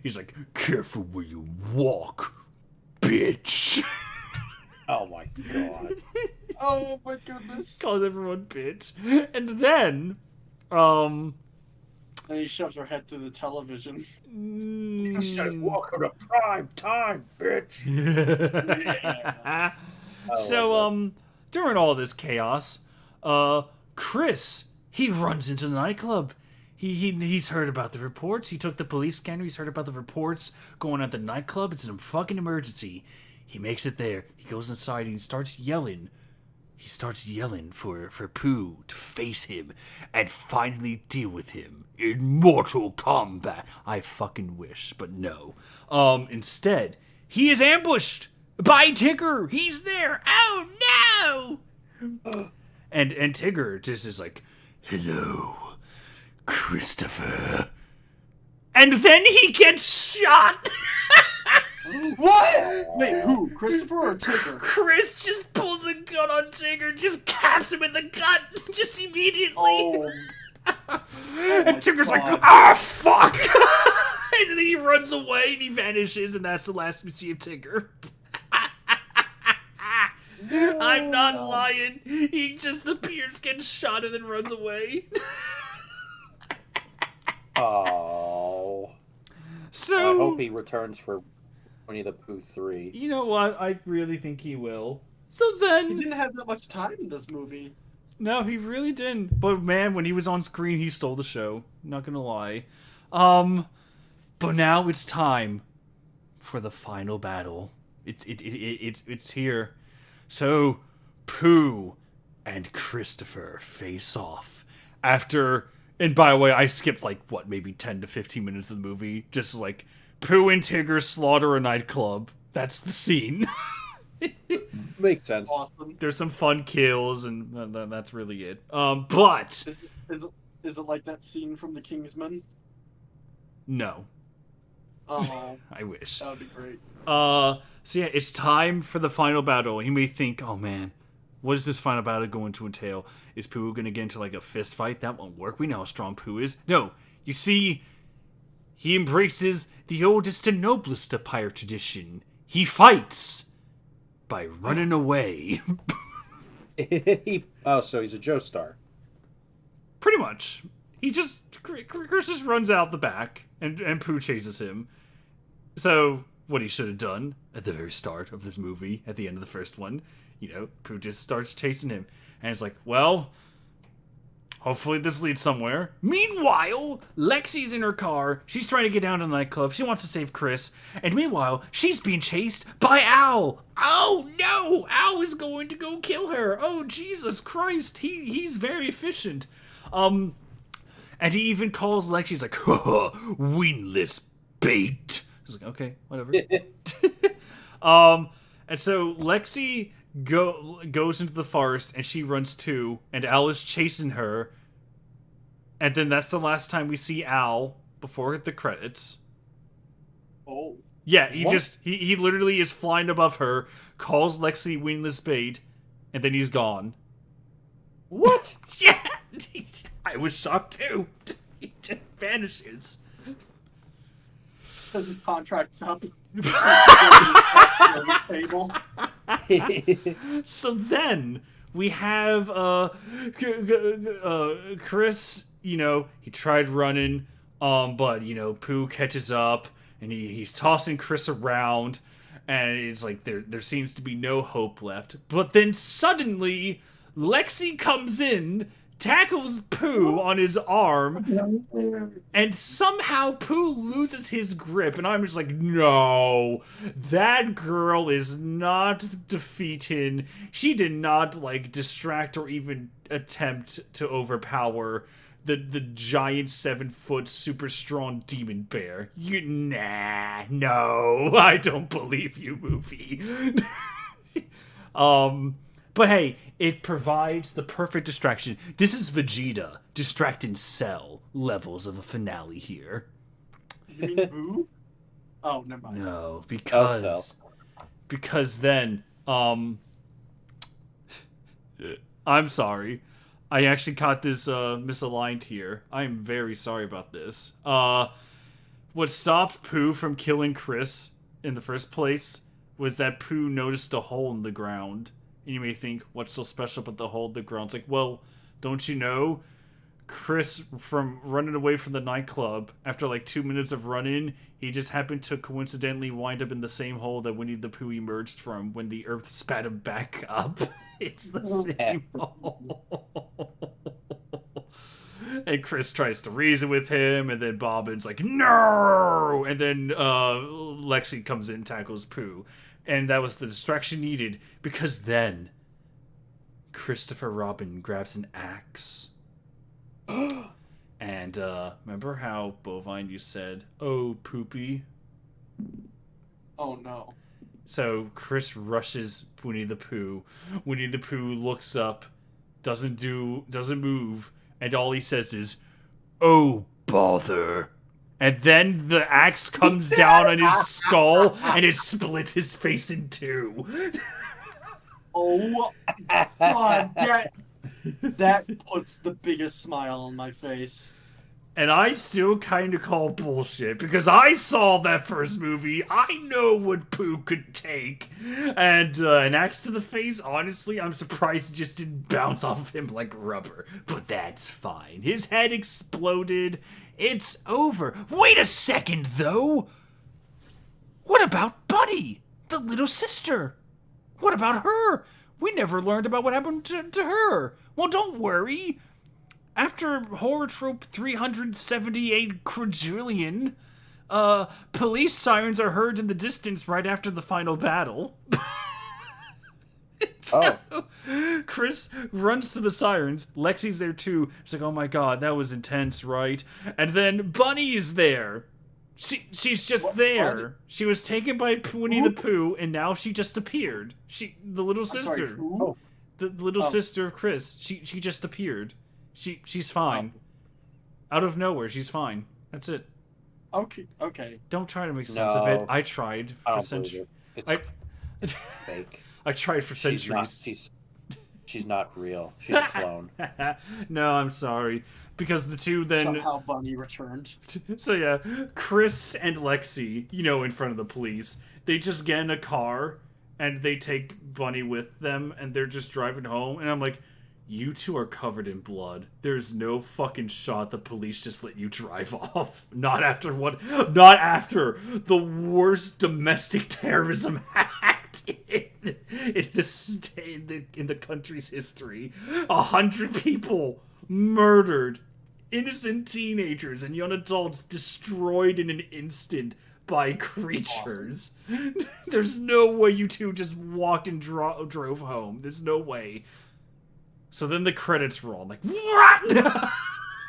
he's like, "Careful where you walk, bitch." Oh my god. Oh my goodness. Calls everyone bitch, and then And he shoves her head through the television. Welcome to prime time, bitch. So during all this chaos, Chris, he runs into the nightclub. He's heard about the reports. He took the police scanner. He's heard about the reports going on at the nightclub. It's a fucking emergency. He makes it there. He goes inside and he starts yelling. He starts yelling for Pooh to face him and finally deal with him in Mortal Kombat. I fucking wish, but no. Instead, he is ambushed by Tigger. He's there. Oh no! And Tigger just is like, "Hello, Christopher." And then he gets shot. What? Wait, who? Christopher or Tigger? Chris just pulls a gun on Tigger, just caps him in the gut, just immediately. Oh. And Tigger's like, "Ah, fuck!" And then he runs away and he vanishes, and that's the last we see of Tigger. I'm not lying. He just appears, gets shot, and then runs away. Oh. So I hope he returns for Winnie the Pooh 3. You know what? I really think he will. So He then, didn't have that much time in this movie. no, he really didn't. But man, when he was on screen, he stole the show. Not gonna lie. But now it's time for the final battle. It's here. So Pooh and Christopher face off after. And by the way, I skipped like what, maybe 10 to 15 minutes of the movie, just like Pooh and Tigger slaughter a nightclub. That's the scene. Makes sense. Awesome. There's some fun kills, and that's really it. But Is it like that scene from The Kingsman? no, Oh, I wish. that would be great. So yeah, it's time for the final battle. You may think, oh man, What is this final battle going to entail? Is Pooh going to get into like a fist fight? That won't work. We know how strong Pooh is. No, you see, he embraces the oldest and noblest of pirate tradition. He fights by running away. So he's a Joestar. Pretty much. Chris just runs out the back, and Pooh chases him. So, what he should have done at the very start of this movie, at the end of the first one, Pooh just starts chasing him. And it's like, well, hopefully this leads somewhere. Meanwhile, Lexi's in her car. She's trying to get down to the nightclub. She wants to save Chris. And meanwhile, she's being chased by Al. Oh, no! Al is going to go kill her. Oh, Jesus Christ. He's very efficient. And he even calls Lexi. He's like, wingless bait. He's like, okay, whatever. And so Lexi goes into the forest, and she runs too, and Al is chasing her. And then that's the last time we see Al before the credits. Oh. Yeah, he literally is flying above her, calls Lexi wingless bait, and then he's gone. What? Yeah! I was shocked too. He just vanishes. Because his contract's up. Table. So then we have Chris. He tried running, but Pooh catches up, and he's tossing Chris around, and it's like there seems to be no hope left. But then suddenly Lexi comes in, tackles Pooh on his arm, and somehow Pooh loses his grip, and I'm just like, no, that girl is not defeating. She did not distract or even attempt to overpower the giant 7-foot super strong demon bear. No, I don't believe you, movie. But hey, it provides the perfect distraction. This is Vegeta distracting Cell levels of a finale here. You mean Boo? Oh, never mind. No, because then I'm sorry. I actually caught this misaligned here. I am very sorry about this. What stopped Pooh from killing Chris in the first place was that Pooh noticed a hole in the ground. And you may think, what's so special about the hole in the ground? It's like, well, don't you know? Chris, from running away from the nightclub, after 2 minutes of running, he just happened to coincidentally wind up in the same hole that Winnie the Pooh emerged from when the earth spat him back up. It's the same hole. And Chris tries to reason with him, and then Bobbin's like, no! And then Lexi comes in and tackles Pooh. And that was the distraction needed, because then Christopher Robin grabs an axe. And remember how, Bovine, you said, oh, poopy? Oh, no. So Chris rushes Winnie the Pooh. Winnie the Pooh looks up, doesn't move, and all he says is, oh, bother. And then the axe comes down on his skull, and it splits his face in two. Oh, God, that puts the biggest smile on my face. And I still kind of call bullshit, because I saw that first movie. I know what Pooh could take. And an axe to the face, honestly, I'm surprised it just didn't bounce off of him like rubber. But that's fine. His head exploded. It's over. Wait a second, though. What about Buddy, the little sister? What about her? We never learned about what happened to her. Well, don't worry. After Horror Trope 378 quadrillion, police sirens are heard in the distance right after the final battle. So, Chris runs to the sirens. Lexi's there too. She's like, oh my god, that was intense, right? And then Bunny's there. She's just there. Bunny? She was taken by Winnie the Pooh, and now she just appeared. The little sister. Sorry, the little sister of Chris. She just appeared. She's fine. Out of nowhere, she's fine. That's it. Okay. Don't try to make sense of it. I tried for centuries. It's fake. I tried for centuries. She's not real. She's a clone. No, I'm sorry. Because the two then... Somehow Bunny returned. So yeah, Chris and Lexi, in front of the police, they just get in a car and they take Bunny with them and they're just driving home. And I'm like, you two are covered in blood. There's no fucking shot the police just let you drive off. Not after the worst domestic terrorism act in the country's history. 100 people murdered, innocent teenagers and young adults destroyed in an instant by creatures. Awesome. There's no way you two just walked and drove home. There's no way. So then the credits roll. I'm like,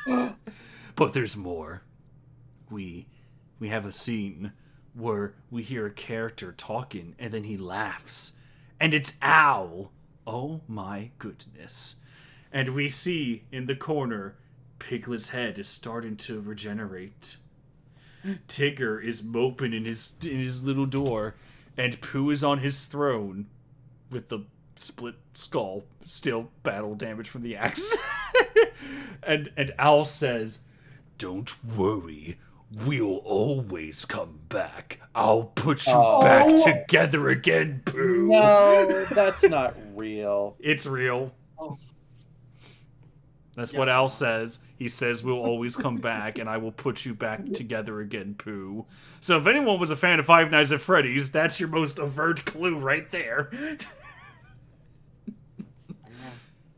what? But there's more. We have a scene where we hear a character talking and then he laughs. And it's Owl. Oh my goodness. And we see in the corner, Piglet's head is starting to regenerate. Tigger is moping in his little door, and Pooh is on his throne with the split skull, still battle damage from the axe. and Owl says, "Don't worry, we'll always come back. I'll put you back together again, Pooh." No, that's not real. It's real. Oh. That's what Al says. He says, "We'll always come back, and I will put you back together again, Pooh." So if anyone was a fan of Five Nights at Freddy's, that's your most overt clue right there.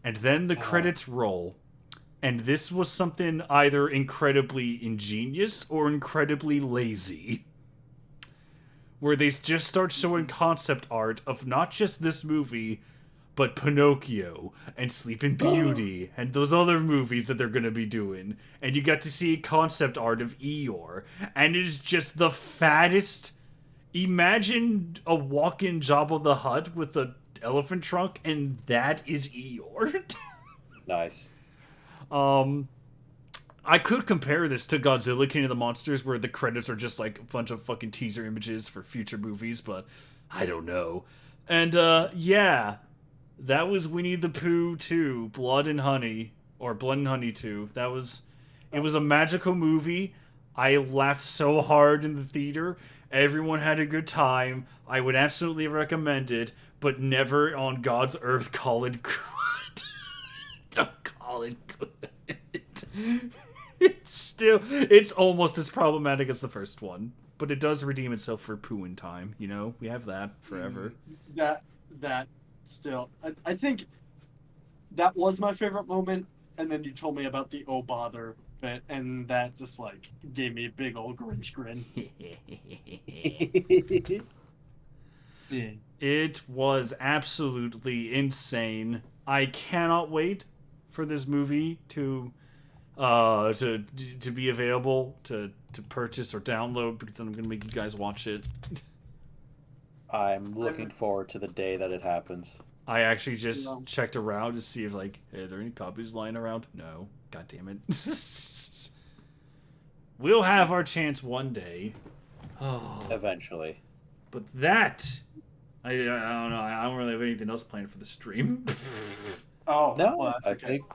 And then the credits roll. And this was something either incredibly ingenious or incredibly lazy. Where they just start showing concept art of not just this movie, but Pinocchio and Sleeping Beauty and those other movies that they're going to be doing. And you got to see concept art of Eeyore. And it is just the fattest... Imagine a walk-in Jabba the Hutt with a elephant trunk, and that is Eeyore. Nice. I could compare this to Godzilla King of the Monsters, where the credits are just like a bunch of fucking teaser images for future movies, but I don't know. And, yeah, that was Winnie the Pooh 2, Blood and Honey, or Blood and Honey 2. It was a magical movie. I laughed so hard in the theater. Everyone had a good time. I would absolutely recommend it, but never on God's earth call it good. Don't call it good. It's almost as problematic as the first one, but it does redeem itself for Pooh in time. We have that forever. That still, I think that was my favorite moment, and then you told me about the oh bother bit, and that just like gave me a big old Grinch grin. Yeah. It was absolutely insane. I cannot wait for this movie to be available to purchase or download, because then I'm gonna make you guys watch it. I'm looking forward to the day that it happens. I actually just checked around to see if hey, are there any copies lying around? No. God damn it. We'll have our chance one day. Oh. Eventually. But that, I don't know. I don't really have anything else planned for the stream. Oh no, well, I think.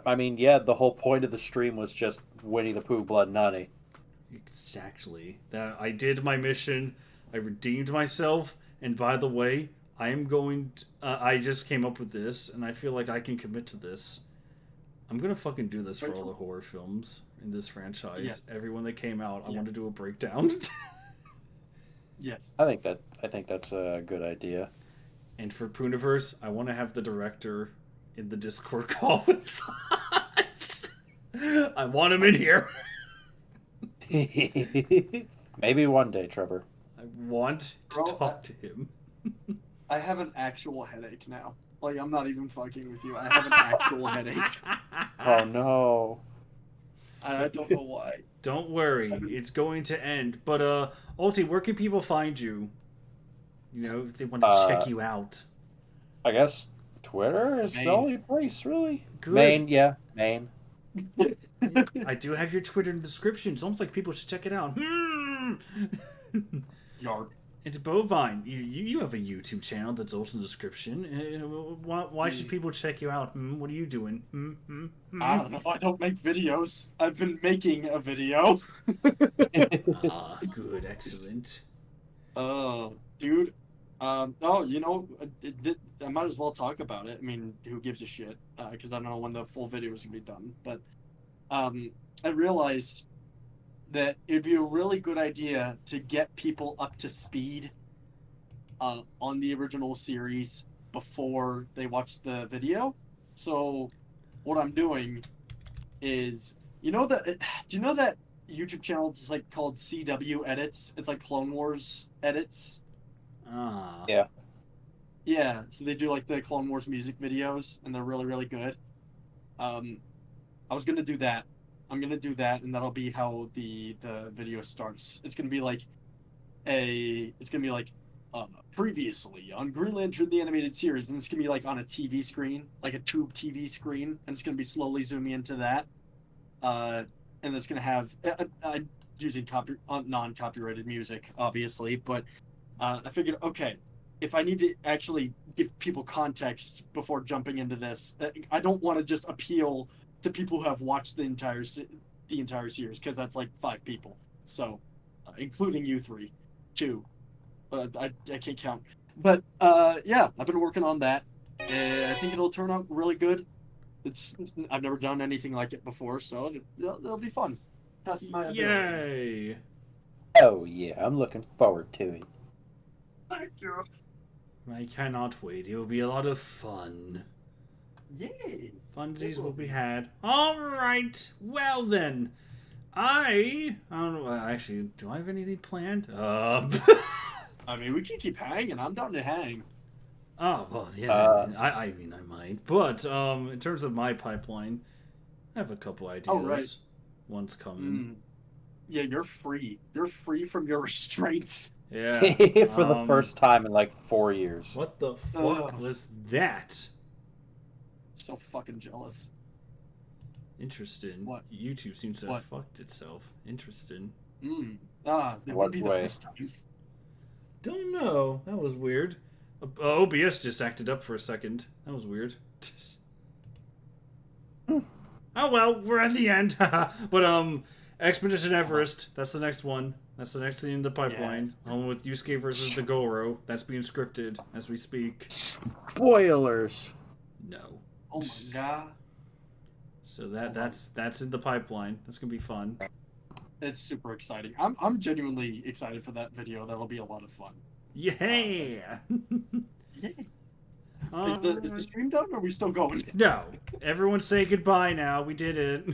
I mean, yeah, the whole point of the stream was just Winnie the Pooh, Blood and Honey. Exactly. That I did my mission. I redeemed myself. And by the way, I am going. I just came up with this, and I feel like I can commit to this. I'm gonna fucking do this for all the horror films in this franchise. Yes. Everyone that came out, I want to do a breakdown. Yes. I think that's a good idea. And for Pooniverse, I want to have the director in the Discord call with us. I want him in here. Maybe one day, Trevor. I want to talk to him. I have an actual headache now. Like, I'm not even fucking with you. I have an actual headache. Oh, no. I don't know why. Don't worry. It's going to end. But, Ulti, where can people find you? If they want to check you out. I guess Twitter is Main. the only place, really. Good. Main, yeah. Main. I do have your Twitter in the description. It's almost like people should check it out. Yarp. It's Bovine. You have a YouTube channel that's also in the description. Why should people check you out? What are you doing? I don't know. I don't make videos. I've been making a video. Ah, good, excellent. Dude. Oh, you know, I might as well talk about it. I mean, who gives a shit? Because I don't know when the full video is gonna be done. But, I realized that it'd be a really good idea to get people up to speed, on the original series before they watch the video. So, what I'm doing is, do you know that YouTube channel that's like called CW Edits? It's like Clone Wars edits. Ah. Yeah. Yeah, so they do like the Clone Wars music videos, and they're really, really good. I was gonna do that. I'm gonna do that, and that'll be how the video starts. It's gonna be like previously on Green Lantern the animated series, and it's gonna be like on a TV screen, like a tube TV screen, and it's gonna be slowly zooming into that. And it's gonna have using non-copyrighted music, obviously, but I figured, okay, if I need to actually give people context before jumping into this, I don't want to just appeal to people who have watched the entire series, because that's like 5 people, so including you 3, 2. I can't count, but yeah, I've been working on that, and I think it'll turn out really good. I've never done anything like it before, so it'll be fun. Test my ability. Yay! Oh yeah, I'm looking forward to it. Thank you. I cannot wait. It will be a lot of fun. Yay! Funsies will be had. All right. Well then, I don't know. Actually, do I have anything planned? I mean, we can keep hanging. I'm down to hang. Oh well, yeah. I mean, I might. But in terms of my pipeline, I have a couple ideas. Oh, right. One's coming. Yeah, you're free. You're free from your restraints. Yeah. For the first time in like 4 years. What the fuck was that? So fucking jealous. Interesting. What? YouTube seems to What? have fucked itself. Interesting. It would be the way? first time. Don't know. That was weird. OBS just acted up for a second. That was weird. Oh well, we're at the end. But Expedition Everest. That's the next one. That's the next thing in the pipeline. Yes. Along with Yusuke versus the Goro. That's being scripted as we speak. Spoilers. No. Oh my god. So that's in the pipeline. That's gonna be fun. It's super exciting. I'm genuinely excited for that video. That'll be a lot of fun. Yeah. Yay. Is the stream done, or are we still going? No. Everyone say goodbye now. We did it.